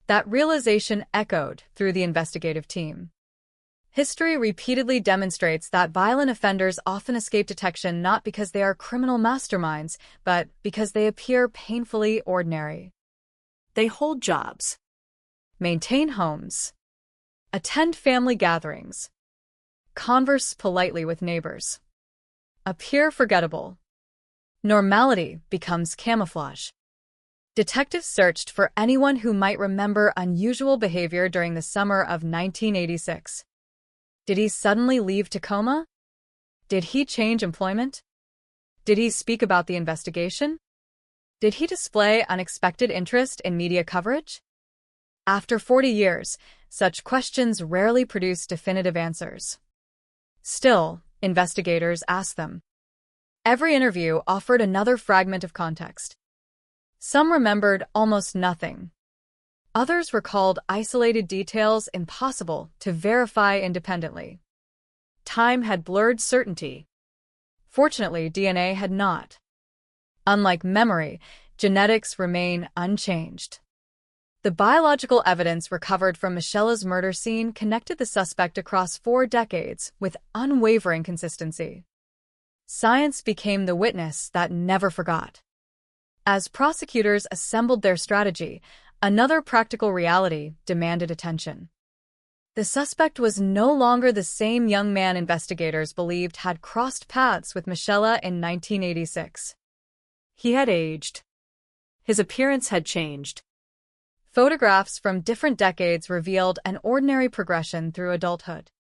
That realization echoed through the investigative team. History repeatedly demonstrates that violent offenders often escape detection not because they are criminal masterminds, but because they appear painfully ordinary. They hold jobs, maintain homes, attend family gatherings, converse politely with neighbors, appear forgettable. Normality becomes camouflage. Detectives searched for anyone who might remember unusual behavior during the summer of 1986. Did he suddenly leave Tacoma? Did he change employment? Did he speak about the investigation? Did he display unexpected interest in media coverage? After 40 years, such questions rarely produce definitive answers. Still, investigators ask them. Every interview offered another fragment of context. Some remembered almost nothing. Others recalled isolated details impossible to verify independently. Time had blurred certainty. Fortunately, DNA had not. Unlike memory, genetics remain unchanged. The biological evidence recovered from Michela's murder scene connected the suspect across 4 decades with unwavering consistency. Science became the witness that never forgot. As prosecutors assembled their strategy, another practical reality demanded attention. The suspect was no longer the same young man investigators believed had crossed paths with Michela in 1986. He had aged. His appearance had changed. Photographs from different decades revealed an ordinary progression through adulthood.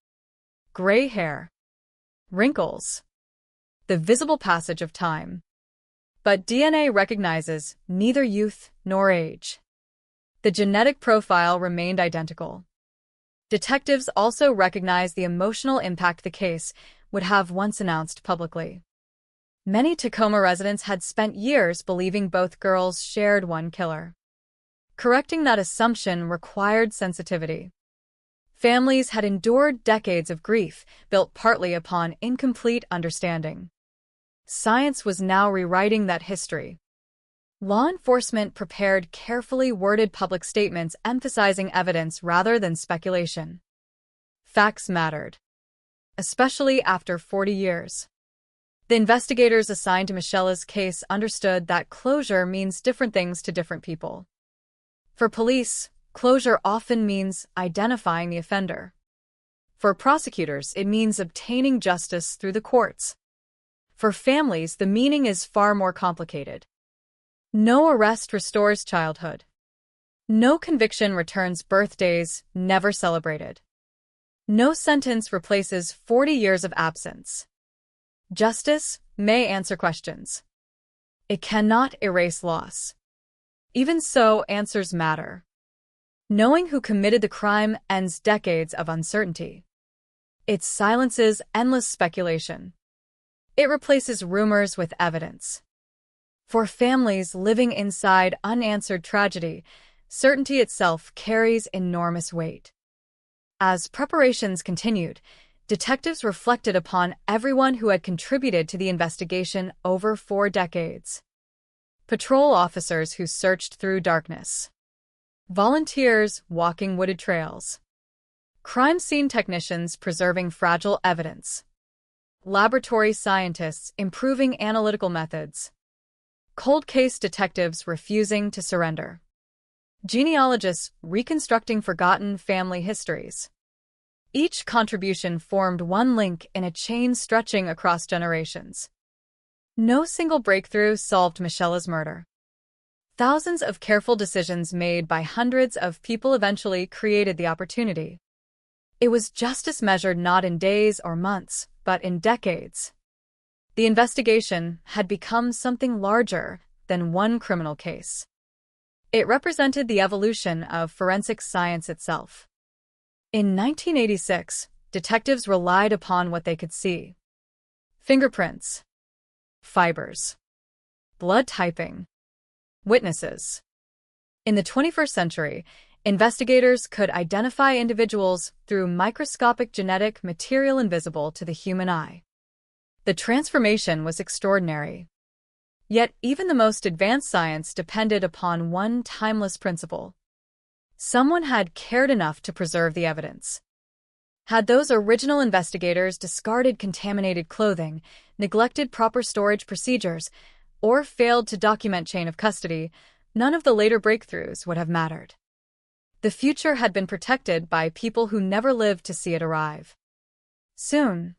Gray hair, wrinkles, the visible passage of time. But DNA recognizes neither youth nor age. The genetic profile remained identical. Detectives also recognized the emotional impact the case would have once announced publicly. Many Tacoma residents had spent years believing both girls shared one killer. Correcting that assumption required sensitivity. Families had endured decades of grief built partly upon incomplete understanding. Science was now rewriting that history. Law enforcement prepared carefully worded public statements emphasizing evidence rather than speculation. Facts mattered, especially after 40 years. The investigators assigned to Michela's case understood that closure means different things to different people. For police, closure often means identifying the offender. For prosecutors, it means obtaining justice through the courts. For families, the meaning is far more complicated. No arrest restores childhood. No conviction returns birthdays never celebrated. No sentence replaces 40 years of absence. Justice may answer questions. It cannot erase loss. Even so, answers matter. Knowing who committed the crime ends decades of uncertainty. It silences endless speculation. It replaces rumors with evidence. For families living inside unanswered tragedy, certainty itself carries enormous weight. As preparations continued, detectives reflected upon everyone who had contributed to the investigation over 4 decades. Patrol officers who searched through darkness. Volunteers walking wooded trails. Crime scene technicians preserving fragile evidence. Laboratory scientists improving analytical methods. Cold case detectives refusing to surrender. Genealogists reconstructing forgotten family histories. Each contribution formed one link in a chain stretching across generations. No single breakthrough solved Michela's murder. Thousands of careful decisions made by hundreds of people eventually created the opportunity. It was justice measured not in days or months, but in decades. The investigation had become something larger than one criminal case. It represented the evolution of forensic science itself. In 1986, detectives relied upon what they could see. Fingerprints, fibers, blood typing, witnesses. In the 21st century, investigators could identify individuals through microscopic genetic material invisible to the human eye. The transformation was extraordinary. Yet even the most advanced science depended upon one timeless principle. Someone had cared enough to preserve the evidence. Had those original investigators discarded contaminated clothing, neglected proper storage procedures, or failed to document chain of custody, none of the later breakthroughs would have mattered. The future had been protected by people who never lived to see it arrive. Soon,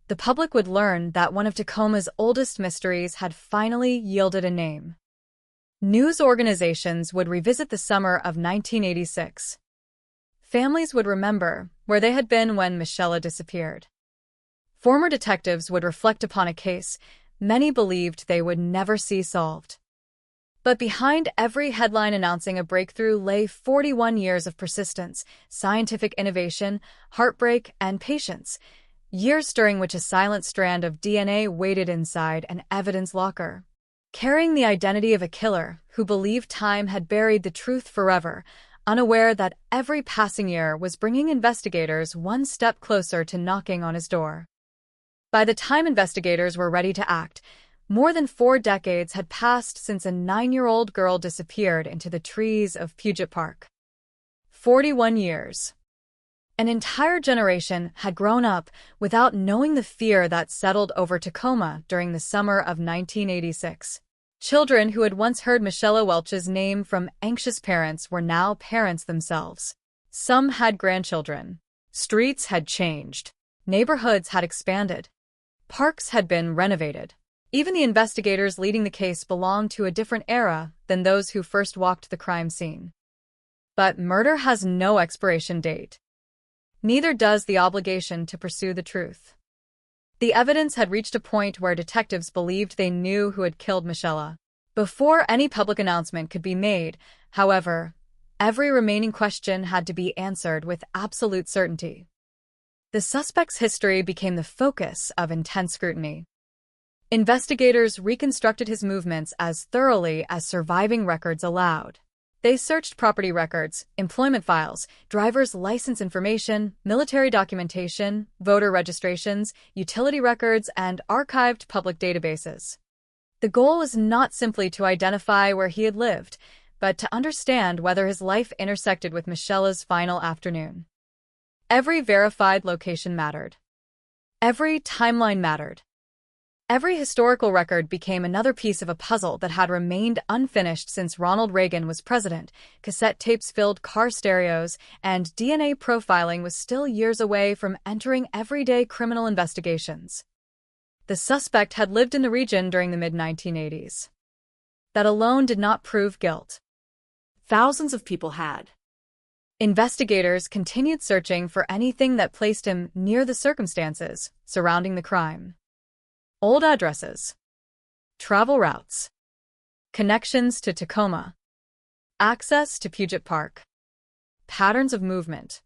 the public would learn that one of Tacoma's oldest mysteries had finally yielded a name. News organizations would revisit the summer of 1986. Families would remember where they had been when Michela disappeared. Former detectives would reflect upon a case many believed they would never see solved. But behind every headline announcing a breakthrough lay 41 years of persistence, scientific innovation, heartbreak, and patience, years during which a silent strand of DNA waited inside an evidence locker. Carrying the identity of a killer who believed time had buried the truth forever, unaware that every passing year was bringing investigators one step closer to knocking on his door. By the time investigators were ready to act, More than 4 decades had passed since a 9-year-old girl disappeared into the trees of Puget Park. 41 years. An entire generation had grown up without knowing the fear that settled over Tacoma during the summer of 1986. Children who had once heard Michelle Welch's name from anxious parents were now parents themselves. Some had grandchildren. Streets had changed. Neighborhoods had expanded. Parks had been renovated. Even the investigators leading the case belonged to a different era than those who first walked the crime scene. But murder has no expiration date. Neither does the obligation to pursue the truth. The evidence had reached a point where detectives believed they knew who had killed Michelle. Before any public announcement could be made, however, every remaining question had to be answered with absolute certainty. The suspect's history became the focus of intense scrutiny. Investigators reconstructed his movements as thoroughly as surviving records allowed. They searched property records, employment files, driver's license information, military documentation, voter registrations, utility records, and archived public databases. The goal was not simply to identify where he had lived, but to understand whether his life intersected with Michelle's final afternoon. Every verified location mattered. Every timeline mattered. Every historical record became another piece of a puzzle that had remained unfinished since Ronald Reagan was president. Cassette tapes filled car stereos, and DNA profiling was still years away from entering everyday criminal investigations. The suspect had lived in the region during the mid-1980s. That alone did not prove guilt. Thousands of people had. Investigators continued searching for anything that placed him near the circumstances surrounding the crime. Old addresses, travel routes, connections to Tacoma, access to Puget Park, patterns of movement.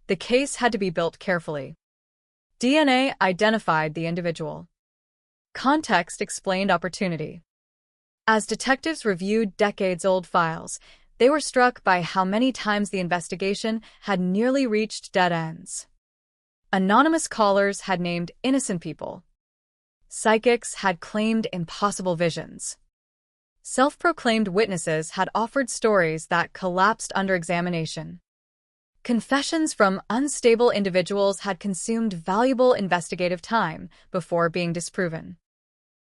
The case had to be built carefully. DNA identified the individual. Context explained opportunity. As detectives reviewed decades-old files, they were struck by how many times the investigation had nearly reached dead ends. Anonymous callers had named innocent people. Psychics had claimed impossible visions. Self-proclaimed witnesses had offered stories that collapsed under examination. Confessions from unstable individuals had consumed valuable investigative time before being disproven.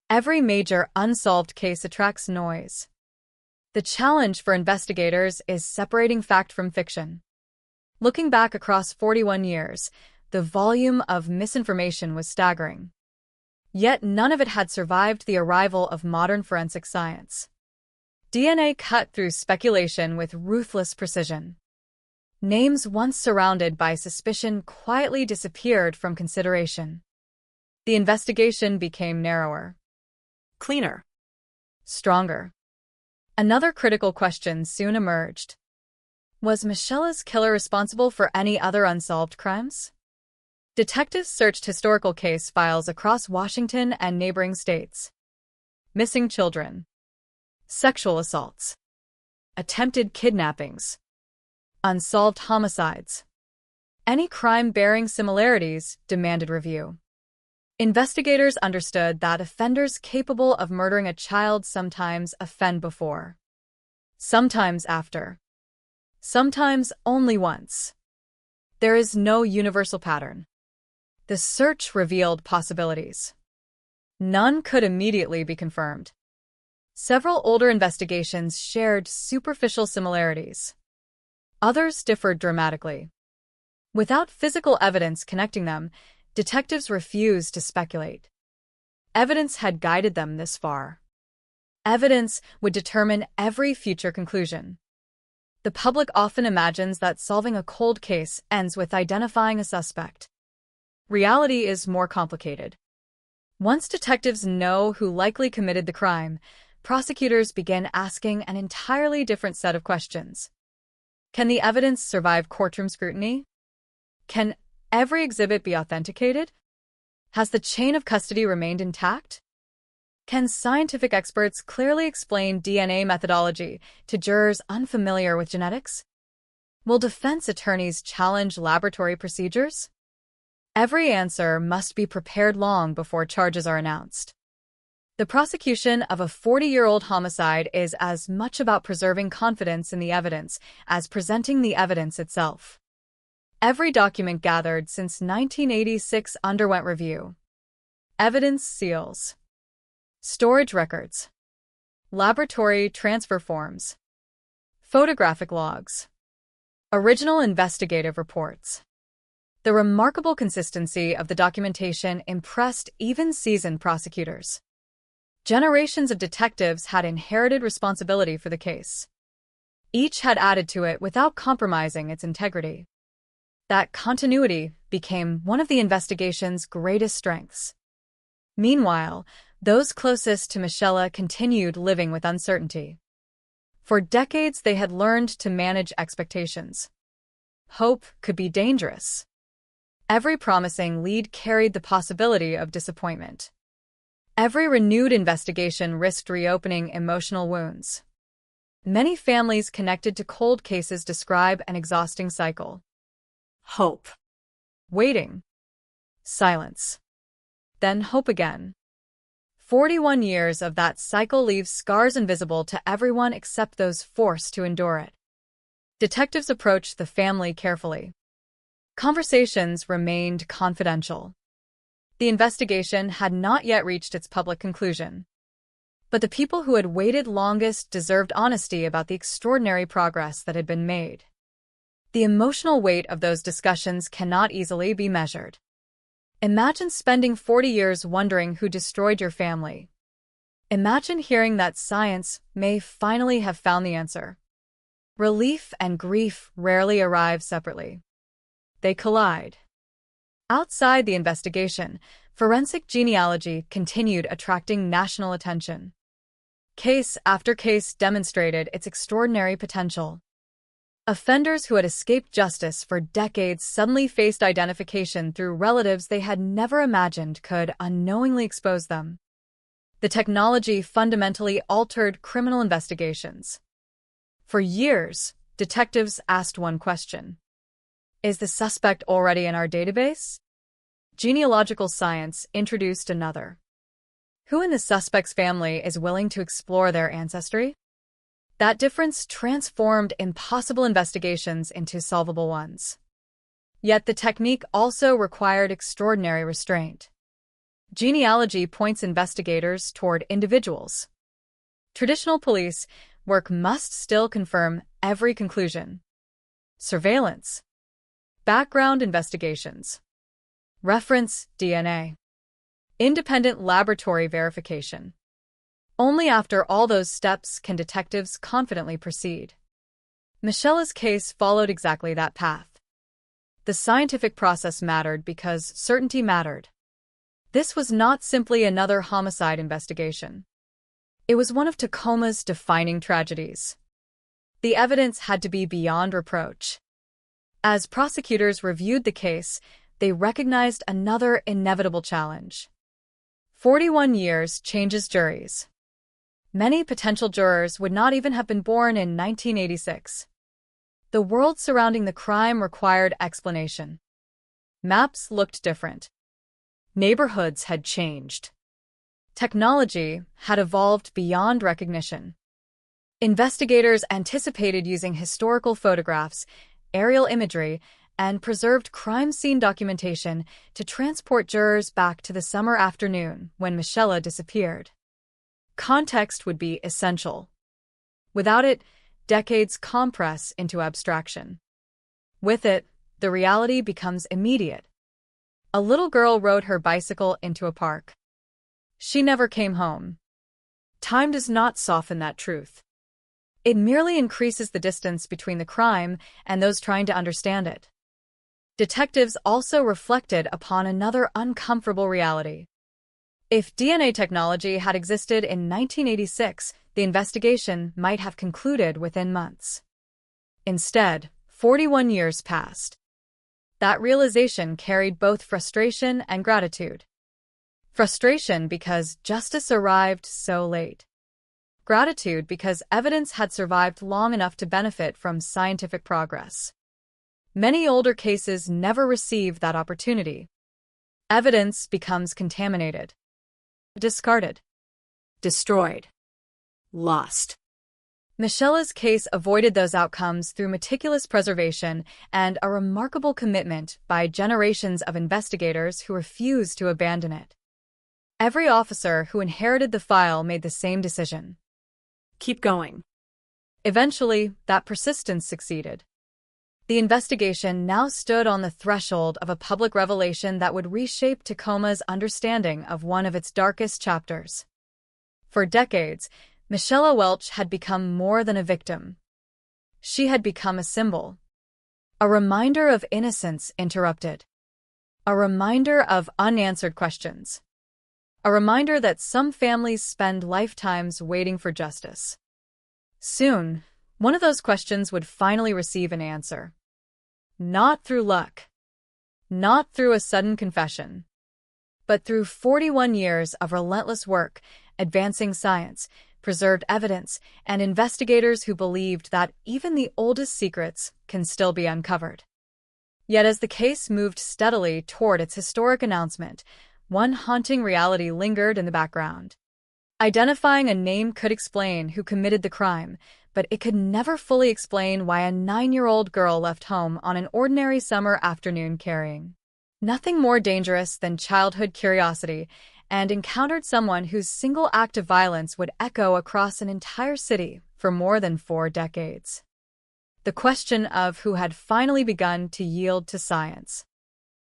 Every major unsolved case attracts noise. The challenge for investigators is separating fact from fiction. Looking back across 41 years, the volume of misinformation was staggering. Yet none of it had survived the arrival of modern forensic science. DNA cut through speculation with ruthless precision. Names once surrounded by suspicion quietly disappeared from consideration. The investigation became narrower. Cleaner. Stronger. Another critical question soon emerged. Was Michelle's killer responsible for any other unsolved crimes? Detectives searched historical case files across Washington and neighboring states. Missing children. Sexual assaults. Attempted kidnappings. Unsolved homicides. Any crime bearing similarities demanded review. Investigators understood that offenders capable of murdering a child sometimes offend before. Sometimes after. Sometimes only once. There is no universal pattern. The search revealed possibilities. None could immediately be confirmed. Several older investigations shared superficial similarities. Others differed dramatically. Without physical evidence connecting them, detectives refused to speculate. Evidence had guided them this far. Evidence would determine every future conclusion. The public often imagines that solving a cold case ends with identifying a suspect. Reality is more complicated. Once detectives know who likely committed the crime, prosecutors begin asking an entirely different set of questions. Can the evidence survive courtroom scrutiny? Can every exhibit be authenticated? Has the chain of custody remained intact? Can scientific experts clearly explain DNA methodology to jurors unfamiliar with genetics? Will defense attorneys challenge laboratory procedures? Every answer must be prepared long before charges are announced. The prosecution of a 40-year-old homicide is as much about preserving confidence in the evidence as presenting the evidence itself. Every document gathered since 1986 underwent review. Evidence seals, storage records, laboratory transfer forms, photographic logs, original investigative reports. The remarkable consistency of the documentation impressed even seasoned prosecutors. Generations of detectives had inherited responsibility for the case. Each had added to it without compromising its integrity. That continuity became one of the investigation's greatest strengths. Meanwhile, those closest to Michelle continued living with uncertainty. For decades, they had learned to manage expectations. Hope could be dangerous. Every promising lead carried the possibility of disappointment. Every renewed investigation risked reopening emotional wounds. Many families connected to cold cases describe an exhausting cycle. Hope. Waiting. Silence. Then hope again. 41 years of that cycle leaves scars invisible to everyone except those forced to endure it. Detectives approached the family carefully. Conversations remained confidential. The investigation had not yet reached its public conclusion. But the people who had waited longest deserved honesty about the extraordinary progress that had been made. The emotional weight of those discussions cannot easily be measured. Imagine spending 40 years wondering who destroyed your family. Imagine hearing that science may finally have found the answer. Relief and grief rarely arrive separately. They collide. Outside the investigation, forensic genealogy continued attracting national attention. Case after case demonstrated its extraordinary potential. Offenders who had escaped justice for decades suddenly faced identification through relatives they had never imagined could unknowingly expose them. The technology fundamentally altered criminal investigations. For years, detectives asked one question: is the suspect already in our database? Genealogical science introduced another. Who in the suspect's family is willing to explore their ancestry? That difference transformed impossible investigations into solvable ones. Yet the technique also required extraordinary restraint. Genealogy points investigators toward individuals. Traditional police work must still confirm every conclusion. Surveillance, background investigations, reference DNA, independent laboratory verification. Only after all those steps can detectives confidently proceed. Michelle's case followed exactly that path. The scientific process mattered because certainty mattered. This was not simply another homicide investigation. It was one of Tacoma's defining tragedies. The evidence had to be beyond reproach. As prosecutors reviewed the case, they recognized another inevitable challenge. 41 years changes juries. Many potential jurors would not even have been born in 1986. The world surrounding the crime required explanation. Maps looked different. Neighborhoods had changed. Technology had evolved beyond recognition. Investigators anticipated using historical photographs, aerial imagery, and preserved crime scene documentation to transport jurors back to the summer afternoon when Michelle disappeared. Context would be essential. Without it, decades compress into abstraction. With it, the reality becomes immediate. A little girl rode her bicycle into a park. She never came home. Time does not soften that truth. It merely increases the distance between the crime and those trying to understand it. Detectives also reflected upon another uncomfortable reality. If DNA technology had existed in 1986, the investigation might have concluded within months. Instead, 41 years passed. That realization carried both frustration and gratitude. Frustration because justice arrived so late. Gratitude because evidence had survived long enough to benefit from scientific progress. Many older cases never receive that opportunity. Evidence becomes contaminated, discarded. destroyed, lost. Michela's case avoided those outcomes through meticulous preservation and a remarkable commitment by generations of investigators who refused to abandon it. Every officer who inherited the file made the same decision. Keep going. Eventually, that persistence succeeded. The investigation now stood on the threshold of a public revelation that would reshape Tacoma's understanding of one of its darkest chapters. For decades, Michela Welch had become more than a victim. She had become a symbol. A reminder of innocence interrupted. A reminder of unanswered questions. A reminder that some families spend lifetimes waiting for justice. Soon, one of those questions would finally receive an answer. Not through luck. Not through a sudden confession. But through 41 years of relentless work, advancing science, preserved evidence, and investigators who believed that even the oldest secrets can still be uncovered. Yet as the case moved steadily toward its historic announcement, one haunting reality lingered in the background. Identifying a name could explain who committed the crime, but it could never fully explain why a 9-year-old girl left home on an ordinary summer afternoon carrying nothing more dangerous than childhood curiosity, and encountered someone whose single act of violence would echo across an entire city for more than 4 decades. The question of who had finally begun to yield to science.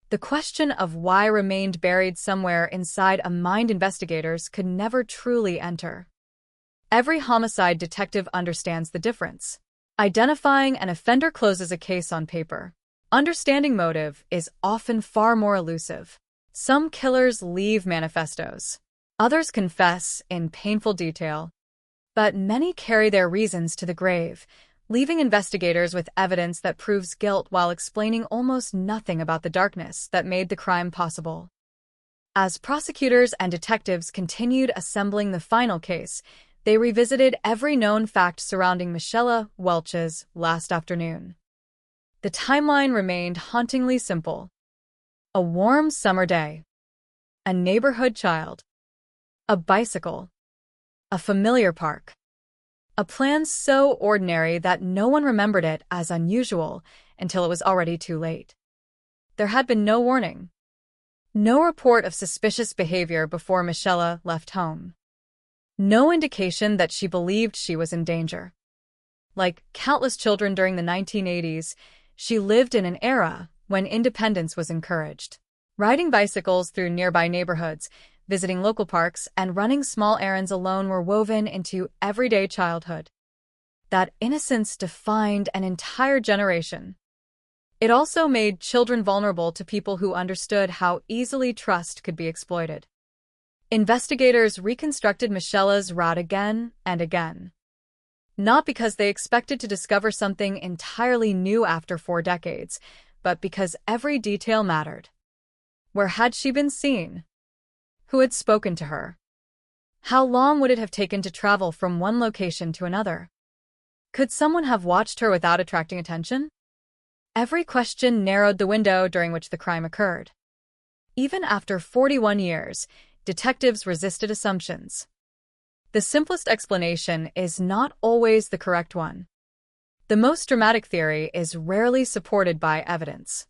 The question of why remained buried somewhere inside a mind investigators could never truly enter. Every homicide detective understands the difference. Identifying an offender closes a case on paper. Understanding motive is often far more elusive. Some killers leave manifestos. Others confess in painful detail. But many carry their reasons to the grave, leaving investigators with evidence that proves guilt while explaining almost nothing about the darkness that made the crime possible. As prosecutors and detectives continued assembling the final case, they revisited every known fact surrounding Michela Welch's last afternoon. The timeline remained hauntingly simple. A warm summer day. A neighborhood child. A bicycle. A familiar park. A plan so ordinary that no one remembered it as unusual until it was already too late. There had been no warning. No report of suspicious behavior before Michela left home. No indication that she believed she was in danger. Like countless children during the 1980s, she lived in an era when independence was encouraged. Riding bicycles through nearby neighborhoods, visiting local parks, and running small errands alone were woven into everyday childhood. That innocence defined an entire generation. It also made children vulnerable to people who understood how easily trust could be exploited. Investigators reconstructed Michela's route again and again. Not because they expected to discover something entirely new after 4 decades, but because every detail mattered. Where had she been seen? Who had spoken to her? How long would it have taken to travel from one location to another? Could someone have watched her without attracting attention? Every question narrowed the window during which the crime occurred. Even after 41 years, detectives resisted assumptions. The simplest explanation is not always the correct one. The most dramatic theory is rarely supported by evidence.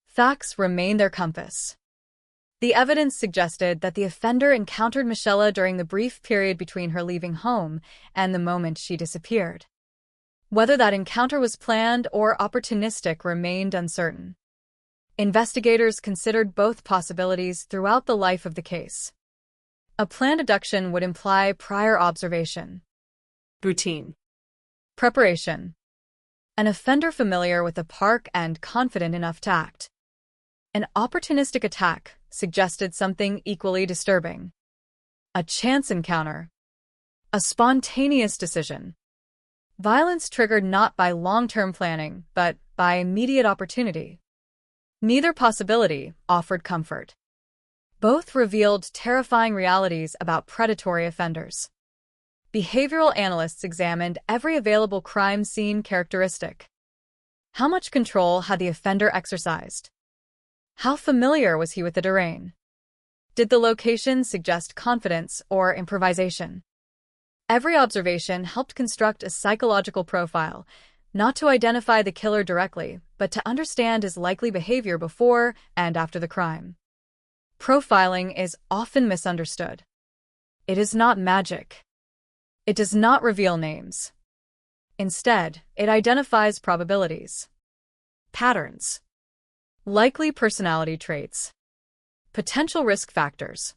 Facts remain their compass. The evidence suggested that the offender encountered Michela during the brief period between her leaving home and the moment she disappeared. Whether that encounter was planned or opportunistic remained uncertain. Investigators considered both possibilities throughout the life of the case. A planned abduction would imply prior observation. Routine. Preparation. An offender familiar with the park and confident enough to act. An opportunistic attack suggested something equally disturbing. A chance encounter. A spontaneous decision. Violence triggered not by long-term planning, but by immediate opportunity. Neither possibility offered comfort. Both revealed terrifying realities about predatory offenders. Behavioral analysts examined every available crime scene characteristic. How much control had the offender exercised? How familiar was he with the terrain? Did the location suggest confidence or improvisation? Every observation helped construct a psychological profile, not to identify the killer directly, but to understand his likely behavior before and after the crime. Profiling is often misunderstood. It is not magic. It does not reveal names. Instead, it identifies probabilities, patterns, likely personality traits, potential risk factors.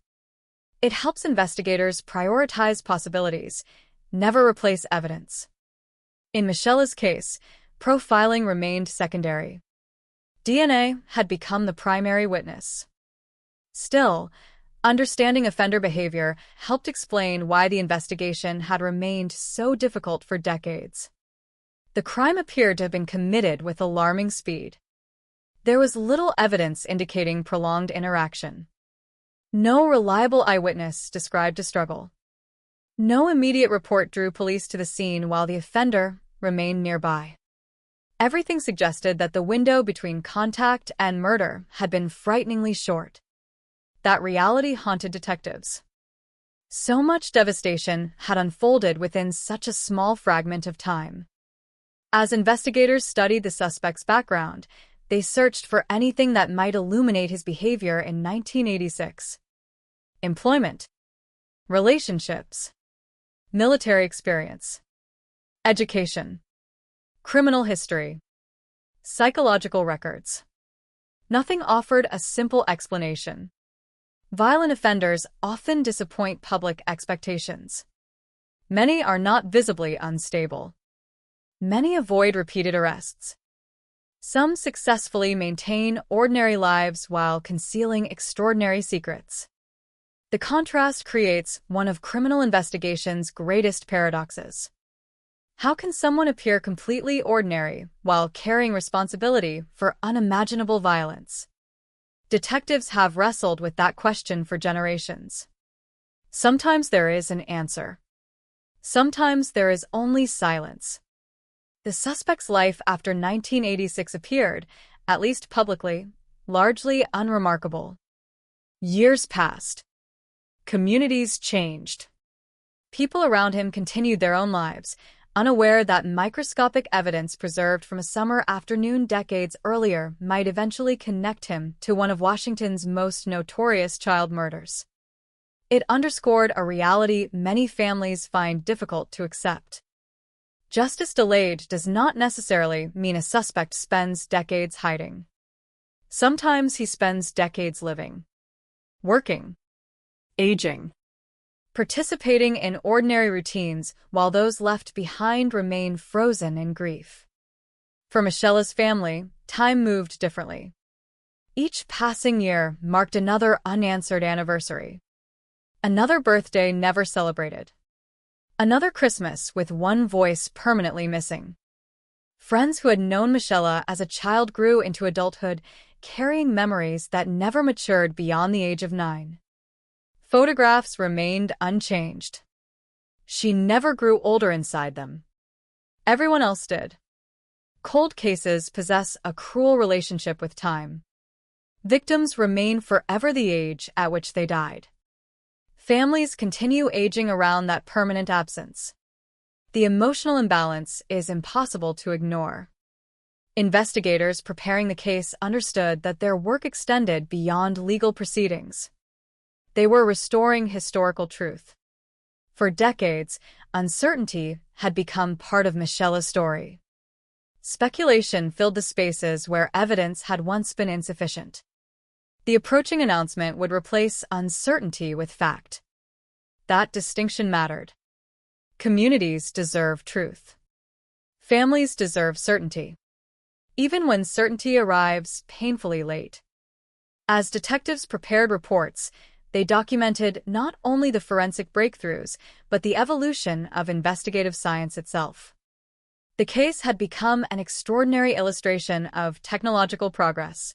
It helps investigators prioritize possibilities, never replace evidence. In Michela's case, profiling remained secondary. DNA had become the primary witness. Still, understanding offender behavior helped explain why the investigation had remained so difficult for decades. The crime appeared to have been committed with alarming speed. There was little evidence indicating prolonged interaction. No reliable eyewitness described a struggle. No immediate report drew police to the scene while the offender remained nearby. Everything suggested that the window between contact and murder had been frighteningly short. That reality haunted detectives. So much devastation had unfolded within such a small fragment of time. As investigators studied the suspect's background, they searched for anything that might illuminate his behavior in 1986. Employment, relationships, military experience, education, criminal history, psychological records. Nothing offered a simple explanation. Violent offenders often disappoint public expectations. Many are not visibly unstable. Many avoid repeated arrests. Some successfully maintain ordinary lives while concealing extraordinary secrets. The contrast creates one of criminal investigation's greatest paradoxes. How can someone appear completely ordinary while carrying responsibility for unimaginable violence? Detectives have wrestled with that question for generations. Sometimes there is an answer. Sometimes there is only silence. The suspect's life after 1986 appeared, at least publicly, largely unremarkable. Years passed. Communities changed. People around him continued their own lives, unaware that microscopic evidence preserved from a summer afternoon decades earlier might eventually connect him to one of Washington's most notorious child murders. It underscored a reality many families find difficult to accept. Justice delayed does not necessarily mean a suspect spends decades hiding. Sometimes he spends decades living, working, aging, participating in ordinary routines while those left behind remain frozen in grief. For Michela's family, time moved differently. Each passing year marked another unanswered anniversary. Another birthday never celebrated. Another Christmas with one voice permanently missing. Friends who had known Michela as a child grew into adulthood, carrying memories that never matured beyond the age of 9. Photographs remained unchanged. She never grew older inside them. Everyone else did. Cold cases possess a cruel relationship with time. Victims remain forever the age at which they died. Families continue aging around that permanent absence. The emotional imbalance is impossible to ignore. Investigators preparing the case understood that their work extended beyond legal proceedings. They were restoring historical truth. For decades, uncertainty had become part of Michela's story. Speculation filled the spaces where evidence had once been insufficient. The approaching announcement would replace uncertainty with fact. That distinction mattered. Communities deserve truth. Families deserve certainty. Even when certainty arrives painfully late. As detectives prepared reports, they documented not only the forensic breakthroughs, but the evolution of investigative science itself. The case had become an extraordinary illustration of technological progress.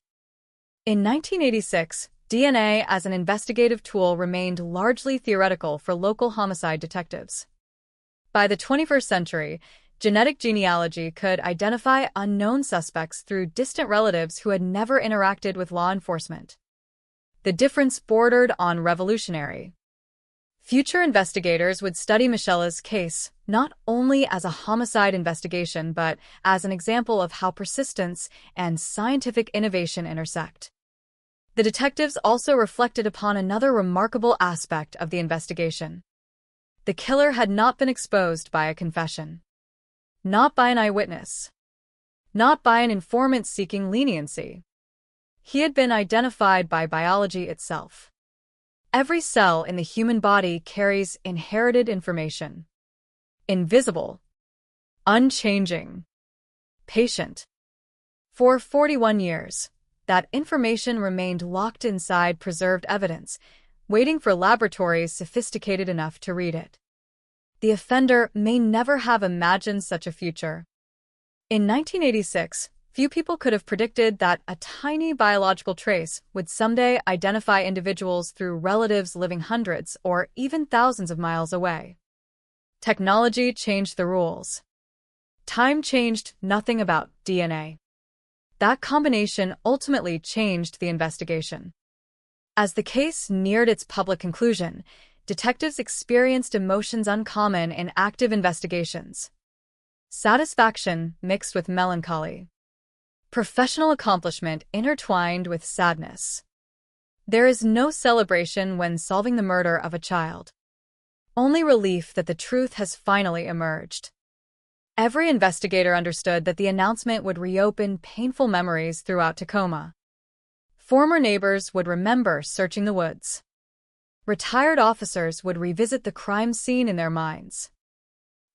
In 1986, DNA as an investigative tool remained largely theoretical for local homicide detectives. By the 21st century, genetic genealogy could identify unknown suspects through distant relatives who had never interacted with law enforcement. The difference bordered on revolutionary. Future investigators would study Michela's case not only as a homicide investigation but as an example of how persistence and scientific innovation intersect. The detectives also reflected upon another remarkable aspect of the investigation. The killer had not been exposed by a confession. Not by an eyewitness. Not by an informant seeking leniency. He had been identified by biology itself. Every cell in the human body carries inherited information. Invisible. Unchanging. Patient. For 41 years, that information remained locked inside preserved evidence, waiting for laboratories sophisticated enough to read it. The offender may never have imagined such a future. In 1986, few people could have predicted that a tiny biological trace would someday identify individuals through relatives living hundreds or even thousands of miles away. Technology changed the rules. Time changed nothing about DNA. That combination ultimately changed the investigation. As the case neared its public conclusion, detectives experienced emotions uncommon in active investigations. Satisfaction mixed with melancholy. Professional accomplishment intertwined with sadness. There is no celebration when solving the murder of a child. Only relief that the truth has finally emerged. Every investigator understood that the announcement would reopen painful memories throughout Tacoma. Former neighbors would remember searching the woods. Retired officers would revisit the crime scene in their minds.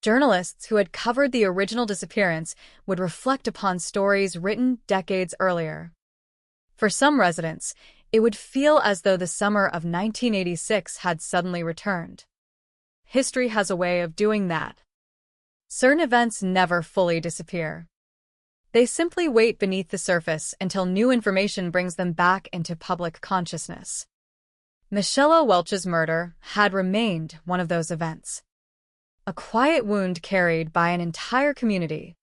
Journalists who had covered the original disappearance would reflect upon stories written decades earlier. For some residents, it would feel as though the summer of 1986 had suddenly returned. History has a way of doing that. Certain events never fully disappear. They simply wait beneath the surface until new information brings them back into public consciousness. Michela Welch's murder had remained one of those events. A quiet wound carried by an entire community.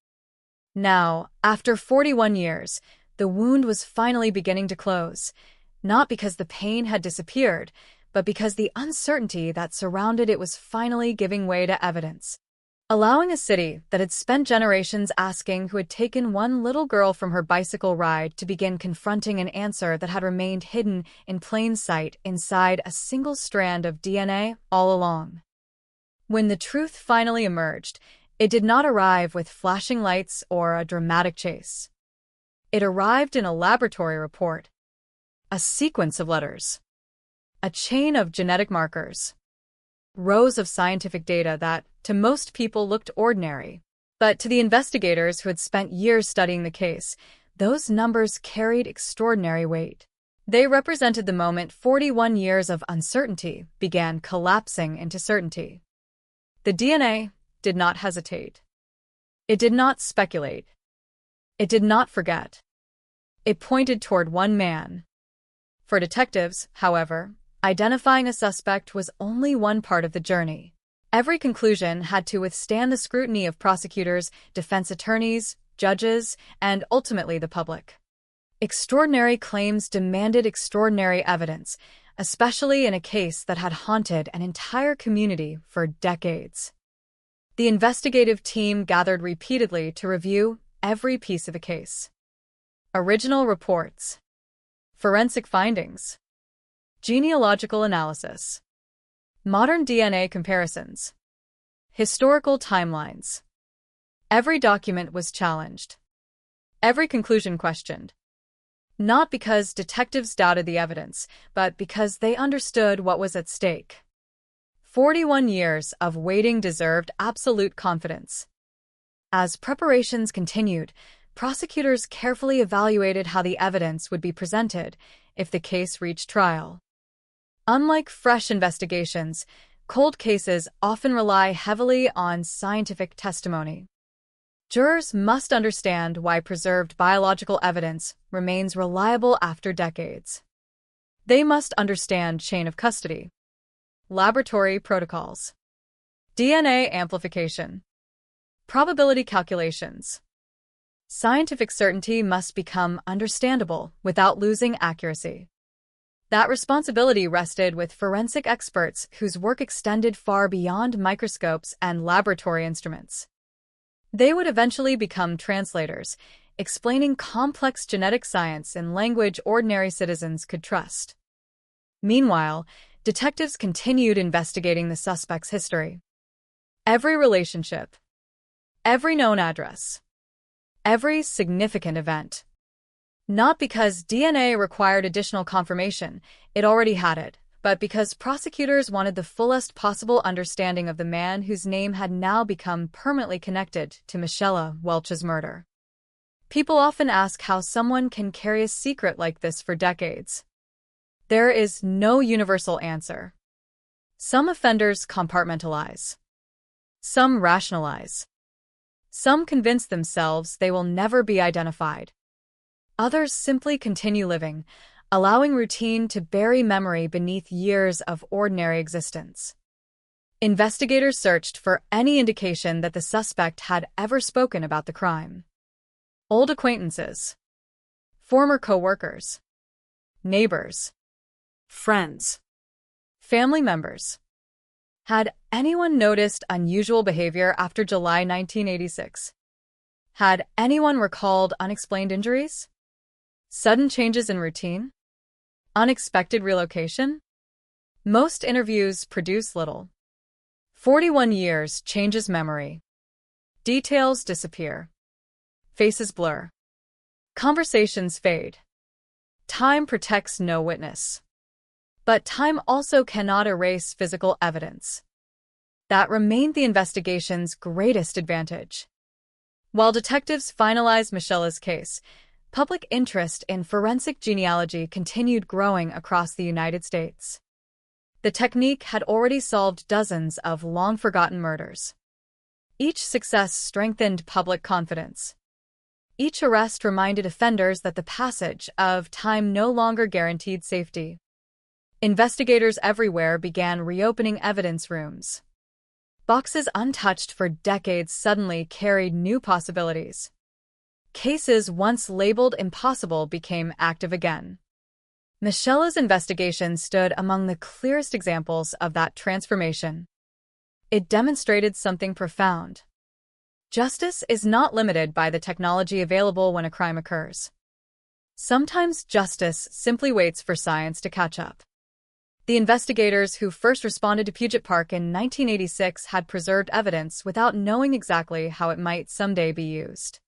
Now, after 41 years, the wound was finally beginning to close, not because the pain had disappeared, but because the uncertainty that surrounded it was finally giving way to evidence. Allowing a city that had spent generations asking who had taken one little girl from her bicycle ride to begin confronting an answer that had remained hidden in plain sight inside a single strand of DNA all along. When the truth finally emerged, it did not arrive with flashing lights or a dramatic chase. It arrived in a laboratory report, a sequence of letters, a chain of genetic markers, rows of scientific data that, to most people, looked ordinary. But to the investigators who had spent years studying the case, those numbers carried extraordinary weight. They represented the moment 41 years of uncertainty began collapsing into certainty. The DNA did not hesitate. It did not speculate. It did not forget. It pointed toward one man. For detectives, however, identifying a suspect was only one part of the journey. Every conclusion had to withstand the scrutiny of prosecutors, defense attorneys, judges, and ultimately the public. Extraordinary claims demanded extraordinary evidence, especially in a case that had haunted an entire community for decades. The investigative team gathered repeatedly to review every piece of the case. Original reports, forensic findings, genealogical analysis, modern DNA comparisons, historical timelines. Every document was challenged. Every conclusion questioned. Not because detectives doubted the evidence, but because they understood what was at stake. 41 years of waiting deserved absolute confidence. As preparations continued, prosecutors carefully evaluated how the evidence would be presented if the case reached trial. Unlike fresh investigations, cold cases often rely heavily on scientific testimony. Jurors must understand why preserved biological evidence remains reliable after decades. They must understand chain of custody, laboratory protocols, DNA amplification, probability calculations. Scientific certainty must become understandable without losing accuracy. That responsibility rested with forensic experts whose work extended far beyond microscopes and laboratory instruments. They would eventually become translators, explaining complex genetic science in language ordinary citizens could trust. Meanwhile, detectives continued investigating the suspect's history. Every relationship, every known address, every significant event. Not because DNA required additional confirmation, it already had it, but because prosecutors wanted the fullest possible understanding of the man whose name had now become permanently connected to Michelle Welch's murder. People often ask how someone can carry a secret like this for decades. There is no universal answer. Some offenders compartmentalize. Some rationalize. Some convince themselves they will never be identified. Others simply continue living, allowing routine to bury memory beneath years of ordinary existence. Investigators searched for any indication that the suspect had ever spoken about the crime. Old acquaintances, former co-workers, neighbors, friends, family members. Had anyone noticed unusual behavior after July 1986? Had anyone recalled unexplained injuries? Sudden changes in routine? Unexpected relocation? Most interviews produce little. 41 years changes memory. Details disappear. Faces blur. Conversations fade. Time protects no witness. But time also cannot erase physical evidence. That remained the investigation's greatest advantage. While detectives finalized Michelle's case, public interest in forensic genealogy continued growing across the United States. The technique had already solved dozens of long-forgotten murders. Each success strengthened public confidence. Each arrest reminded offenders that the passage of time no longer guaranteed safety. Investigators everywhere began reopening evidence rooms. Boxes untouched for decades suddenly carried new possibilities. Cases once labeled impossible became active again. Michelle's investigation stood among the clearest examples of that transformation. It demonstrated something profound. Justice is not limited by the technology available when a crime occurs. Sometimes justice simply waits for science to catch up. The investigators who first responded to Puget Park in 1986 had preserved evidence without knowing exactly how it might someday be used.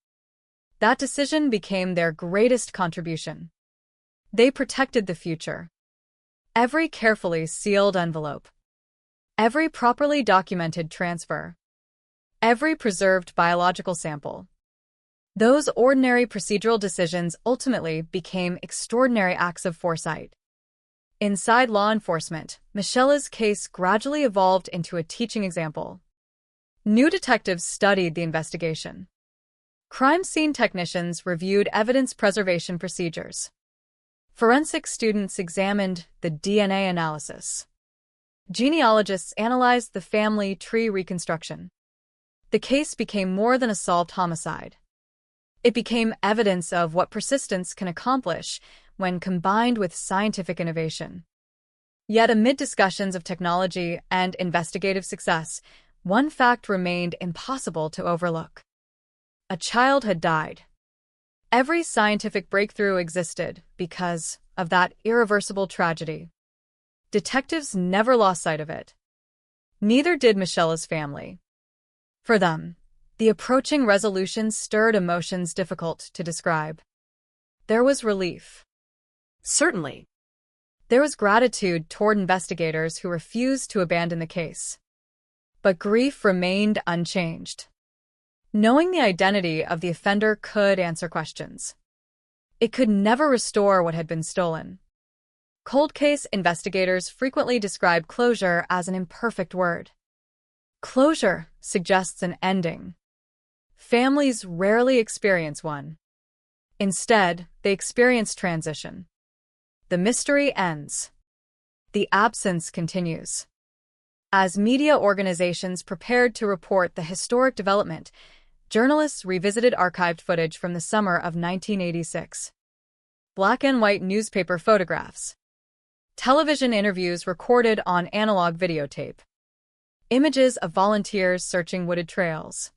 That decision became their greatest contribution. They protected the future. Every carefully sealed envelope, every properly documented transfer, every preserved biological sample. Those ordinary procedural decisions ultimately became extraordinary acts of foresight. Inside law enforcement, Michelle's case gradually evolved into a teaching example. New detectives studied the investigation. Crime scene technicians reviewed evidence preservation procedures. Forensic students examined the DNA analysis. Genealogists analyzed the family tree reconstruction. The case became more than a solved homicide. It became evidence of what persistence can accomplish when combined with scientific innovation. Yet amid discussions of technology and investigative success, one fact remained impossible to overlook. A child had died. Every scientific breakthrough existed because of that irreversible tragedy. Detectives never lost sight of it. Neither did Michelle's family. For them, the approaching resolution stirred emotions difficult to describe. There was relief. Certainly. There was gratitude toward investigators who refused to abandon the case. But grief remained unchanged. Knowing the identity of the offender could answer questions. It could never restore what had been stolen. Cold case investigators frequently describe closure as an imperfect word. Closure suggests an ending. Families rarely experience one. Instead, they experience transition. The mystery ends. The absence continues. As media organizations prepared to report the historic development, journalists revisited archived footage from the summer of 1986. Black and white newspaper photographs. television interviews recorded on analog videotape, images of volunteers searching wooded trails,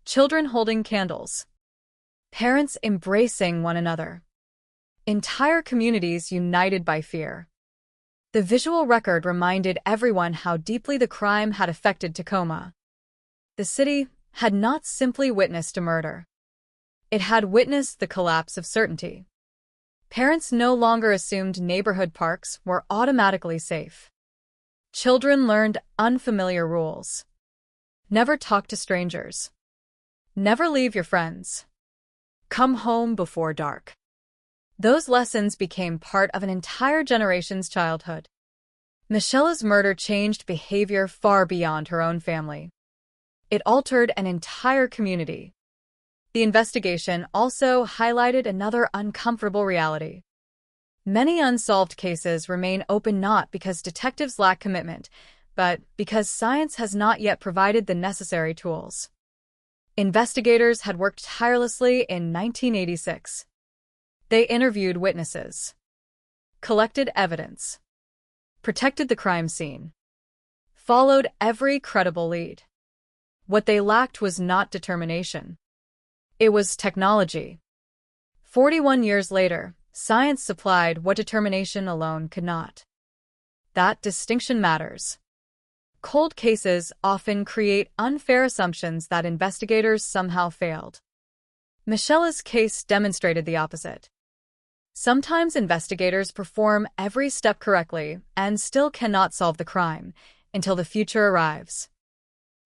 children holding candles, parents embracing one another, entire communities united by fear. The visual record reminded everyone how deeply the crime had affected Tacoma. The city had not simply witnessed a murder. It had witnessed the collapse of certainty. Parents no longer assumed neighborhood parks were automatically safe. Children learned unfamiliar rules. Never talk to strangers. Never leave your friends. Come home before dark. Those lessons became part of an entire generation's childhood. Michela's murder changed behavior far beyond her own family. It altered an entire community. The investigation also highlighted another uncomfortable reality. Many unsolved cases remain open not because detectives lack commitment, but because science has not yet provided the necessary tools. Investigators had worked tirelessly in 1986. They interviewed witnesses, collected evidence, protected the crime scene, followed every credible lead. What they lacked was not determination. It was technology. 41 years later, science supplied what determination alone could not. That distinction matters. Cold cases often create unfair assumptions that investigators somehow failed. Michela's case demonstrated the opposite. Sometimes investigators perform every step correctly and still cannot solve the crime until the future arrives.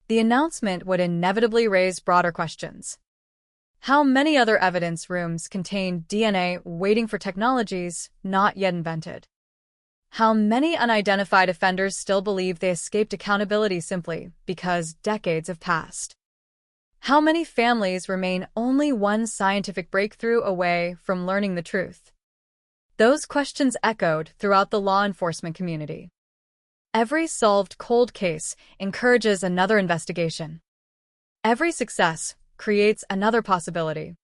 The announcement would inevitably raise broader questions. How many other evidence rooms contained DNA waiting for technologies not yet invented? How many unidentified offenders still believe they escaped accountability simply because decades have passed? How many families remain only one scientific breakthrough away from learning the truth? Those questions echoed throughout the law enforcement community. Every solved cold case encourages another investigation. Every success creates another possibility.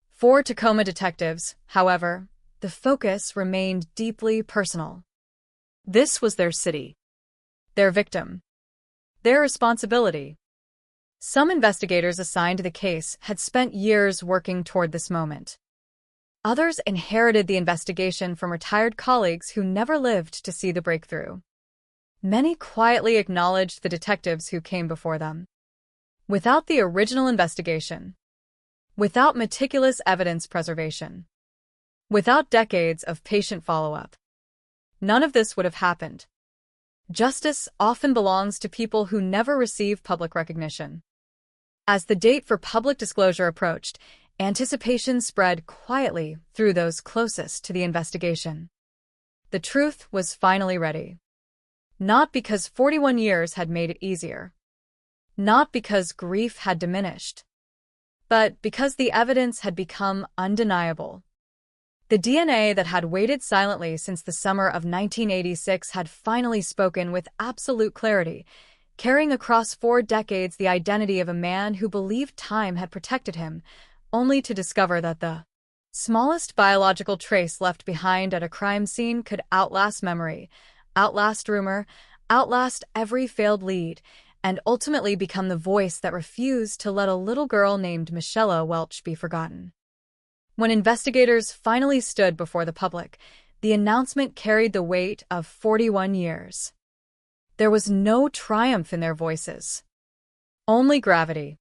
For Tacoma detectives, however, the focus remained deeply personal. This was their city, their victim, their responsibility. Some investigators assigned to the case had spent years working toward this moment. Others inherited the investigation from retired colleagues who never lived to see the breakthrough. Many quietly acknowledged the detectives who came before them. Without the original investigation, without meticulous evidence preservation, without decades of patient follow-up, none of this would have happened. Justice often belongs to people who never receive public recognition. As the date for public disclosure approached, anticipation spread quietly through those closest to the investigation. The truth was finally ready. Not because 41 years had made it easier. Not because grief had diminished. But because the evidence had become undeniable. The DNA that had waited silently since the summer of 1986 had finally spoken with absolute clarity, carrying across 4 decades the identity of a man who believed time had protected him, only to discover that the smallest biological trace left behind at a crime scene could outlast memory, outlast rumor, outlast every failed lead, and ultimately become the voice that refused to let a little girl named Michela Welch be forgotten. When investigators finally stood before the public, the announcement carried the weight of 41 years. There was no triumph in their voices. Only gravity.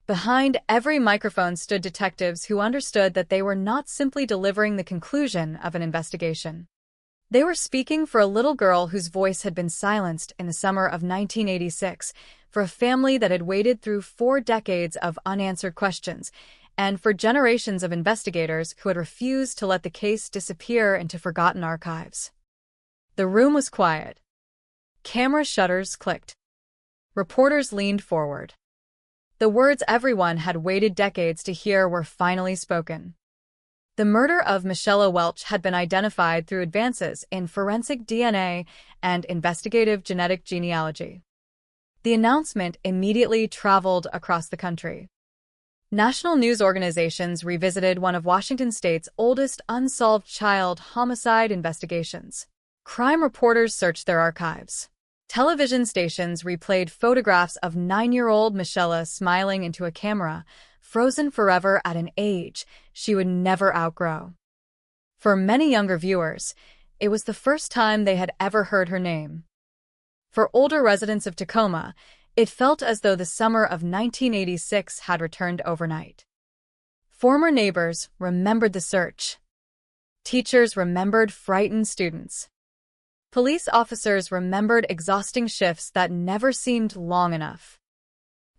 Behind every microphone stood detectives who understood that they were not simply delivering the conclusion of an investigation. They were speaking for a little girl whose voice had been silenced in the summer of 1986, for a family that had waited through 4 decades of unanswered questions, and for generations of investigators who had refused to let the case disappear into forgotten archives. The room was quiet. Camera shutters clicked. Reporters leaned forward. The words everyone had waited decades to hear were finally spoken. The murder of Michela Welch had been identified through advances in forensic DNA and investigative genetic genealogy. The announcement immediately traveled across the country. National news organizations revisited one of Washington state's oldest unsolved child homicide investigations. Crime reporters searched their archives. Television stations replayed photographs of 9-year-old Michelle smiling into a camera, frozen forever at an age she would never outgrow. For many younger viewers, it was the first time they had ever heard her name. For older residents of Tacoma, it felt as though the summer of 1986 had returned overnight. Former neighbors remembered the search. Teachers remembered frightened students. Police officers remembered exhausting shifts that never seemed long enough.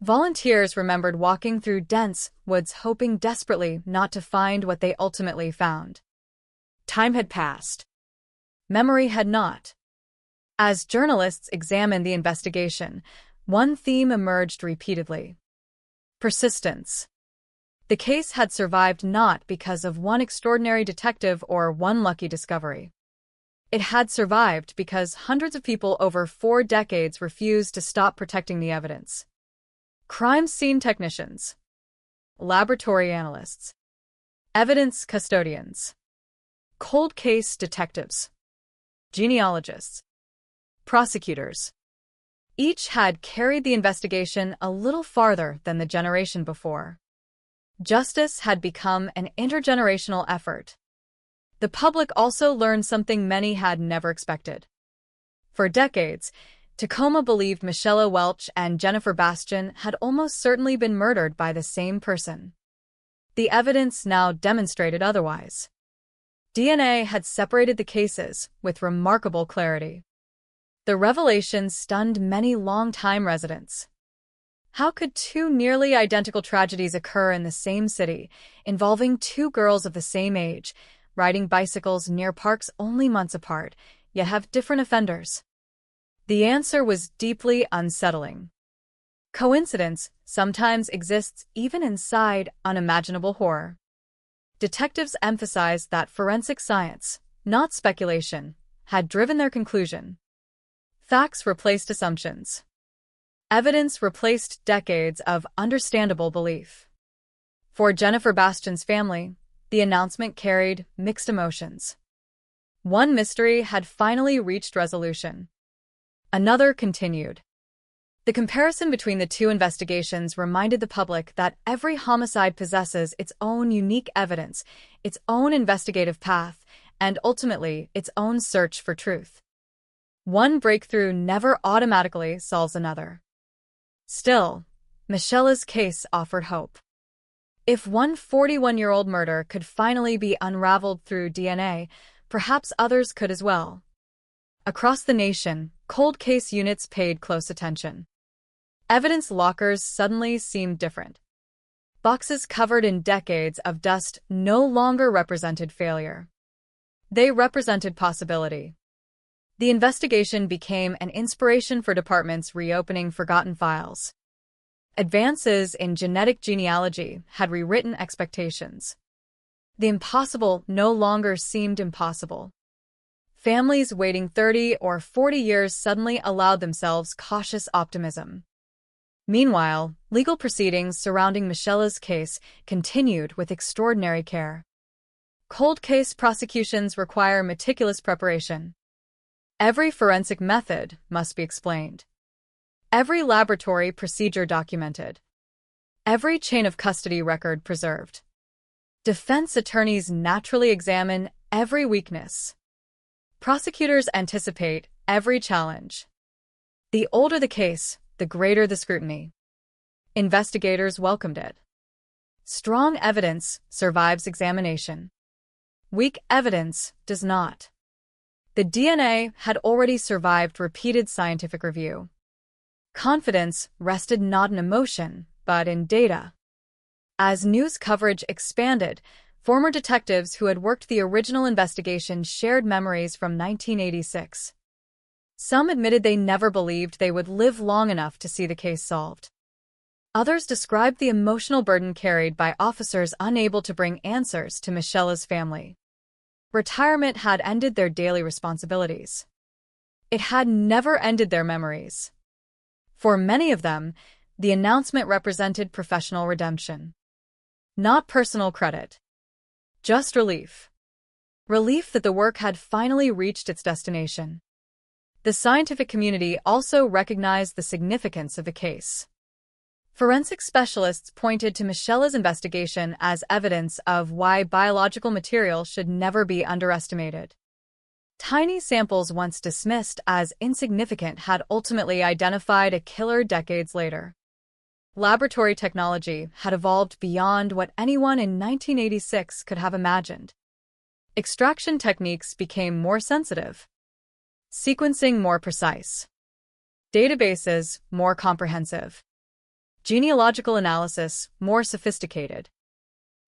Volunteers remembered walking through dense woods hoping desperately not to find what they ultimately found. Time had passed. Memory had not. As journalists examined the investigation, one theme emerged repeatedly: persistence. The case had survived not because of one extraordinary detective or one lucky discovery. It had survived because hundreds of people over 4 decades refused to stop protecting the evidence. Crime scene technicians, laboratory analysts, evidence custodians, cold case detectives, genealogists, prosecutors. Each had carried the investigation a little farther than the generation before. Justice had become an intergenerational effort. The public also learned something many had never expected. For decades, Tacoma believed Michelle Welch and Jennifer Bastian had almost certainly been murdered by the same person. The evidence now demonstrated otherwise. DNA had separated the cases with remarkable clarity. The revelation stunned many longtime residents. How could 2 nearly identical tragedies occur in the same city, involving 2 girls of the same age, riding bicycles near parks only months apart, yet have different offenders? The answer was deeply unsettling. Coincidence sometimes exists even inside unimaginable horror. Detectives emphasized that forensic science, not speculation, had driven their conclusion. Facts replaced assumptions. Evidence replaced decades of understandable belief. For Jennifer Bastian's family, the announcement carried mixed emotions. One mystery had finally reached resolution. Another continued. The comparison between the 2 investigations reminded the public that every homicide possesses its own unique evidence, its own investigative path, and ultimately its own search for truth. One breakthrough never automatically solves another. Still, Michelle's case offered hope. If one 41-year-old murder could finally be unraveled through DNA, perhaps others could as well. Across the nation, cold case units paid close attention. Evidence lockers suddenly seemed different. Boxes covered in decades of dust no longer represented failure. They represented possibility. The investigation became an inspiration for departments reopening forgotten files. Advances in genetic genealogy had rewritten expectations. The impossible no longer seemed impossible. Families waiting 30 or 40 years suddenly allowed themselves cautious optimism. Meanwhile, legal proceedings surrounding Michelle's case continued with extraordinary care. Cold case prosecutions require meticulous preparation. Every forensic method must be explained. Every laboratory procedure documented. Every chain of custody record preserved. Defense attorneys naturally examine every weakness. Prosecutors anticipate every challenge. The older the case, the greater the scrutiny. Investigators welcomed it. Strong evidence survives examination. Weak evidence does not. The DNA had already survived repeated scientific review. Confidence rested not in emotion, but in data. As news coverage expanded, former detectives who had worked the original investigation shared memories from 1986. Some admitted they never believed they would live long enough to see the case solved. Others described the emotional burden carried by officers unable to bring answers to Michelle's family. Retirement had ended their daily responsibilities. It had never ended their memories. For many of them, the announcement represented professional redemption. Not personal credit. Just relief. relief that the work had finally reached its destination. The scientific community also recognized the significance of the case. Forensic specialists pointed to Michela's investigation as evidence of why biological material should never be underestimated. Tiny samples once dismissed as insignificant had ultimately identified a killer decades later. Laboratory technology had evolved beyond what anyone in 1986 could have imagined. Extraction techniques became more sensitive, sequencing more precise, databases more comprehensive, genealogical analysis more sophisticated.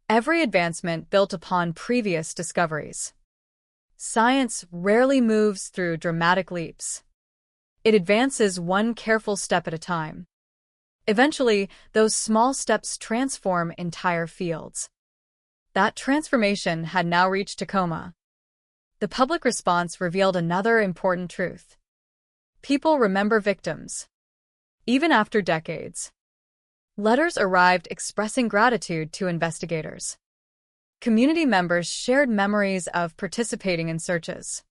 Every advancement built upon previous discoveries. Science rarely moves through dramatic leaps. It advances one careful step at a time. Eventually, those small steps transform entire fields. That transformation had now reached Tacoma. The public response revealed another important truth. People remember victims, even after decades. Letters arrived expressing gratitude to investigators. Community members shared memories of participating in searches.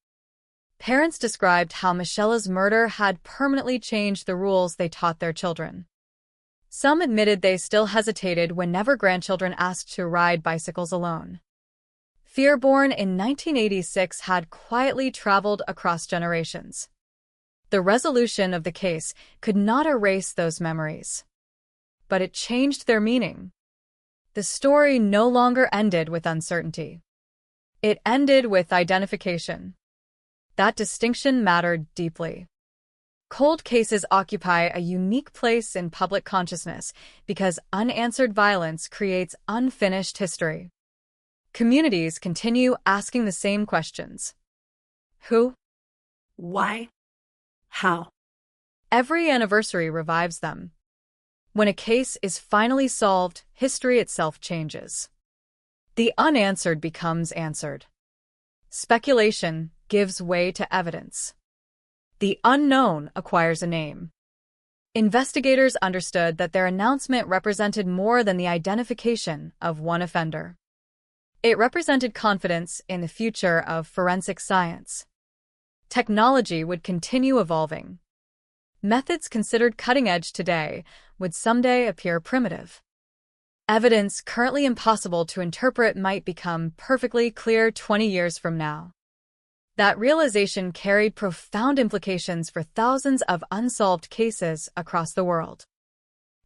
Parents described how Michela's murder had permanently changed the rules they taught their children. Some admitted they still hesitated whenever grandchildren asked to ride bicycles alone. Fear born in 1986 had quietly traveled across generations. The resolution of the case could not erase those memories. But it changed their meaning. The story no longer ended with uncertainty. It ended with identification. That distinction mattered deeply. Cold cases occupy a unique place in public consciousness because unanswered violence creates unfinished history. Communities continue asking the same questions. Who? Why? How? Every anniversary revives them. When a case is finally solved, history itself changes. The unanswered becomes answered. Speculation gives way to evidence. The unknown acquires a name. Investigators understood that their announcement represented more than the identification of one offender. It represented confidence in the future of forensic science. Technology would continue evolving. Methods considered cutting-edge today would someday appear primitive. Evidence currently impossible to interpret might become perfectly clear 20 years from now. That realization carried profound implications for thousands of unsolved cases across the world.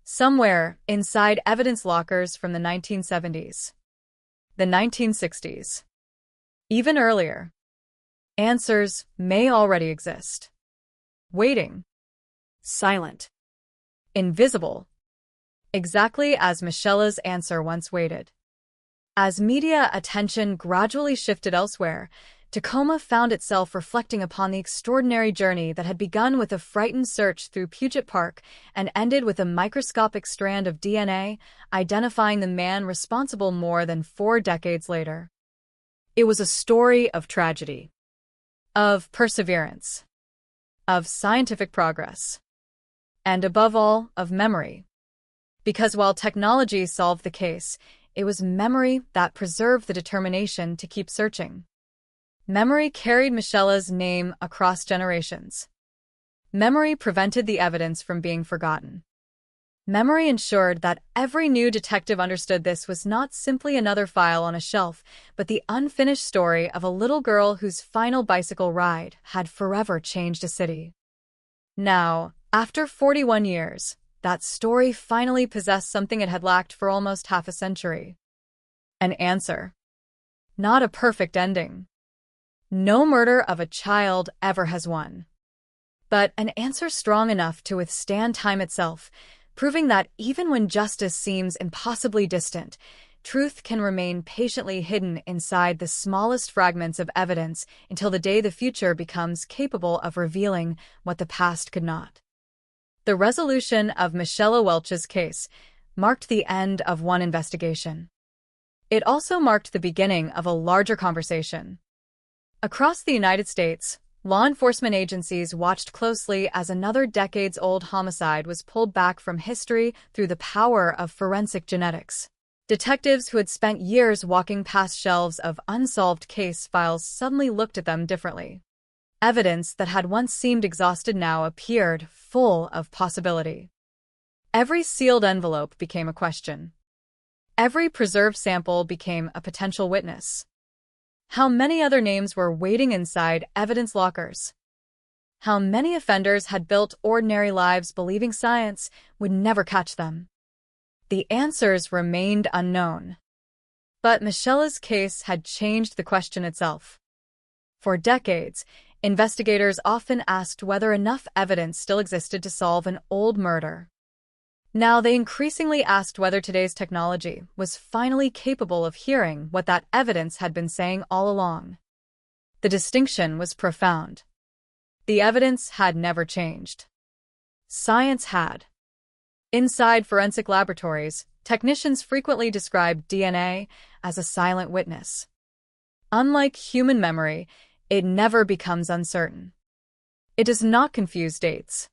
Somewhere inside evidence lockers from the 1970s, the 1960s, even earlier, answers may already exist. Waiting. Silent. Invisible. Exactly as Michela's answer once waited. As media attention gradually shifted elsewhere, Tacoma found itself reflecting upon the extraordinary journey that had begun with a frightened search through Puget Park and ended with a microscopic strand of DNA identifying the man responsible more than 4 decades later. It was a story of tragedy, of perseverance, of scientific progress, and above all, of memory. Because while technology solved the case, it was memory that preserved the determination to keep searching. Memory carried Michela's name across generations. Memory prevented the evidence from being forgotten. Memory ensured that every new detective understood this was not simply another file on a shelf, but the unfinished story of a little girl whose final bicycle ride had forever changed a city. Now, after 41 years, that story finally possessed something it had lacked for almost half a century. An answer. Not a perfect ending. No murder of a child ever has one. But an answer strong enough to withstand time itself, proving that even when justice seems impossibly distant, truth can remain patiently hidden inside the smallest fragments of evidence until the day the future becomes capable of revealing what the past could not. The resolution of Michela Welch's case marked the end of one investigation. It also marked the beginning of a larger conversation. Across the United States, law enforcement agencies watched closely as another decades-old homicide was pulled back from history through the power of forensic genetics. Detectives who had spent years walking past shelves of unsolved case files suddenly looked at them differently. Evidence that had once seemed exhausted now appeared full of possibility. Every sealed envelope became a question. Every preserved sample became a potential witness. How many other names were waiting inside evidence lockers? How many offenders had built ordinary lives believing science would never catch them? The answers remained unknown. But Michela's case had changed the question itself. For decades, investigators often asked whether enough evidence still existed to solve an old murder. Now they increasingly asked whether today's technology was finally capable of hearing what that evidence had been saying all along. The distinction was profound. The evidence had never changed. Science had. Inside forensic laboratories, technicians frequently describe DNA as a silent witness. Unlike human memory, it never becomes uncertain. It does not confuse dates.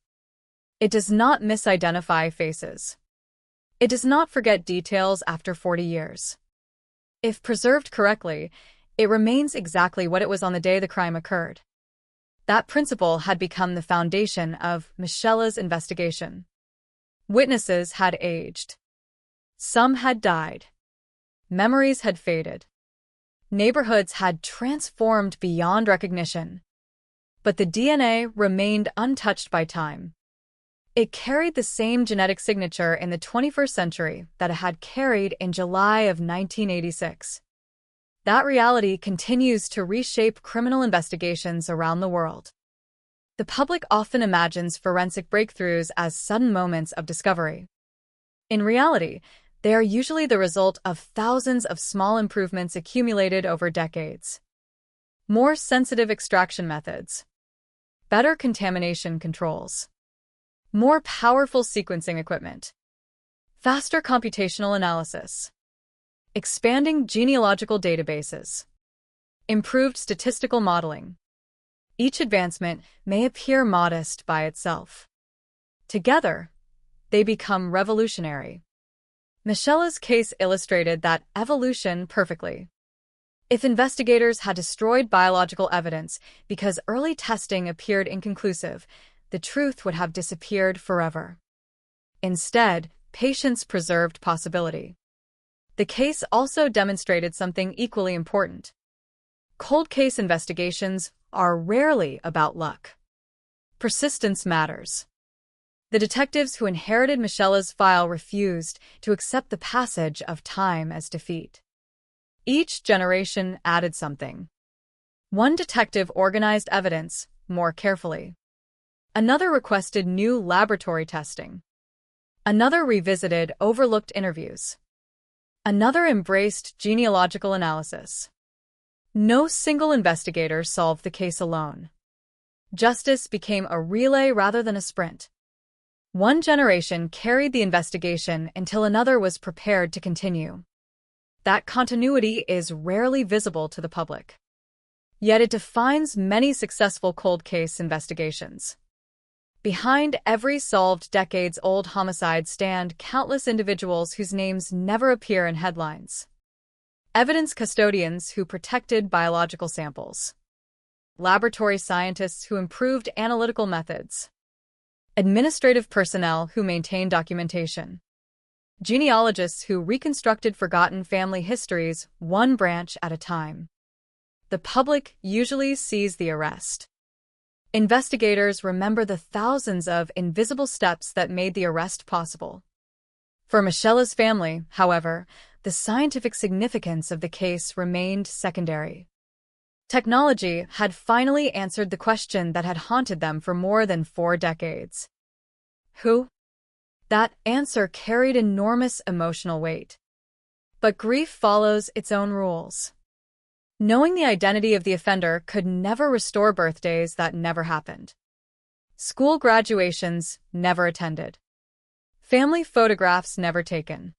It does not misidentify faces. It does not forget details after 40 years. If preserved correctly, it remains exactly what it was on the day the crime occurred. That principle had become the foundation of Michela's investigation. Witnesses had aged. Some had died. Memories had faded. Neighborhoods had transformed beyond recognition. But the DNA remained untouched by time. It carried the same genetic signature in the 21st century that it had carried in July of 1986. That reality continues to reshape criminal investigations around the world. The public often imagines forensic breakthroughs as sudden moments of discovery. In reality, they are usually the result of thousands of small improvements accumulated over decades. More sensitive extraction methods. Better contamination controls. More powerful sequencing equipment. Faster computational analysis. Expanding genealogical databases. Improved statistical modeling. Each advancement may appear modest by itself. Together, they become revolutionary. Michela's case illustrated that evolution perfectly. If investigators had destroyed biological evidence because early testing appeared inconclusive, the truth would have disappeared forever. Instead, patience preserved possibility. The case also demonstrated something equally important. Cold case investigations are rarely about luck. Persistence matters. The detectives who inherited Michela's file refused to accept the passage of time as defeat. Each generation added something. One detective organized evidence more carefully. Another requested new laboratory testing. Another revisited overlooked interviews. Another embraced genealogical analysis. No single investigator solved the case alone. Justice became a relay rather than a sprint. One generation carried the investigation until another was prepared to continue. That continuity is rarely visible to the public. Yet it defines many successful cold case investigations. Behind every solved decades-old homicide stand countless individuals whose names never appear in headlines. Evidence custodians who protected biological samples. Laboratory scientists who improved analytical methods. Administrative personnel who maintained documentation. Genealogists who reconstructed forgotten family histories one branch at a time. The public usually sees the arrest. Investigators remember the thousands of invisible steps that made the arrest possible. For Michela's family, however, the scientific significance of the case remained secondary. Technology had finally answered the question that had haunted them for more than 4 decades. Who? That answer carried enormous emotional weight. But grief follows its own rules. Knowing the identity of the offender could never restore birthdays that never happened. School graduations never attended. Family photographs never taken.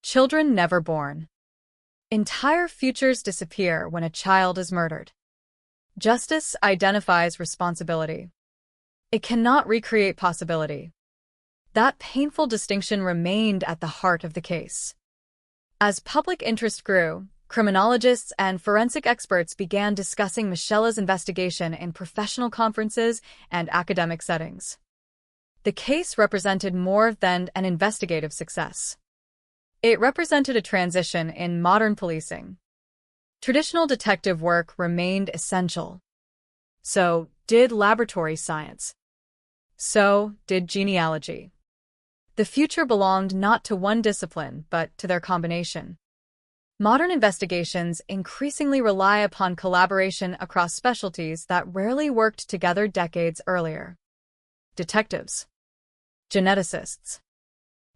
Children never born. Entire futures disappear when a child is murdered. Justice identifies responsibility. It cannot recreate possibility. That painful distinction remained at the heart of the case. As public interest grew, criminologists and forensic experts began discussing Michela's investigation in professional conferences and academic settings. The case represented more than an investigative success. It represented a transition in modern policing. Traditional detective work remained essential. So did laboratory science. So did genealogy. The future belonged not to one discipline, but to their combination. Modern investigations increasingly rely upon collaboration across specialties that rarely worked together decades earlier. Detectives, geneticists,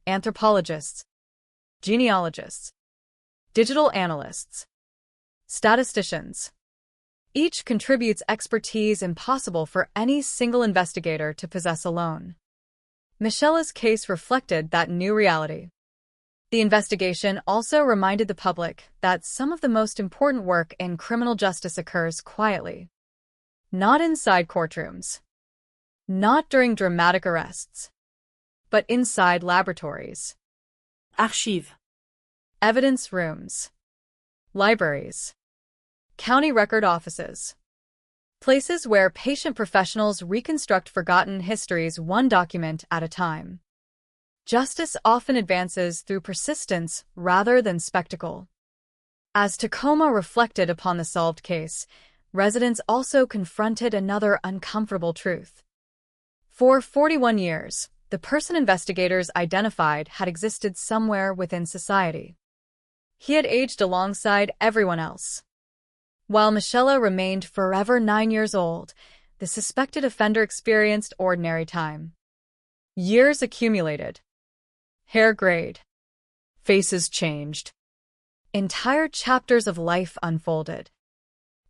anthropologists, genealogists, digital analysts, statisticians. Each contributes expertise impossible for any single investigator to possess alone. Michela's case reflected that new reality. The investigation also reminded the public that some of the most important work in criminal justice occurs quietly. Not inside courtrooms. Not during dramatic arrests. But inside laboratories. Archives. Evidence rooms. Libraries. County record offices. Places where patient professionals reconstruct forgotten histories one document at a time. Justice often advances through persistence rather than spectacle. As Tacoma reflected upon the solved case, residents also confronted another uncomfortable truth. For 41 years, the person investigators identified had existed somewhere within society. He had aged alongside everyone else. While Michela remained forever 9 years old, the suspected offender experienced ordinary time. Years accumulated. Hair grayed. Faces changed. Entire chapters of life unfolded.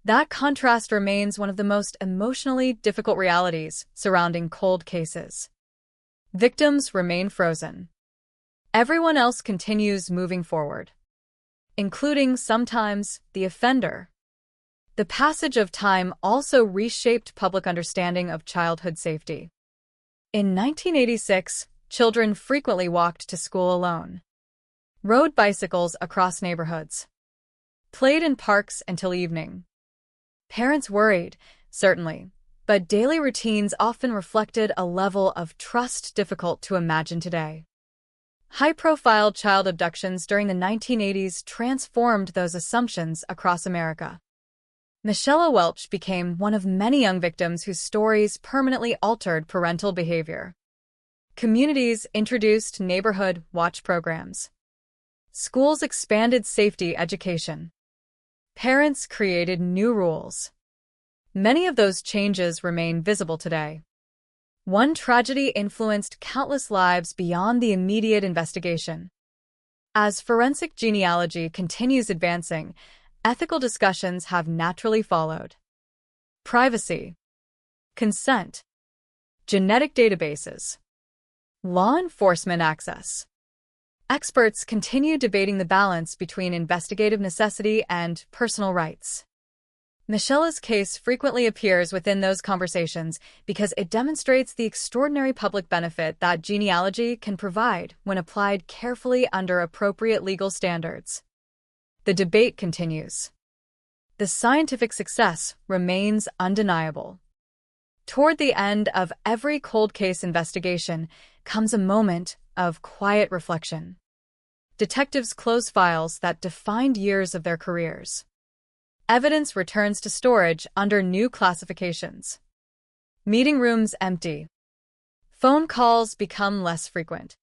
That contrast remains one of the most emotionally difficult realities surrounding cold cases. Victims remain frozen. Everyone else continues moving forward, including sometimes the offender. The passage of time also reshaped public understanding of childhood safety. In 1986, children frequently walked to school alone, rode bicycles across neighborhoods, played in parks until evening. Parents worried, certainly, but daily routines often reflected a level of trust difficult to imagine today. High-profile child abductions during the 1980s transformed those assumptions across America. Michela Welch became one of many young victims whose stories permanently altered parental behavior. Communities introduced neighborhood watch programs. Schools expanded safety education. Parents created new rules. Many of those changes remain visible today. One tragedy influenced countless lives beyond the immediate investigation. As forensic genealogy continues advancing, ethical discussions have naturally followed. Privacy, consent, genetic databases, law enforcement access. Experts continue debating the balance between investigative necessity and personal rights. Michela's case frequently appears within those conversations because it demonstrates the extraordinary public benefit that genealogy can provide when applied carefully under appropriate legal standards. The debate continues. The scientific success remains undeniable. Toward the end of every cold case investigation comes a moment of quiet reflection. Detectives close files that defined years of their careers. Evidence returns to storage under new classifications. Meeting rooms empty. Phone calls become less frequent.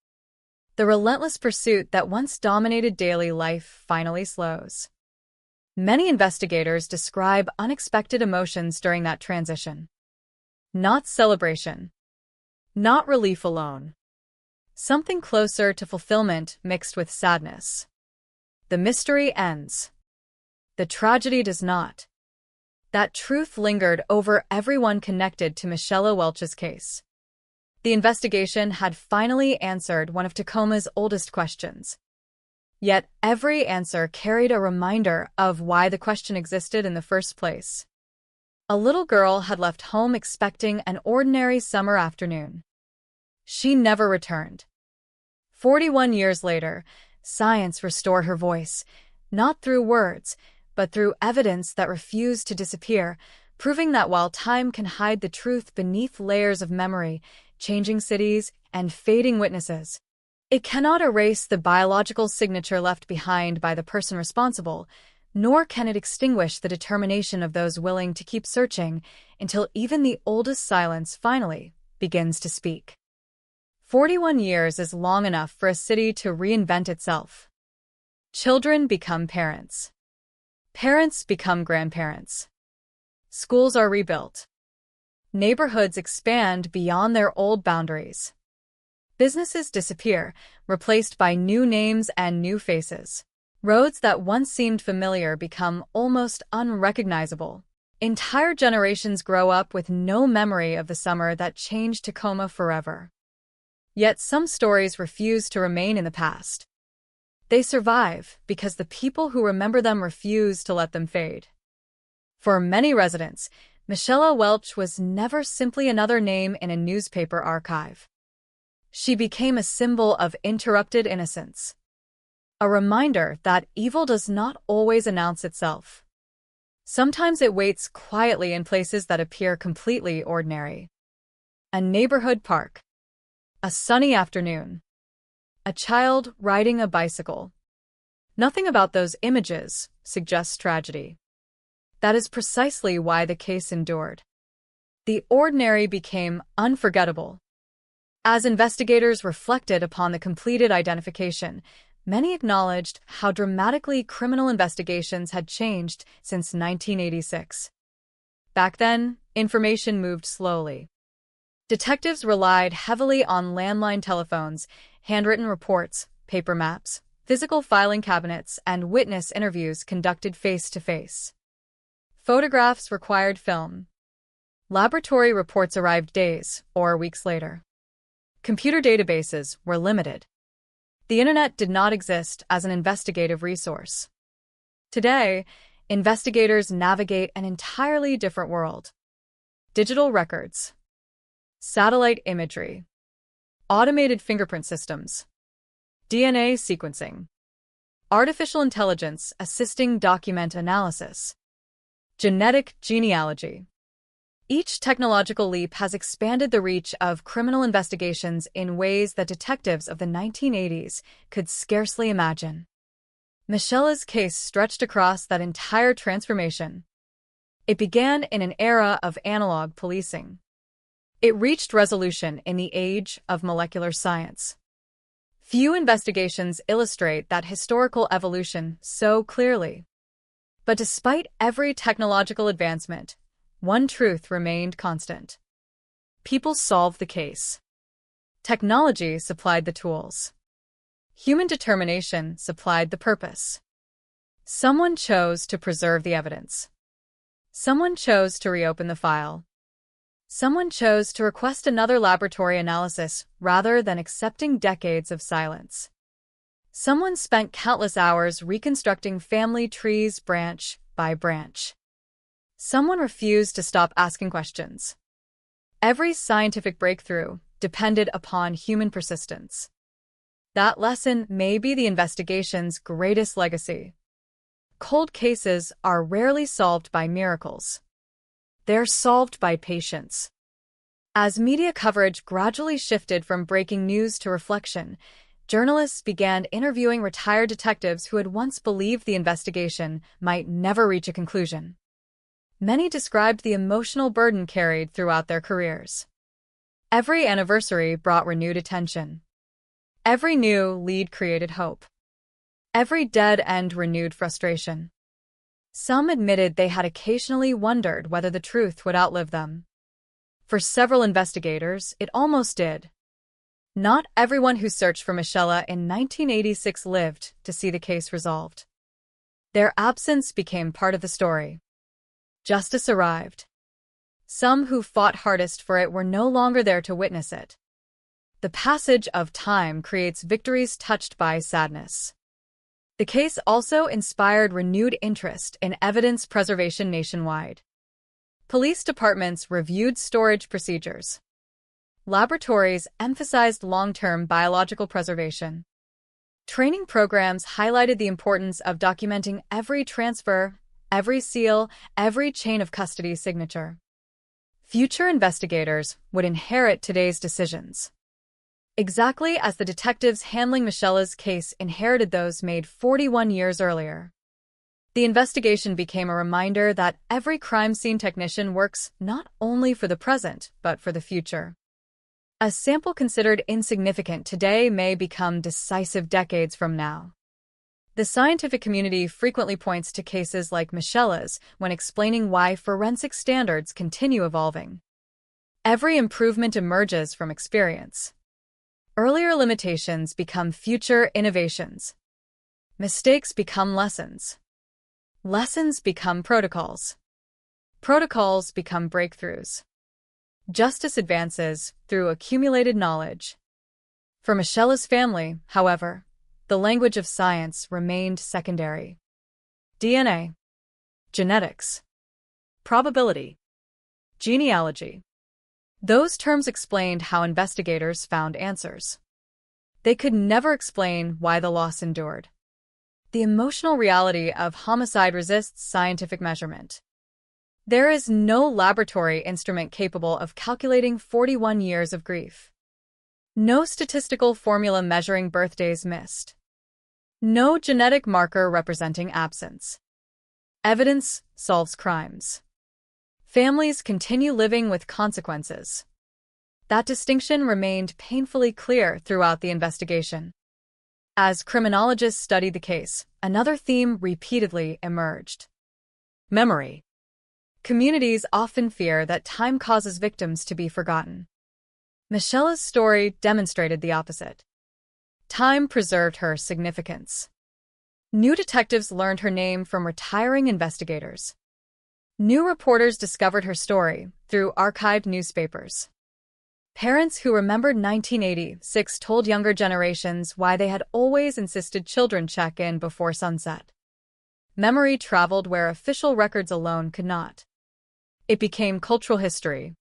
The relentless pursuit that once dominated daily life finally slows. Many investigators describe unexpected emotions during that transition. Not celebration. Not relief alone. Something closer to fulfillment mixed with sadness. The mystery ends. The tragedy does not. That truth lingered over everyone connected to Michela Welch's case. The investigation had finally answered one of Tacoma's oldest questions. Yet every answer carried a reminder of why the question existed in the first place. A little girl had left home expecting an ordinary summer afternoon. She never returned. 41 years later, science restored her voice, not through words, but through evidence that refused to disappear, proving that while time can hide the truth beneath layers of memory, changing cities, and fading witnesses, it cannot erase the biological signature left behind by the person responsible, nor can it extinguish the determination of those willing to keep searching until even the oldest silence finally begins to speak. 41 years is long enough for a city to reinvent itself. Children become parents. Parents become grandparents. Schools are rebuilt. Neighborhoods expand beyond their old boundaries. Businesses disappear, replaced by new names and new faces. Roads that once seemed familiar become almost unrecognizable. Entire generations grow up with no memory of the summer that changed Tacoma forever. Yet some stories refuse to remain in the past. They survive because the people who remember them refuse to let them fade. For many residents, Michelle Welch was never simply another name in a newspaper archive. She became a symbol of interrupted innocence. A reminder that evil does not always announce itself. Sometimes it waits quietly in places that appear completely ordinary. A neighborhood park. A sunny afternoon. A child riding a bicycle. Nothing about those images suggests tragedy. That is precisely why the case endured. The ordinary became unforgettable. As investigators reflected upon the completed identification, many acknowledged how dramatically criminal investigations had changed since 1986. Back then, information moved slowly. Detectives relied heavily on landline telephones, handwritten reports, paper maps, physical filing cabinets, and witness interviews conducted face-to-face. Photographs required film. Laboratory reports arrived days or weeks later. Computer databases were limited. The internet did not exist as an investigative resource. Today, investigators navigate an entirely different world. Digital records, satellite imagery, automated fingerprint systems, DNA sequencing, artificial intelligence assisting document analysis, genetic genealogy. Each technological leap has expanded the reach of criminal investigations in ways that detectives of the 1980s could scarcely imagine. Michelle's case stretched across that entire transformation. It began in an era of analog policing. It reached resolution in the age of molecular science. Few investigations illustrate that historical evolution so clearly. But despite every technological advancement, one truth remained constant. People solved the case. Technology supplied the tools. Human determination supplied the purpose. Someone chose to preserve the evidence. Someone chose to reopen the file. Someone chose to request another laboratory analysis rather than accepting decades of silence. Someone spent countless hours reconstructing family trees branch by branch. Someone refused to stop asking questions. Every scientific breakthrough depended upon human persistence. That lesson may be the investigation's greatest legacy. Cold cases are rarely solved by miracles. They're solved by patience. As media coverage gradually shifted from breaking news to reflection, journalists began interviewing retired detectives who had once believed the investigation might never reach a conclusion. Many described the emotional burden carried throughout their careers. Every anniversary brought renewed attention. Every new lead created hope. Every dead end renewed frustration. Some admitted they had occasionally wondered whether the truth would outlive them. For several investigators, it almost did. Not everyone who searched for Michelle in 1986 lived to see the case resolved. Their absence became part of the story. Justice arrived. Some who fought hardest for it were no longer there to witness it. The passage of time creates victories touched by sadness. The case also inspired renewed interest in evidence preservation nationwide. Police departments reviewed storage procedures. Laboratories emphasized long-term biological preservation. Training programs highlighted the importance of documenting every transfer, every seal, every chain of custody signature. Future investigators would inherit today's decisions, exactly as the detectives handling Michela's case inherited those made 41 years earlier. The investigation became a reminder that every crime scene technician works not only for the present, but for the future. A sample considered insignificant today may become decisive decades from now. The scientific community frequently points to cases like Michela's when explaining why forensic standards continue evolving. Every improvement emerges from experience. Earlier limitations become future innovations. Mistakes become lessons. Lessons become protocols. Protocols become breakthroughs. Justice advances through accumulated knowledge. For Michela's family, however, the language of science remained secondary. DNA, genetics, probability, genealogy. Those terms explained how investigators found answers. They could never explain why the loss endured. The emotional reality of homicide resists scientific measurement. There is no laboratory instrument capable of calculating 41 years of grief. No statistical formula measuring birthdays missed. No genetic marker representing absence. Evidence solves crimes. Families continue living with consequences. That distinction remained painfully clear throughout the investigation. As criminologists studied the case, another theme repeatedly emerged. memory. Communities often fear that time causes victims to be forgotten. Michela's story demonstrated the opposite. Time preserved her significance. New detectives learned her name from retiring investigators. New reporters discovered her story through archived newspapers. Parents who remembered 1986 told younger generations why they had always insisted children check in before sunset. Memory traveled where official records alone could not. It became cultural history.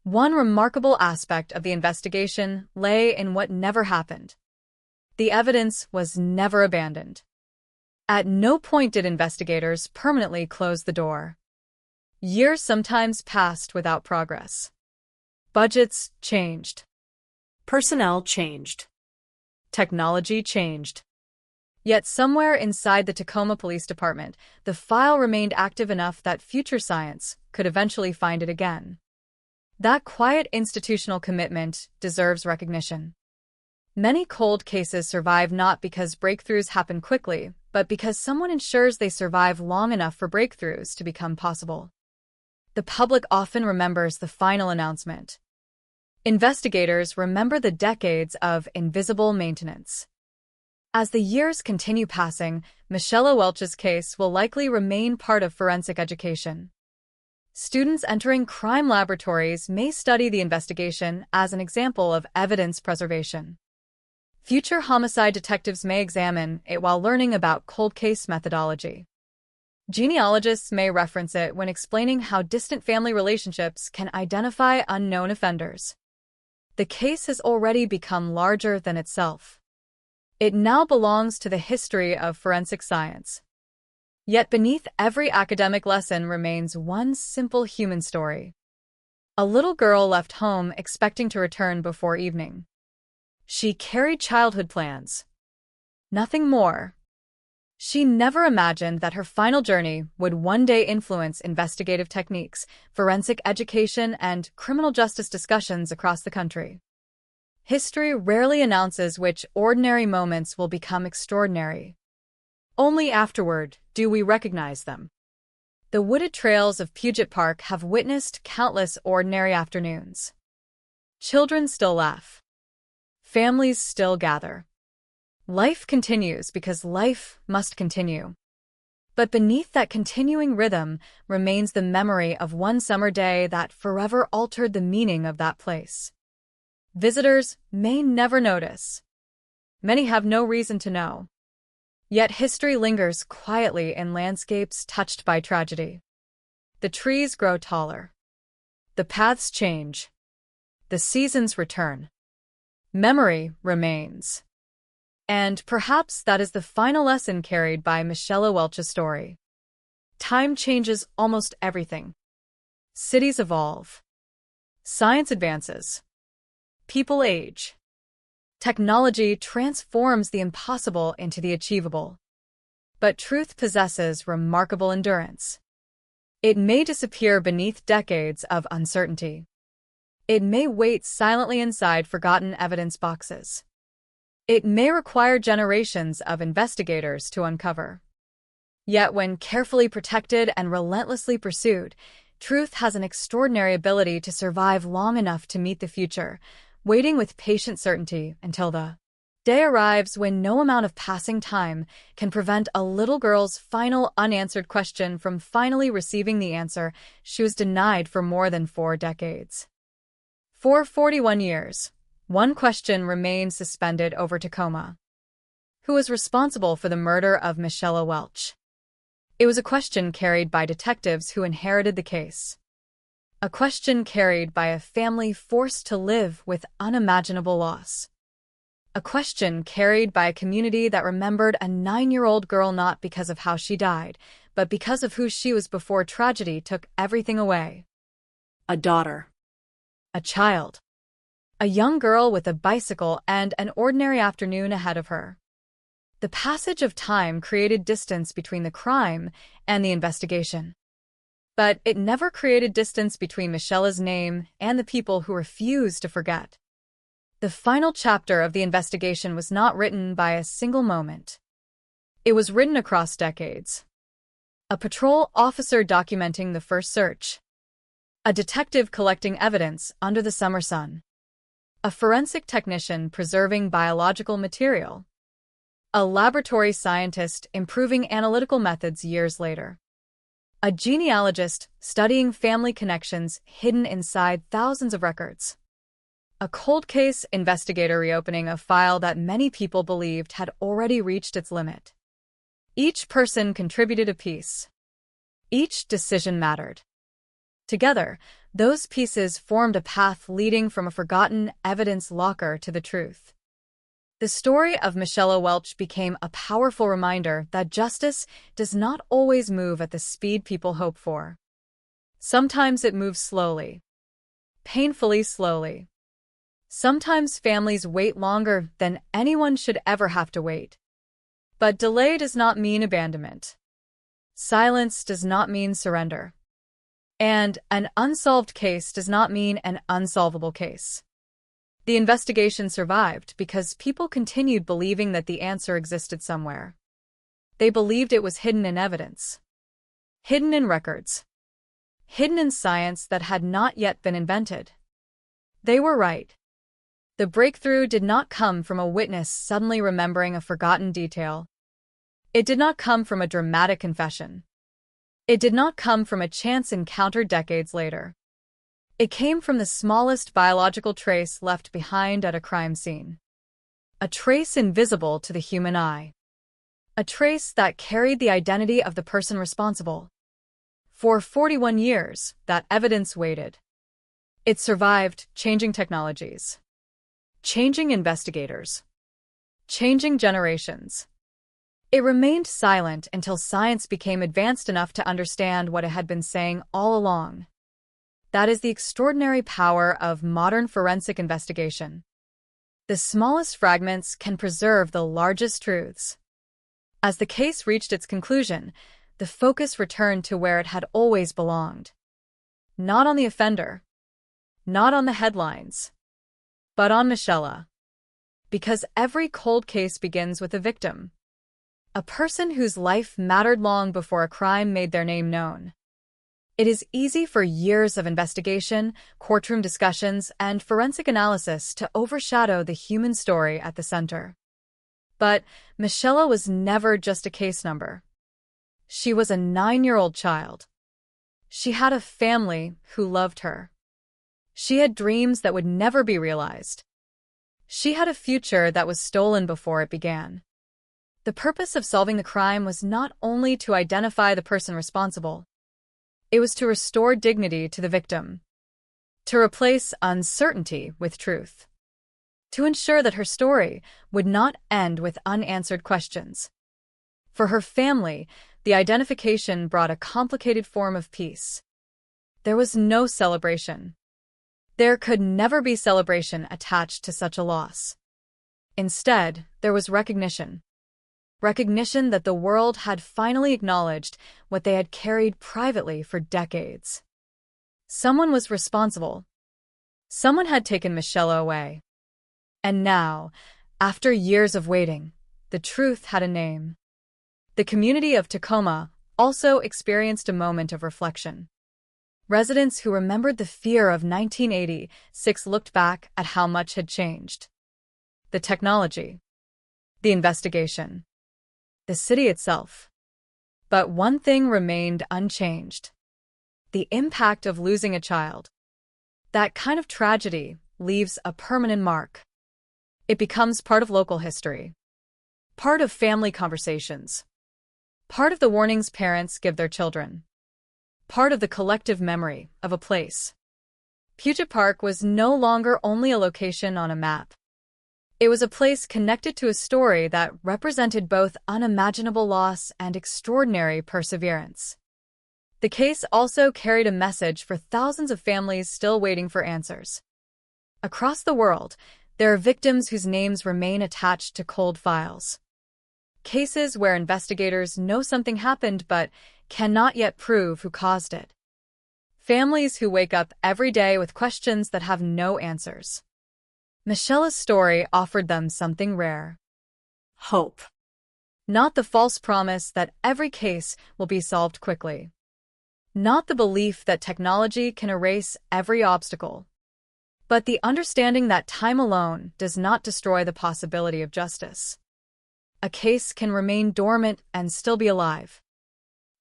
One remarkable aspect of the investigation lay in what never happened. The evidence was never abandoned. At no point did investigators permanently close the door. Years sometimes passed without progress. Budgets changed. Personnel changed. Technology changed. Yet somewhere inside the Tacoma Police Department, the file remained active enough that future science could eventually find it again. That quiet institutional commitment deserves recognition. Many cold cases survive not because breakthroughs happen quickly, but because someone ensures they survive long enough for breakthroughs to become possible. The public often remembers the final announcement. Investigators remember the decades of invisible maintenance. As the years continue passing, Michela Welch's case will likely remain part of forensic education. Students entering crime laboratories may study the investigation as an example of evidence preservation. Future homicide detectives may examine it while learning about cold case methodology. Genealogists may reference it when explaining how distant family relationships can identify unknown offenders. The case has already become larger than itself. It now belongs to the history of forensic science. Yet beneath every academic lesson remains one simple human story. A little girl left home expecting to return before evening. She carried childhood plans. Nothing more. She never imagined that her final journey would one day influence investigative techniques, forensic education, and criminal justice discussions across the country. History rarely announces which ordinary moments will become extraordinary. Only afterward do we recognize them. The wooded trails of Puget Park have witnessed countless ordinary afternoons. Children still laugh. Families still gather. Life continues because life must continue. But beneath that continuing rhythm remains the memory of one summer day that forever altered the meaning of that place. Visitors may never notice. Many have no reason to know. Yet history lingers quietly in landscapes touched by tragedy. The trees grow taller. The paths change. The seasons return. Memory remains. And perhaps that is the final lesson carried by Michelle Welch's story. Time changes almost everything. Cities evolve. Science advances. People age. Technology transforms the impossible into the achievable. But truth possesses remarkable endurance. It may disappear beneath decades of uncertainty. It may wait silently inside forgotten evidence boxes. It may require generations of investigators to uncover. Yet when carefully protected and relentlessly pursued, truth has an extraordinary ability to survive long enough to meet the future, waiting with patient certainty until the day arrives when no amount of passing time can prevent a little girl's final unanswered question from finally receiving the answer she was denied for more than 4 decades. For 41 years, one question remained suspended over Tacoma. Who was responsible for the murder of Michelle Welch? It was a question carried by detectives who inherited the case. A question carried by a family forced to live with unimaginable loss. A question carried by a community that remembered a 9-year-old girl not because of how she died, but because of who she was before tragedy took everything away. A daughter. A child. A young girl with a bicycle and an ordinary afternoon ahead of her. The passage of time created distance between the crime and the investigation. But it never created distance between Michelle's name and the people who refused to forget. The final chapter of the investigation was not written by a single moment. It was written across decades. A patrol officer documenting the first search. A detective collecting evidence under the summer sun. A forensic technician preserving biological material. A laboratory scientist improving analytical methods years later. A genealogist studying family connections hidden inside thousands of records. A cold case investigator reopening a file that many people believed had already reached its limit. Each person contributed a piece. Each decision mattered. Together, those pieces formed a path leading from a forgotten evidence locker to the truth. The story of Michelle Welch became a powerful reminder that justice does not always move at the speed people hope for. Sometimes it moves slowly. Painfully slowly. Sometimes families wait longer than anyone should ever have to wait. But delay does not mean abandonment. Silence does not mean surrender. And an unsolved case does not mean an unsolvable case. The investigation survived because people continued believing that the answer existed somewhere. They believed it was hidden in evidence. Hidden in records. Hidden in science that had not yet been invented. They were right. The breakthrough did not come from a witness suddenly remembering a forgotten detail. It did not come from a dramatic confession. It did not come from a chance encounter decades later. It came from the smallest biological trace left behind at a crime scene. A trace invisible to the human eye. A trace that carried the identity of the person responsible. For 41 years, that evidence waited. It survived changing technologies. Changing investigators. Changing generations. It remained silent until science became advanced enough to understand what it had been saying all along. That is the extraordinary power of modern forensic investigation. The smallest fragments can preserve the largest truths. As the case reached its conclusion, the focus returned to where it had always belonged. Not on the offender. Not on the headlines. But on Michelle. Because every cold case begins with a victim. A person whose life mattered long before a crime made their name known. It is easy for years of investigation, courtroom discussions, and forensic analysis to overshadow the human story at the center. But Michelle was never just a case number. She was a 9-year-old child. She had a family who loved her. She had dreams that would never be realized. She had a future that was stolen before it began. The purpose of solving the crime was not only to identify the person responsible. It was to restore dignity to the victim. To replace uncertainty with truth. to ensure that her story would not end with unanswered questions. For her family, the identification brought a complicated form of peace. There was no celebration. There could never be celebration attached to such a loss. Instead, there was recognition. Recognition that the world had finally acknowledged what they had carried privately for decades. Someone was responsible. Someone had taken Michelle away. And now, after years of waiting, the truth had a name. The community of Tacoma also experienced a moment of reflection. Residents who remembered the fear of 1986 looked back at how much had changed. The technology, the investigation, the city itself. But one thing remained unchanged: the impact of losing a child. That kind of tragedy leaves a permanent mark. It becomes part of local history, part of family conversations, part of the warnings parents give their children, part of the collective memory of a place. Puget Park was no longer only a location on a map. It was a place connected to a story that represented both unimaginable loss and extraordinary perseverance. The case also carried a message for thousands of families still waiting for answers. Across the world, there are victims whose names remain attached to cold files. Cases where investigators know something happened but cannot yet prove who caused it. Families who wake up every day with questions that have no answers. Michelle's story offered them something rare: hope. Not the false promise that every case will be solved quickly. Not the belief that technology can erase every obstacle. But the understanding that time alone does not destroy the possibility of justice. A case can remain dormant and still be alive.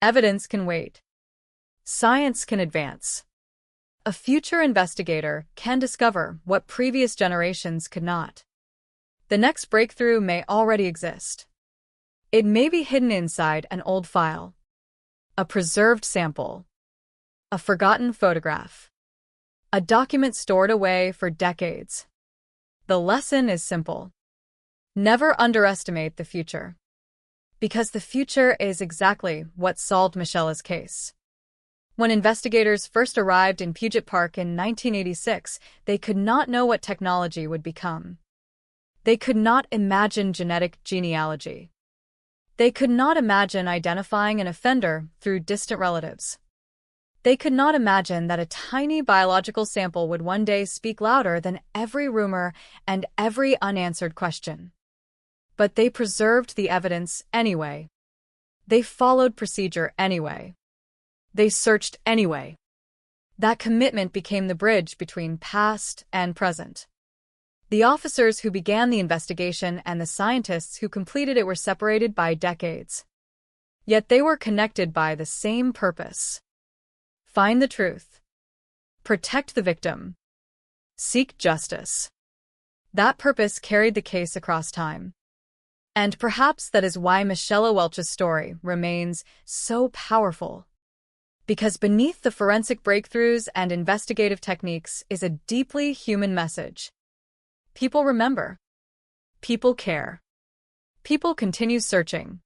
Evidence can wait. Science can advance. A future investigator can discover what previous generations could not. The next breakthrough may already exist. It may be hidden inside an old file, a preserved sample, a forgotten photograph, a document stored away for decades. The lesson is simple: never underestimate the future. Because the future is exactly what solved Michelle's case. When investigators first arrived in Puget Park in 1986, they could not know what technology would become. They could not imagine genetic genealogy. They could not imagine identifying an offender through distant relatives. They could not imagine that a tiny biological sample would one day speak louder than every rumor and every unanswered question. But they preserved the evidence anyway. They followed procedure anyway. They searched anyway. That commitment became the bridge between past and present. The officers who began the investigation and the scientists who completed it were separated by decades. Yet they were connected by the same purpose: find the truth. Protect the victim. Seek justice. That purpose carried the case across time. And perhaps that is why Michelle Welch's story remains so powerful. Because beneath the forensic breakthroughs and investigative techniques is a deeply human message. People remember. People care. People continue searching.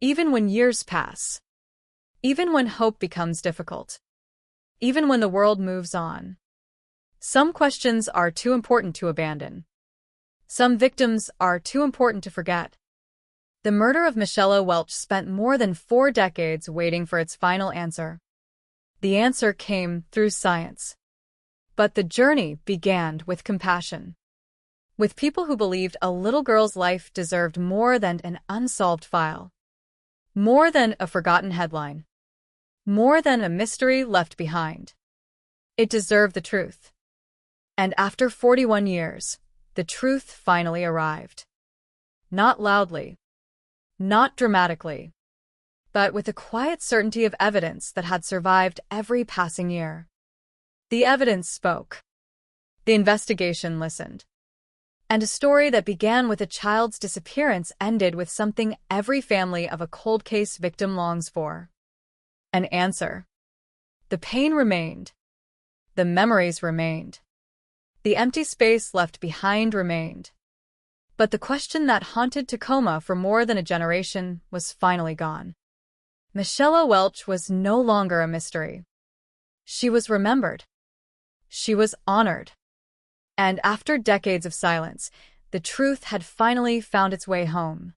Even when years pass. Even when hope becomes difficult. Even when the world moves on. Some questions are too important to abandon. Some victims are too important to forget. The murder of Michelle Welch spent more than 4 decades waiting for its final answer. The answer came through science. But the journey began with compassion. With people who believed a little girl's life deserved more than an unsolved file. More than a forgotten headline. More than a mystery left behind. It deserved the truth. And after 41 years, the truth finally arrived. Not loudly. Not dramatically. But with a quiet certainty of evidence that had survived every passing year. The evidence spoke. The investigation listened. And a story that began with a child's disappearance ended with something every family of a cold case victim longs for. An answer. The pain remained. The memories remained. The empty space left behind remained. But the question that haunted Tacoma for more than a generation was finally gone. Michelle Welch was no longer a mystery. She was remembered. She was honored. And after decades of silence, the truth had finally found its way home.